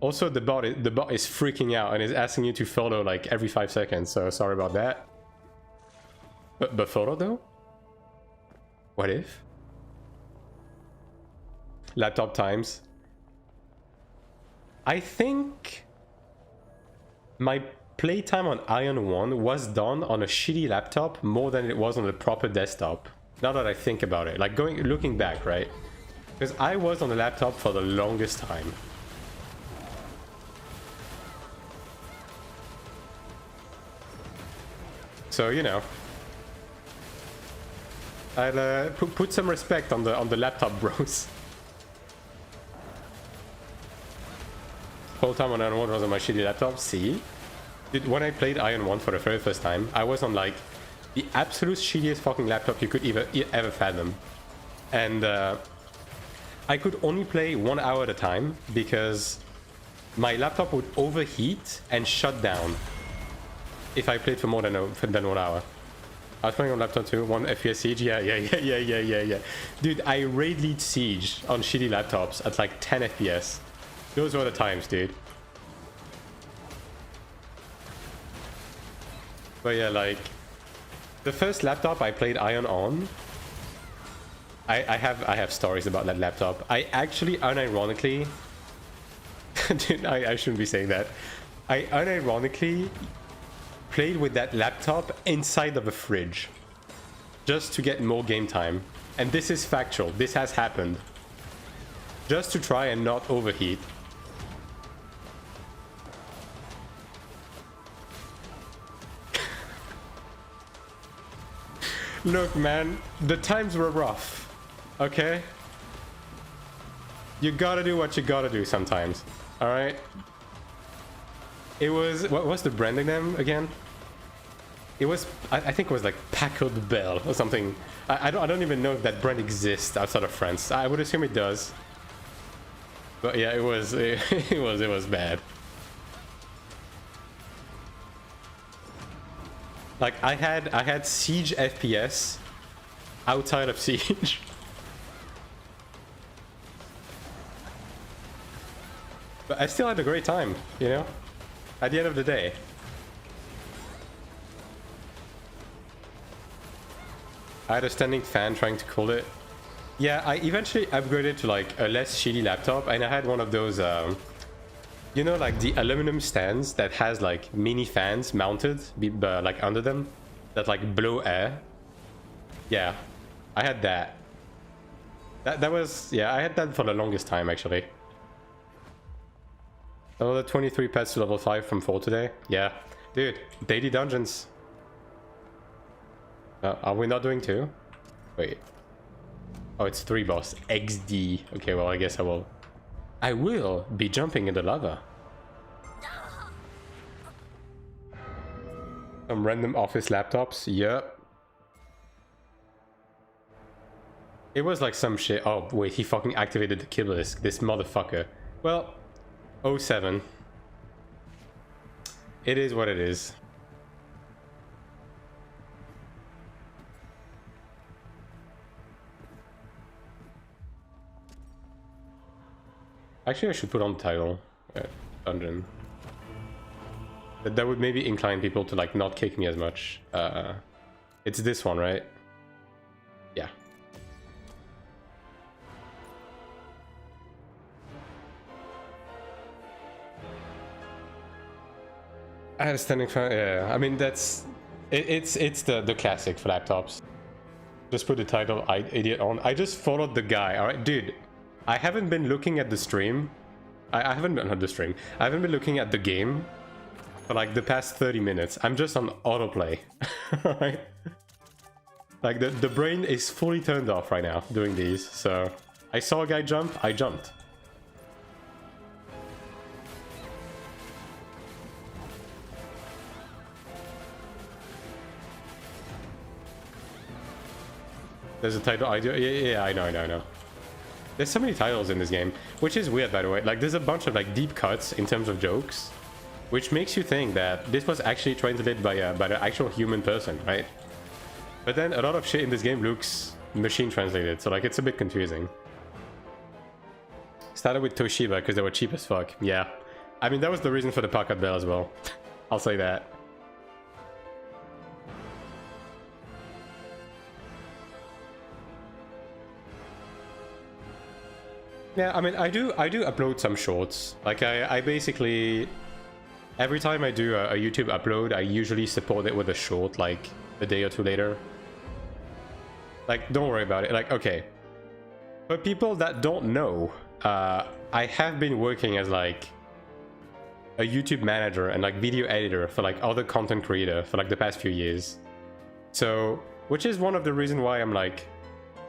Also, the bot is freaking out and is asking you to follow like every 5 seconds. So sorry about that. But follow though? What if? Laptop times. I think my playtime on Iron 1 was done on a shitty laptop more than it was on a proper desktop. Now that I think about it, like looking back, right? Because I was on the laptop for the longest time. So, you know, I'll put some respect on the laptop bros. Whole time on Iron 1 was on my shitty laptop. See? Dude, when I played Iron 1 for the very first time, I was on like the absolute shittiest fucking laptop you could ever fathom. And I could only play 1 hour at a time because my laptop would overheat and shut down if I played for more than 1 hour. I was playing on laptop too, 1 FPS Siege, yeah. Dude, I raid lead Siege on shitty laptops at like 10 FPS. Those were the times, dude. But yeah, like, the first laptop I played Iron on, I have stories about that laptop. I actually, unironically, dude, I shouldn't be saying that. I unironically played with that laptop inside of a fridge just to get more game time. And this is factual. This has happened. Just to try and not overheat. Look, man, the times were rough, okay? You gotta do what you gotta do sometimes, alright? It was, what was the branding name again? It was, I think it was like Packard Bell or something. I don't even know if that brand exists outside of France. I would assume it does. But yeah, it was bad. Like I had Siege FPS outside of Siege. But I still had a great time, you know? At the end of the day. I had a standing fan trying to cool it. Yeah, I eventually upgraded to like a less shitty laptop, and I had one of those you know, like the aluminum stands that has like mini fans mounted like under them that like blow air. Yeah, I had that. That was, yeah, I had that for the longest time actually. Another 23 pets to level 5 from 4 today. Yeah, dude, daily dungeons. Are we not doing 2? Wait. Oh, it's 3 boss. XD. Okay, well, I guess I will be jumping in the lava. Some random office laptops. Yep. It was like some shit. Oh, wait, he fucking activated the kill list. This motherfucker. Well, 07. It is what it is. Actually, I should put on the title. Dungeon. That would maybe incline people to like not kick me as much. It's this one, right? Yeah. I had a standing fan. Yeah, I mean that's it's the classic for laptops. Just put the title idiot on. I just followed the guy. All right, dude. I haven't been looking at the stream. I haven't been on the stream. I haven't been looking at the game for like the past 30 minutes. I'm just on autoplay. Right? Like the brain is fully turned off right now doing these. So I saw a guy jump. I jumped. There's a title idea. Yeah, I know. There's so many titles in this game, which is weird, by the way. Like, there's a bunch of like deep cuts in terms of jokes, which makes you think that this was actually translated by an actual human person, right? But then a lot of shit in this game looks machine translated, so like it's a bit confusing. Started with Toshiba because they were cheap as fuck. Yeah, I mean that was the reason for the pocket bell as well. I'll say that. Yeah, I mean, I do upload some shorts. Like, I basically... Every time I do a YouTube upload, I usually support it with a short, like, a day or two later. Like, don't worry about it. Like, okay. For people that don't know, I have been working as, like, a YouTube manager and, like, video editor for, like, other content creator for, like, the past few years. So, which is one of the reasons why I'm, like,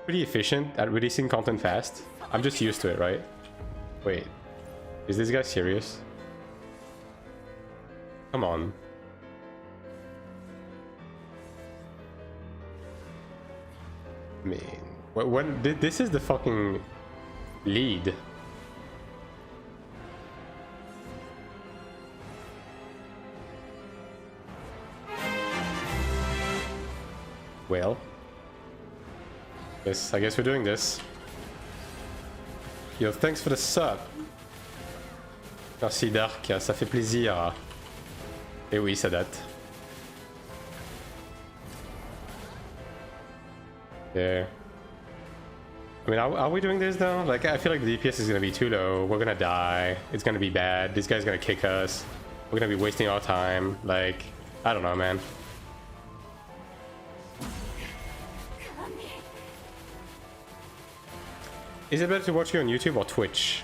pretty efficient at releasing content fast. I'm just used to it, right? Wait, is this guy serious? Come on. I mean, when this is the fucking lead. Well, yes, I guess we're doing this. Yo, thanks for the sub. Merci Dark, ça fait plaisir. Et oui, ça date. Yeah. I mean, are we doing this though? Like, I feel like the DPS is gonna be too low. We're gonna die. It's gonna be bad. This guy's gonna kick us. We're gonna be wasting our time. Like, I don't know, man. Is it better to watch you on YouTube or Twitch?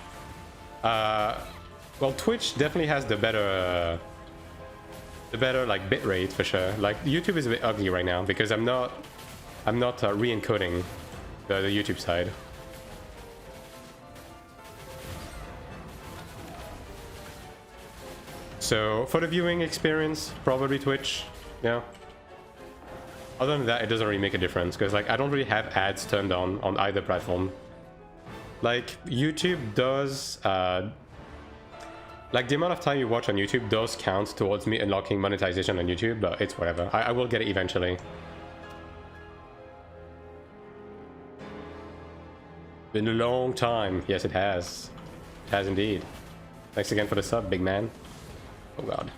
Well, Twitch definitely has the better like bitrate for sure. Like YouTube is a bit ugly right now because I'm not re-encoding the YouTube side. So for the viewing experience, probably Twitch. Yeah. Other than that, it doesn't really make a difference because like I don't really have ads turned on either platform. Like, YouTube does, like, the amount of time you watch on YouTube does count towards me unlocking monetization on YouTube, but it's whatever. I will get it eventually. Been a long time. Yes, it has. It has indeed. Thanks again for the sub, big man. Oh, God.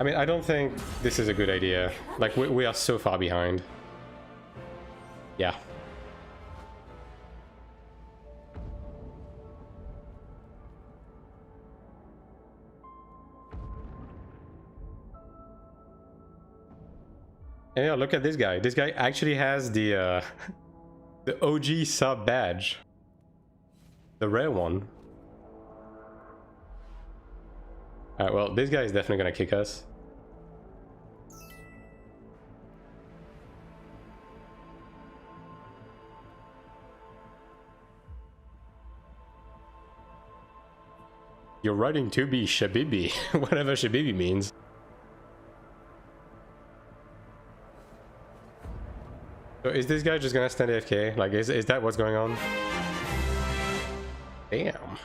I mean, I don't think this is a good idea. Like, we are so far behind. Yeah. And yeah, look at this guy. This guy actually has the the OG sub badge. The rare one. Alright, well, this guy is definitely gonna kick us. you're writing to be Shabibi. Whatever Shabibi means. So is this guy just gonna stand AFK? Like, is that what's going on? Damn.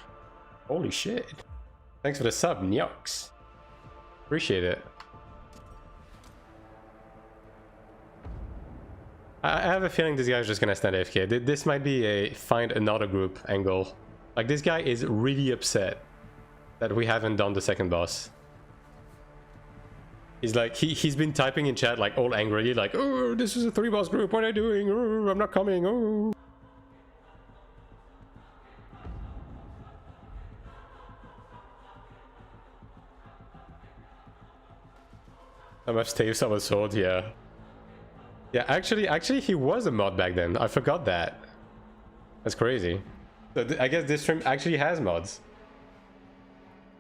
Holy shit. Thanks for the sub, Nyox. Appreciate it. I have a feeling this guy's just gonna stand AFK. This might be a find another group angle. Like, this guy is really upset that we haven't done the second boss. He's like, he's been typing in chat like all angrily, like, oh, this is a 3-boss group, what am I doing? Oh, I'm not coming, oh. I must save someone's sword, yeah. Yeah, actually he was a mod back then. I forgot that. That's crazy. So I guess this stream actually has mods.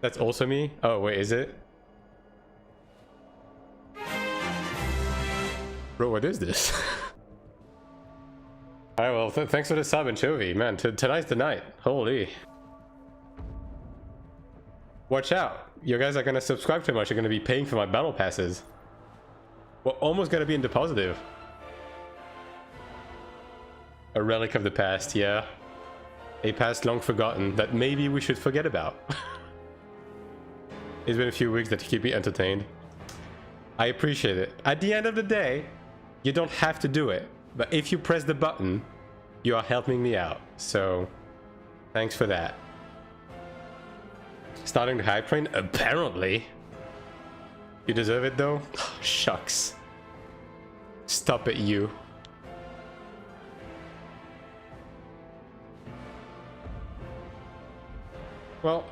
That's also me? Oh, wait, is it? Bro, what is this? Alright, well, thanks for the sub, Anchovy. Man, tonight's the night. Holy. Watch out. You guys are gonna subscribe too much. You're gonna be paying for my battle passes. We're almost gonna be in the positive. A relic of the past, yeah. A past long forgotten that maybe we should forget about. It's been a few weeks that keep me entertained. I appreciate it. At the end of the day, you don't have to do it. But if you press the button, you are helping me out. So, thanks for that. Starting the hype train? Apparently. You deserve it though? Oh, shucks. Stop it, you. Well,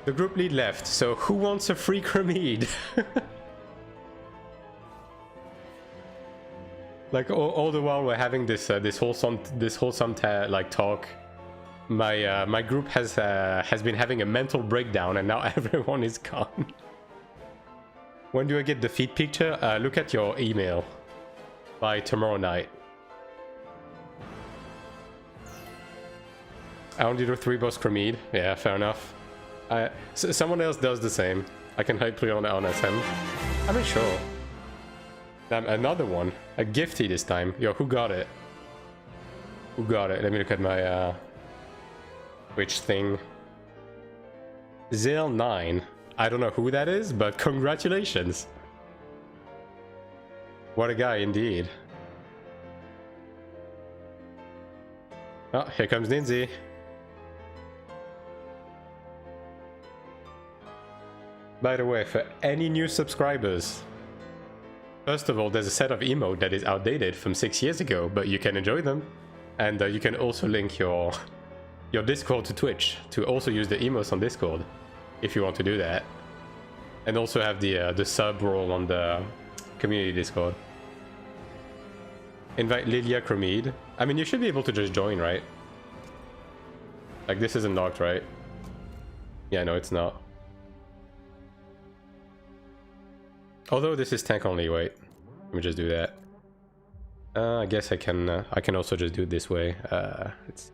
the group lead left, so who wants a free Cremede? Like all the while we're having this this wholesome like talk, my group has been having a mental breakdown, and now everyone is gone. When do I get the feed picture? Look at your email by tomorrow night. I only do 3-boss Cremede. Yeah, fair enough. So someone else does the same. I can hopefully on SM. I mean, sure. Damn, another one. A gifty this time. Yo, who got it? Who got it? Let me look at my Twitch thing. Zale9. I don't know who that is, but congratulations. What a guy indeed. Oh, here comes Ninzi. By the way, for any new subscribers, first of all, there's a set of emote that is outdated from 6 years ago, but you can enjoy them. And you can also link your Discord to Twitch to also use the emotes on Discord, if you want to do that. And also have the sub role on the community Discord. Invite Lilia Cremede. I mean, you should be able to just join, right? Like, this isn't locked, right? Yeah, no, it's not. Although this is tank only, wait. Let me just do that. I guess I can also just do it this way. It's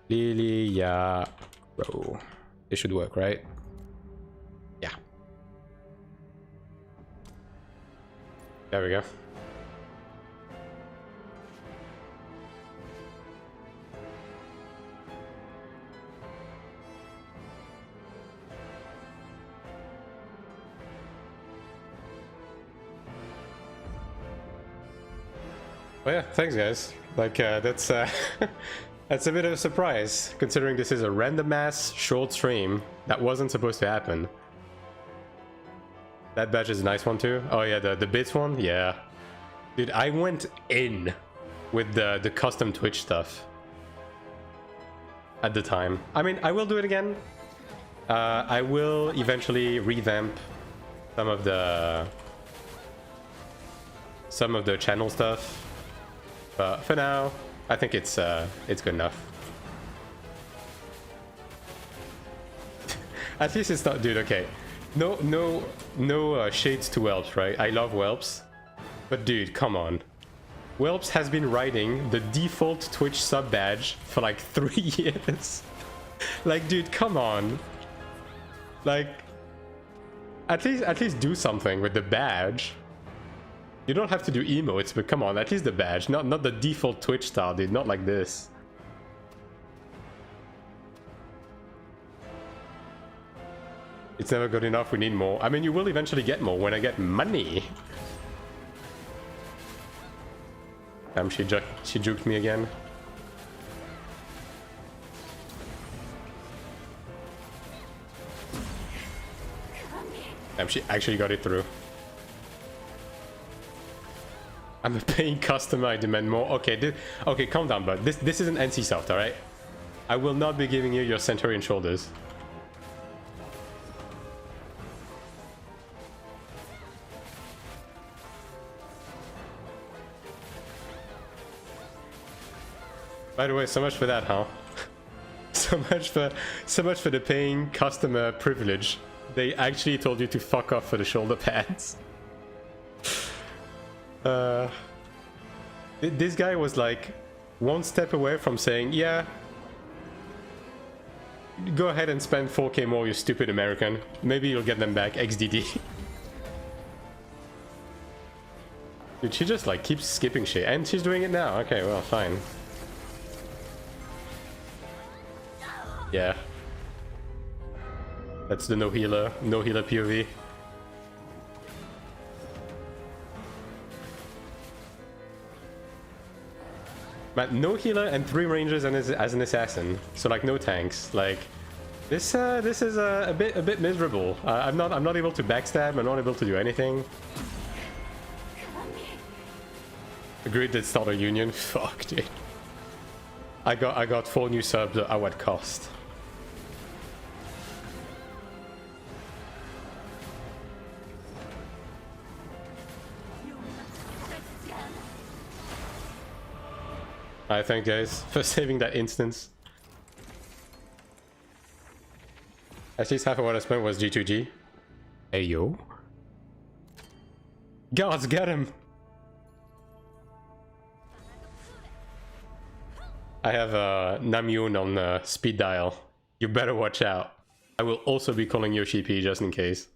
Lilia. Bro. It should work, right? Yeah. There we go. Well, yeah, thanks guys. Like, that's that's a bit of a surprise, considering this is a random ass short stream that wasn't supposed to happen. That badge is a nice one too. Oh yeah, the bits one, yeah. Dude, I went in with the custom Twitch stuff at the time. I mean, I will do it again. I will eventually revamp some of the channel stuff. But for now, I think it's good enough. At least it's not, dude. Okay, no shades to Whelps, right? I love Whelps, but dude, come on. Whelps has been riding the default Twitch sub badge for like 3 years. Like, dude, come on. Like, at least do something with the badge. You don't have to do emotes, but come on, at least the badge, not the default Twitch style, dude. Not like this. It's never good enough. We need more. I mean, you will eventually get more when I get money. Damn, she juked me again. Damn, she actually got it through. I'm a paying customer, I demand more. Okay, okay, calm down, bud. This isn't NCSoft, alright? I will not be giving you your Centurion shoulders. By the way, so much for that, huh? so much for the paying customer privilege. They actually told you to fuck off for the shoulder pads. This guy was like one step away from saying, yeah, go ahead and spend 4k more, you stupid American. Maybe you'll get them back, XDD. Dude, she just like keeps skipping shit. And she's doing it now. Okay, well, fine. Yeah. That's the no healer POV. Man, no healer and 3 rangers and as an assassin, so like no tanks. Like this is a bit miserable. I'm not able to backstab. I'm not able to do anything. Agreed, it's not a union. Fuck, dude. I got 4 new subs at what cost? I thank guys for saving that instance. At least half of what I spent was G2G. Hey yo. Guards, get him! I have Namyoon on speed dial. You better watch out. I will also be calling Yoshi P just in case.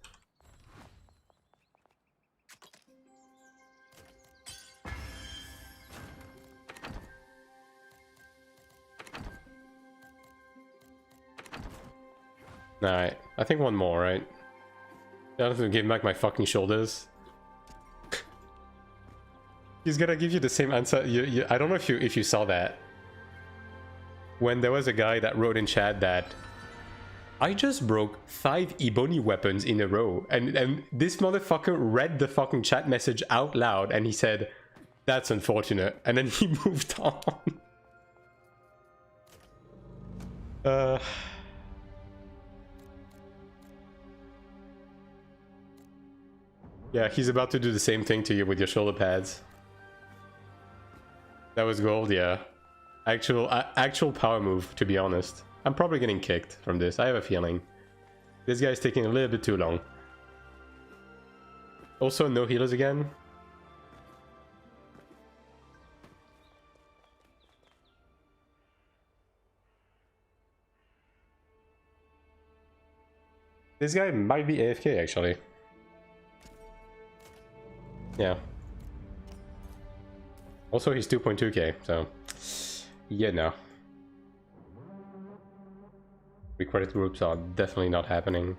Alright, I think one more, right? I don't have to give back my fucking shoulders. He's gonna give you the same answer. I don't know if you saw that. When there was a guy that wrote in chat that I just broke 5 Ebony weapons in a row, and this motherfucker read the fucking chat message out loud and he said, "That's unfortunate," and then he moved on. Yeah, he's about to do the same thing to you with your shoulder pads. That was gold, yeah. Actual power move, to be honest. I'm probably getting kicked from this. I have a feeling. This guy's taking a little bit too long. Also, no healers again. This guy might be AFK, actually. Yeah. Also, he's 2.2k, so yeah, no. Recorded groups are definitely not happening.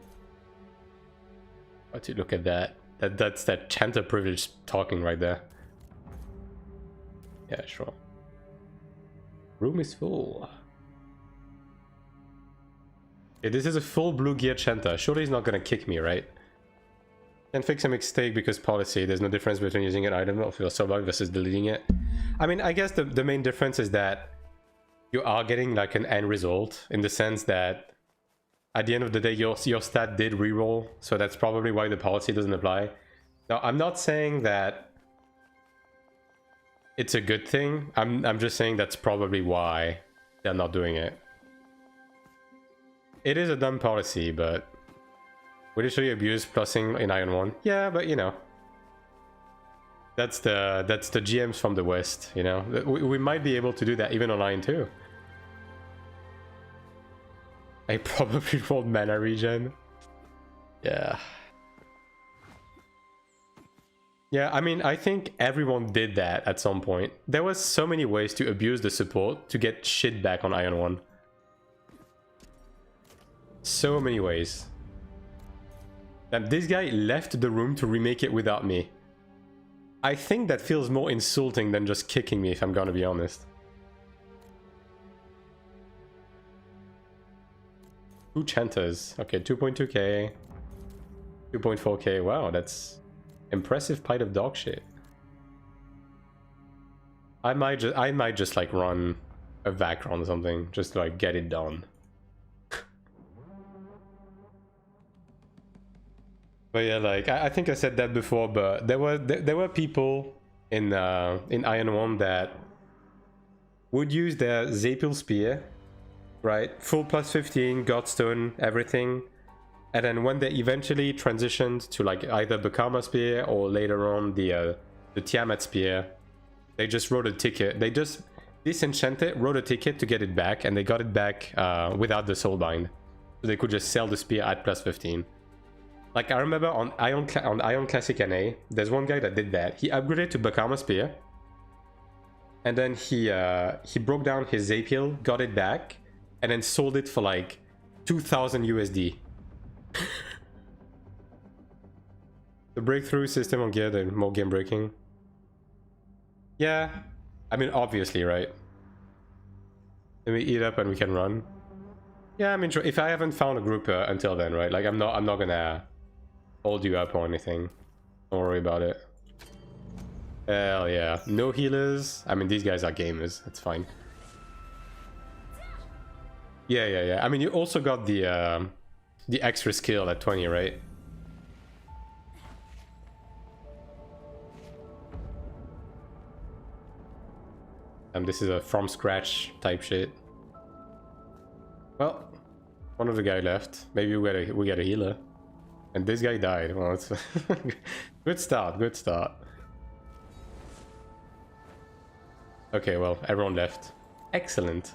But you look at that. That's that chanter privilege talking right there. Yeah, sure. Room is full. Yeah, this is a full blue gear chanter. Surely he's not gonna kick me, right? Can fix a mistake because policy. There's no difference between using an item of your sublog versus deleting it. I mean, I guess the main difference is that you are getting like an end result in the sense that at the end of the day, your stat did reroll, so that's probably why the policy doesn't apply. Now, I'm not saying that it's a good thing. I'm just saying that's probably why they're not doing it. It is a dumb policy, but we literally abuse plussing in Iron 1. Yeah, but you know, that's the GMs from the West, you know. We might be able to do that even on Iron 2. I probably rolled mana regen. Yeah. Yeah, I mean, I think everyone did that at some point. There was so many ways to abuse the support to get shit back on Iron 1. So many ways. And this guy left the room to remake it without me. I think that feels more insulting than just kicking me, if I'm gonna be honest. 2 Chanters. Okay, 2.2k. 2.4k. Wow, that's impressive pile of dog shit. I might just like run a Vacron or something, just to like get it done. But yeah, like I think I said that before, but there were people in Iron 1 that would use their Zapil Spear, right? Full plus 15, Godstone, everything. And then when they eventually transitioned to like either the Karma Spear or later on the Tiamat Spear, they just wrote a ticket. They just disenchanted, wrote a ticket to get it back, and they got it back without the Soulbind. So they could just sell the spear at plus 15. Like I remember on Ion Classic NA, there's one guy that did that. He upgraded to Bakama Spear, and then he broke down his Zapil, got it back, and then sold it for like 2,000 USD. The breakthrough system on gear, the more game breaking. Yeah, I mean obviously, right? Let me eat up and we can run. Yeah, I mean if I haven't found a group until then, right? Like I'm not gonna hold you up or anything. Don't worry about it. Hell yeah. No healers. I mean, these guys are gamers. That's fine. Yeah. I mean, you also got the extra skill at 20, right? And this is a from scratch type shit. Well, one of the guy left. Maybe we get a healer. And this guy died. Well, it's good start, good start. Okay, well, everyone left. Excellent.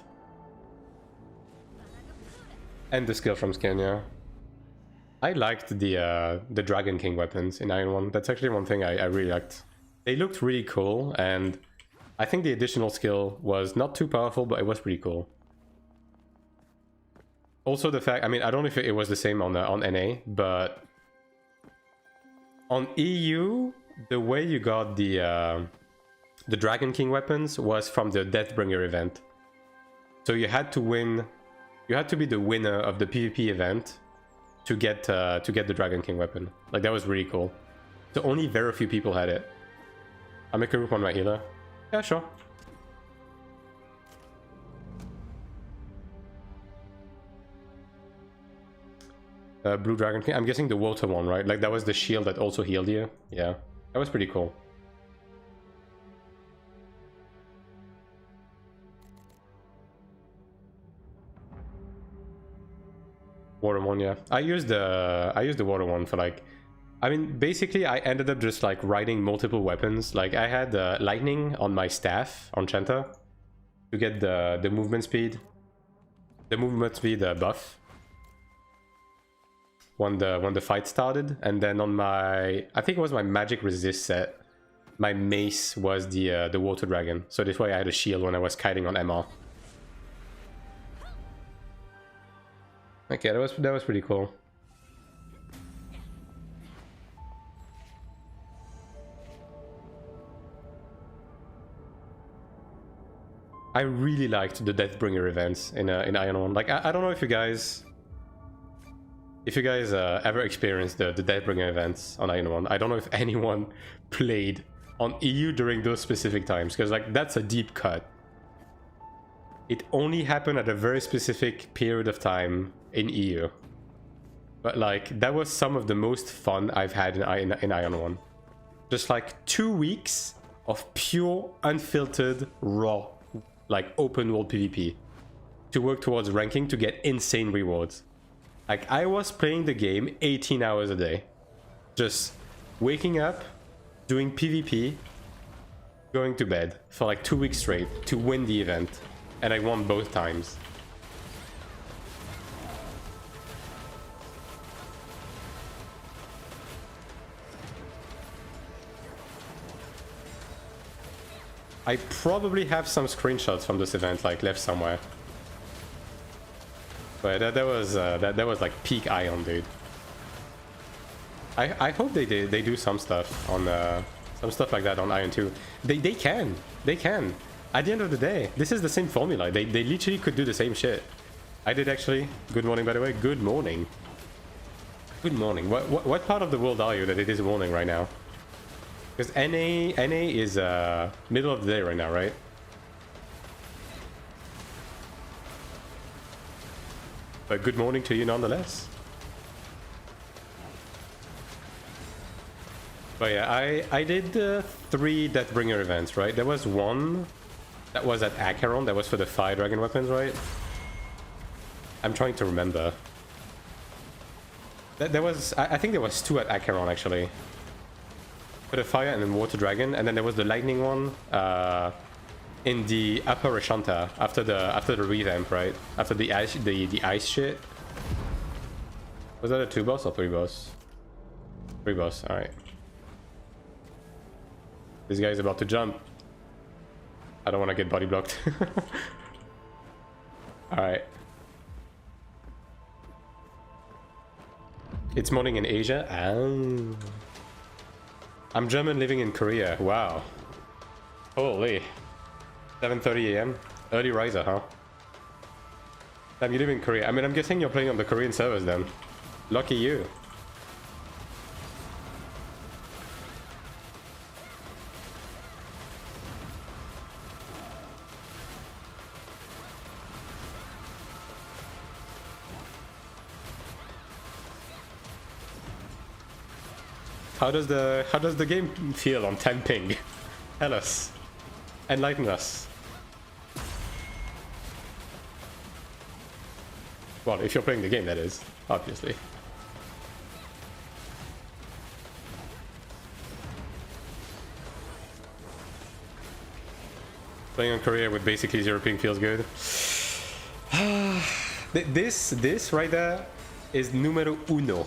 And the skill from Skenya. I liked the Dragon King weapons in Iron 1. That's actually one thing I really liked. They looked really cool, and I think the additional skill was not too powerful, but it was pretty cool. Also the fact, I mean, I don't know if it was the same on NA, but on EU, the way you got the Dragon King weapons was from the Deathbringer event. So you had to win, you had to be the winner of the PvP event to get the Dragon King weapon. Like that was really cool. So only very few people had it. I'll make a group on my healer. Yeah, sure. Blue Dragon King. I'm guessing the water one, right? Like that was the shield that also healed you. Yeah, that was pretty cool. Water one, yeah. I used the water one for like, I mean, basically I ended up just like riding multiple weapons. Like I had lightning on my staff on Chanta to get the movement speed, buff when the fight started, and then on my, I think it was my magic resist set, my mace was the water dragon. So this way I had a shield when I was kiting on MR. Okay, that was pretty cool. I really liked the Deathbringer events in Iron 1. Like I don't know if you guys ever experienced the Deathbringer events on Iron 1. I don't know if anyone played on EU during those specific times, because like that's a deep cut. It only happened at a very specific period of time in EU. But like that was some of the most fun I've had in Iron 1. Just like 2 weeks of pure, unfiltered, raw, like open world PvP to work towards ranking to get insane rewards. Like I was playing the game 18 hours a day, just waking up, doing PvP, going to bed for like 2 weeks straight to win the event, and I won both times. I probably have some screenshots from this event like left somewhere. But that was like peak Ion, dude. I hope they do some stuff on some stuff like that on Ion 2. They can. At the end of the day, this is the same formula. They literally could do the same shit. I did actually. Good morning, by the way. Good morning. Good morning. What part of the world are you that it is morning right now? Because NA is middle of the day right now, right? But good morning to you nonetheless. But yeah, I did 3 Deathbringer events, right? There was one that was at Acheron, that was for the Fire Dragon weapons, right? I'm trying to remember. There was, I think there was 2 at Acheron actually. For the Fire and then Water Dragon, and then there was the Lightning one in the Upper Rashanta after the revamp, right? After the ice shit. Was that a 2 boss or 3 boss? 3 boss, alright. This guy's about to jump. I don't want to get body blocked. Alright. It's morning in Asia. Oh. I'm German living in Korea. Wow. Holy. 7:30 AM? Early riser, huh? Damn, you live in Korea. I mean, I'm guessing you're playing on the Korean servers then. Lucky you. How does the game feel on 10 ping? Tell us. Enlighten us. Well, if you're playing the game, that is, obviously. Playing on Korea with basically 0 ping feels good. This right there is numero uno.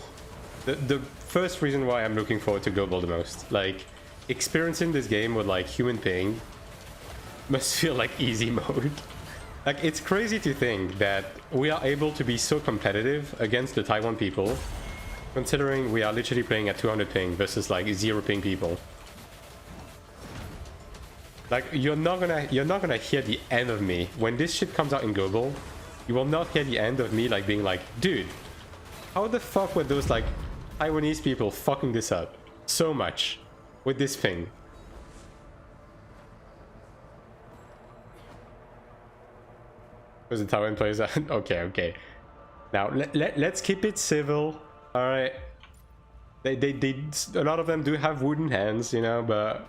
The first reason why I'm looking forward to Global the most. Like, experiencing this game with like human ping must feel like easy mode. Like, it's crazy to think that we are able to be so competitive against the Taiwan people, considering we are literally playing at 200 ping versus like 0 ping people. Like, you're not gonna hear the end of me when this shit comes out in Global. You will not hear the end of me like being like, dude, how the fuck were those like Taiwanese people fucking this up so much with this thing? Was the Taiwan players? Okay. Now let's keep it civil. All right. They a lot of them do have wooden hands, you know, but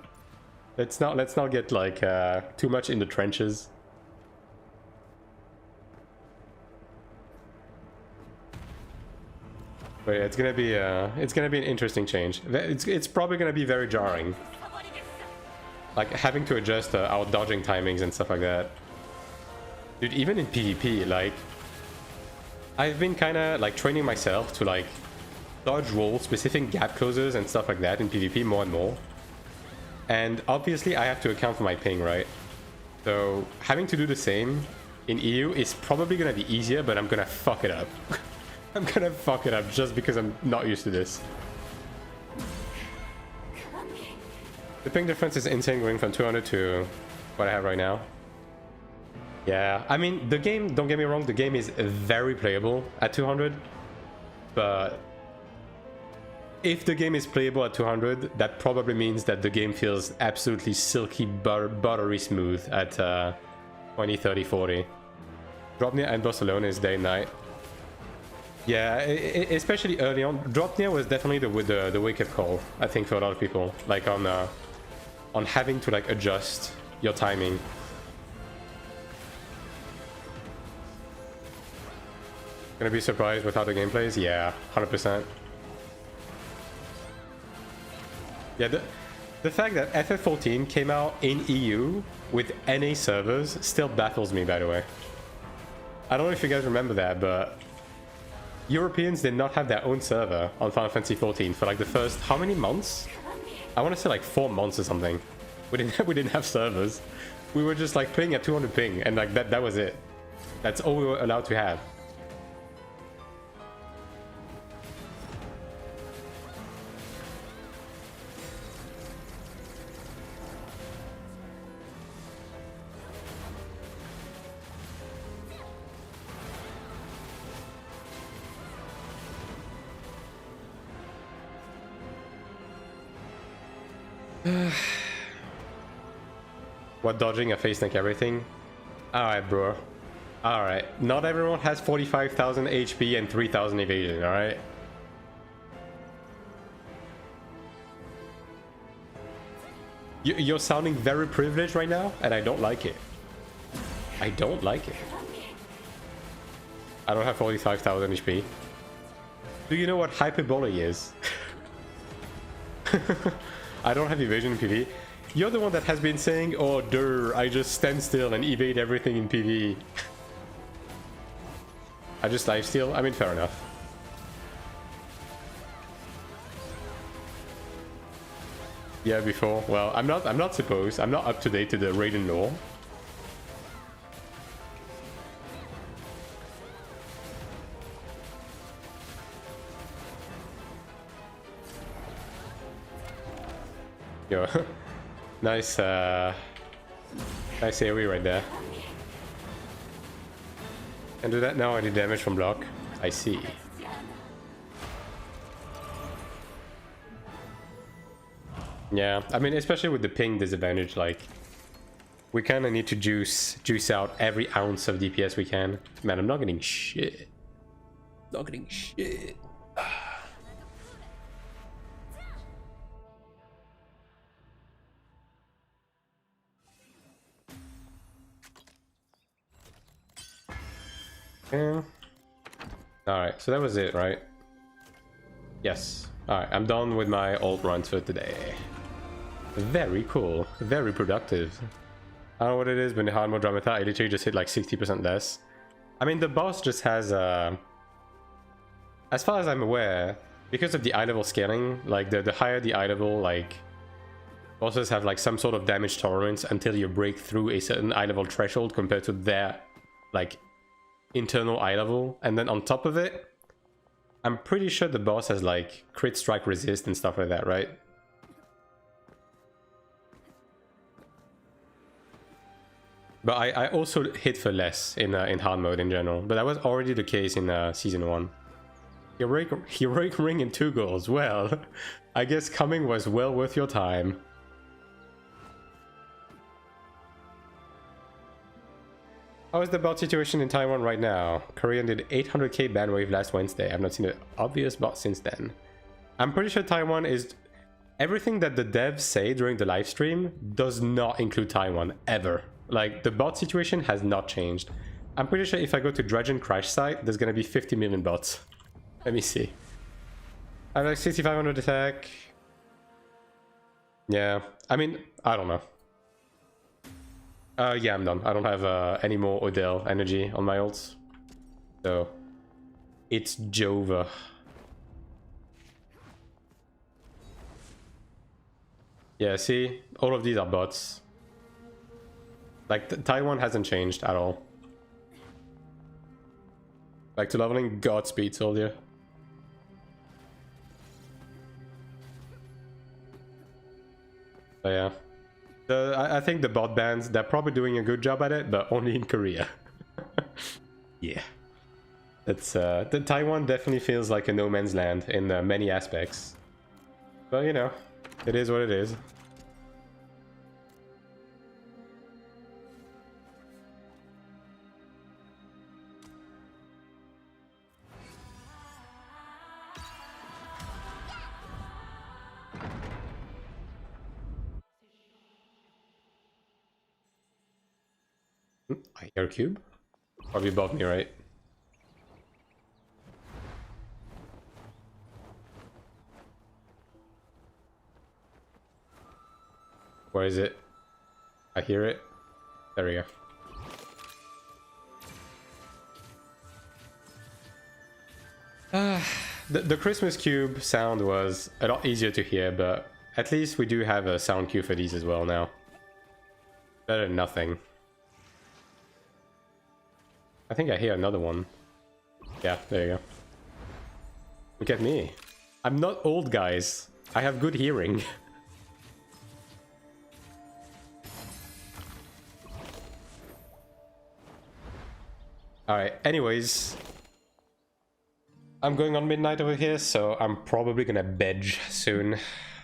let's not get like too much in the trenches. But yeah, it's gonna be an interesting change. It's probably gonna be very jarring, like having to adjust our dodging timings and stuff like that. Dude, even in PvP, like I've been kind of like training myself to like dodge roll specific gap closers and stuff like that in PvP more and more. And obviously, I have to account for my ping, right? So having to do the same in EU is probably gonna be easier, but I'm gonna fuck it up. I'm gonna fuck it up just because I'm not used to this. The ping difference is insane going from 200 to what I have right now. Yeah, I mean, the game, don't get me wrong, the game is very playable at 200. But if the game is playable at 200, that probably means that the game feels absolutely silky, buttery smooth at 20, 30, 40. Drop near and boss alone is day and night. Yeah, especially early on. Drop near was definitely the wake-up call, I think, for a lot of people. Like on having to like adjust your timing. Gonna be surprised with how the game plays? Yeah, 100%. Yeah, the fact that FF14 came out in EU with NA servers still baffles me, by the way. I don't know if you guys remember that, but Europeans did not have their own server on Final Fantasy XIV for like the first, how many months? I want to say like 4 months or something. We didn't have servers. We were just like playing at 200 ping, and like that was it. That's all we were allowed to have. What, dodging a face tank everything? Alright, bro. Alright. Not everyone has 45,000 HP and 3,000 evasion, alright? You're sounding very privileged right now, and I don't like it. I don't like it. I don't have 45,000 HP. Do you know what hyperbole is? I don't have evasion in PV. You're the one that has been saying, oh, I just stand still and evade everything in PV. I just lifesteal? I mean, fair enough. Yeah, before. Well, I'm not supposed. I'm not up to date to the Raiden lore. Yo. Nice, nice AoE right there. And do that now, I do damage from block. I see. Yeah, I mean, especially with the ping disadvantage, like, we kind of need to juice out every ounce of DPS we can. Man, I'm not getting shit. Not getting shit. Yeah. Alright, so that was it, right? Yes. Alright, I'm done with my ult runs for today. Very cool. Very productive. I don't know what it is, but in hard mode Dramata, I literally just hit like 60% less. I mean, the boss just has, as far as I'm aware, because of the eye level scaling, like the higher the eye level, like, bosses have like some sort of damage tolerance until you break through a certain eye level threshold compared to their, like, internal eye level. And then on top of it, I'm pretty sure the boss has like crit strike resist and stuff like that, right? But I also hit for less in hard mode in general, but that was already the case in season 1. Heroic ring and 2 goals. Well, I guess coming was well worth your time. How is the bot situation in Taiwan right now? Korean did 800k ban wave last Wednesday. I've not seen an obvious bot since then. I'm pretty sure Taiwan is... Everything that the devs say during the live stream does not include Taiwan, ever. Like, the bot situation has not changed. I'm pretty sure if I go to Dredgen Crash site, there's gonna be 50 million bots. Let me see. I have like 6500 attack. Yeah, I mean, I don't know. Yeah, I'm done. I don't have any more Odell energy on my ults. So, it's Jova. Yeah, see? All of these are bots. Like, Taiwan hasn't changed at all. Back to leveling. Godspeed, soldier. So, yeah. I think the bot bans, they're probably doing a good job at it, but only in Korea. Yeah. It's, the Taiwan definitely feels like a no man's land in many aspects. But, you know, it is what it is. I hear a cube? Probably above me, right? Where is it? I hear it. There we go. The Christmas cube sound was a lot easier to hear, but at least we do have a sound cue for these as well now. Better than nothing. I think I hear another one. Yeah, there you go. Look at me. I'm not old, guys. I have good hearing. Alright, anyways. I'm going on midnight over here, so I'm probably gonna bed soon.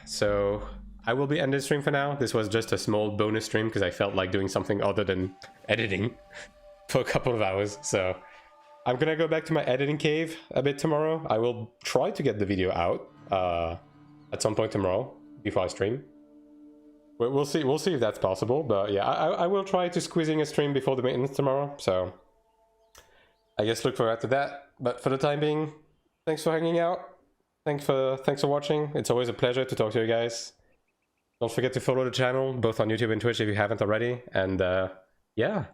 So I will be ending the stream for now. This was just a small bonus stream because I felt like doing something other than editing for a couple of hours. So I'm gonna go back to my editing cave a bit tomorrow. I will try to get the video out at some point tomorrow before I stream. We'll see if that's possible, but yeah, I will try to squeeze in a stream before the maintenance tomorrow. So I guess look forward to that. But for the time being, thanks for hanging out. Thanks for watching. It's always a pleasure to talk to you guys. Don't forget to follow the channel both on YouTube and Twitch if you haven't already. And yeah,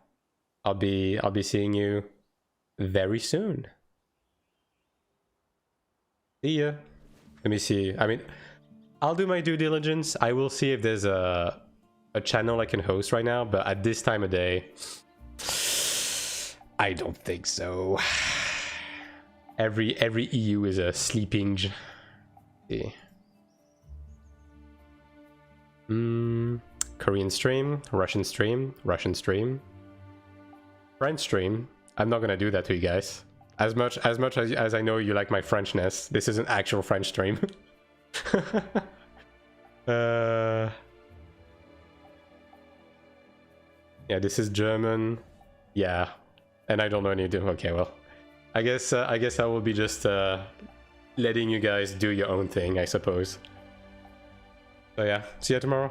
I'll be seeing you very soon. See ya. Let me see. I mean, I'll do my due diligence. I will see if there's a channel I can host right now, but at this time of day, I don't think so. Every EU is a sleeping. See. Korean stream, Russian stream, Russian stream, French stream. I'm not gonna do that to you guys. As much as I know you like my Frenchness, this is an actual French stream. Yeah, this is German. Yeah, and I don't know anything. Okay, well, I guess I will be just letting you guys do your own thing, I suppose. So yeah, see you tomorrow.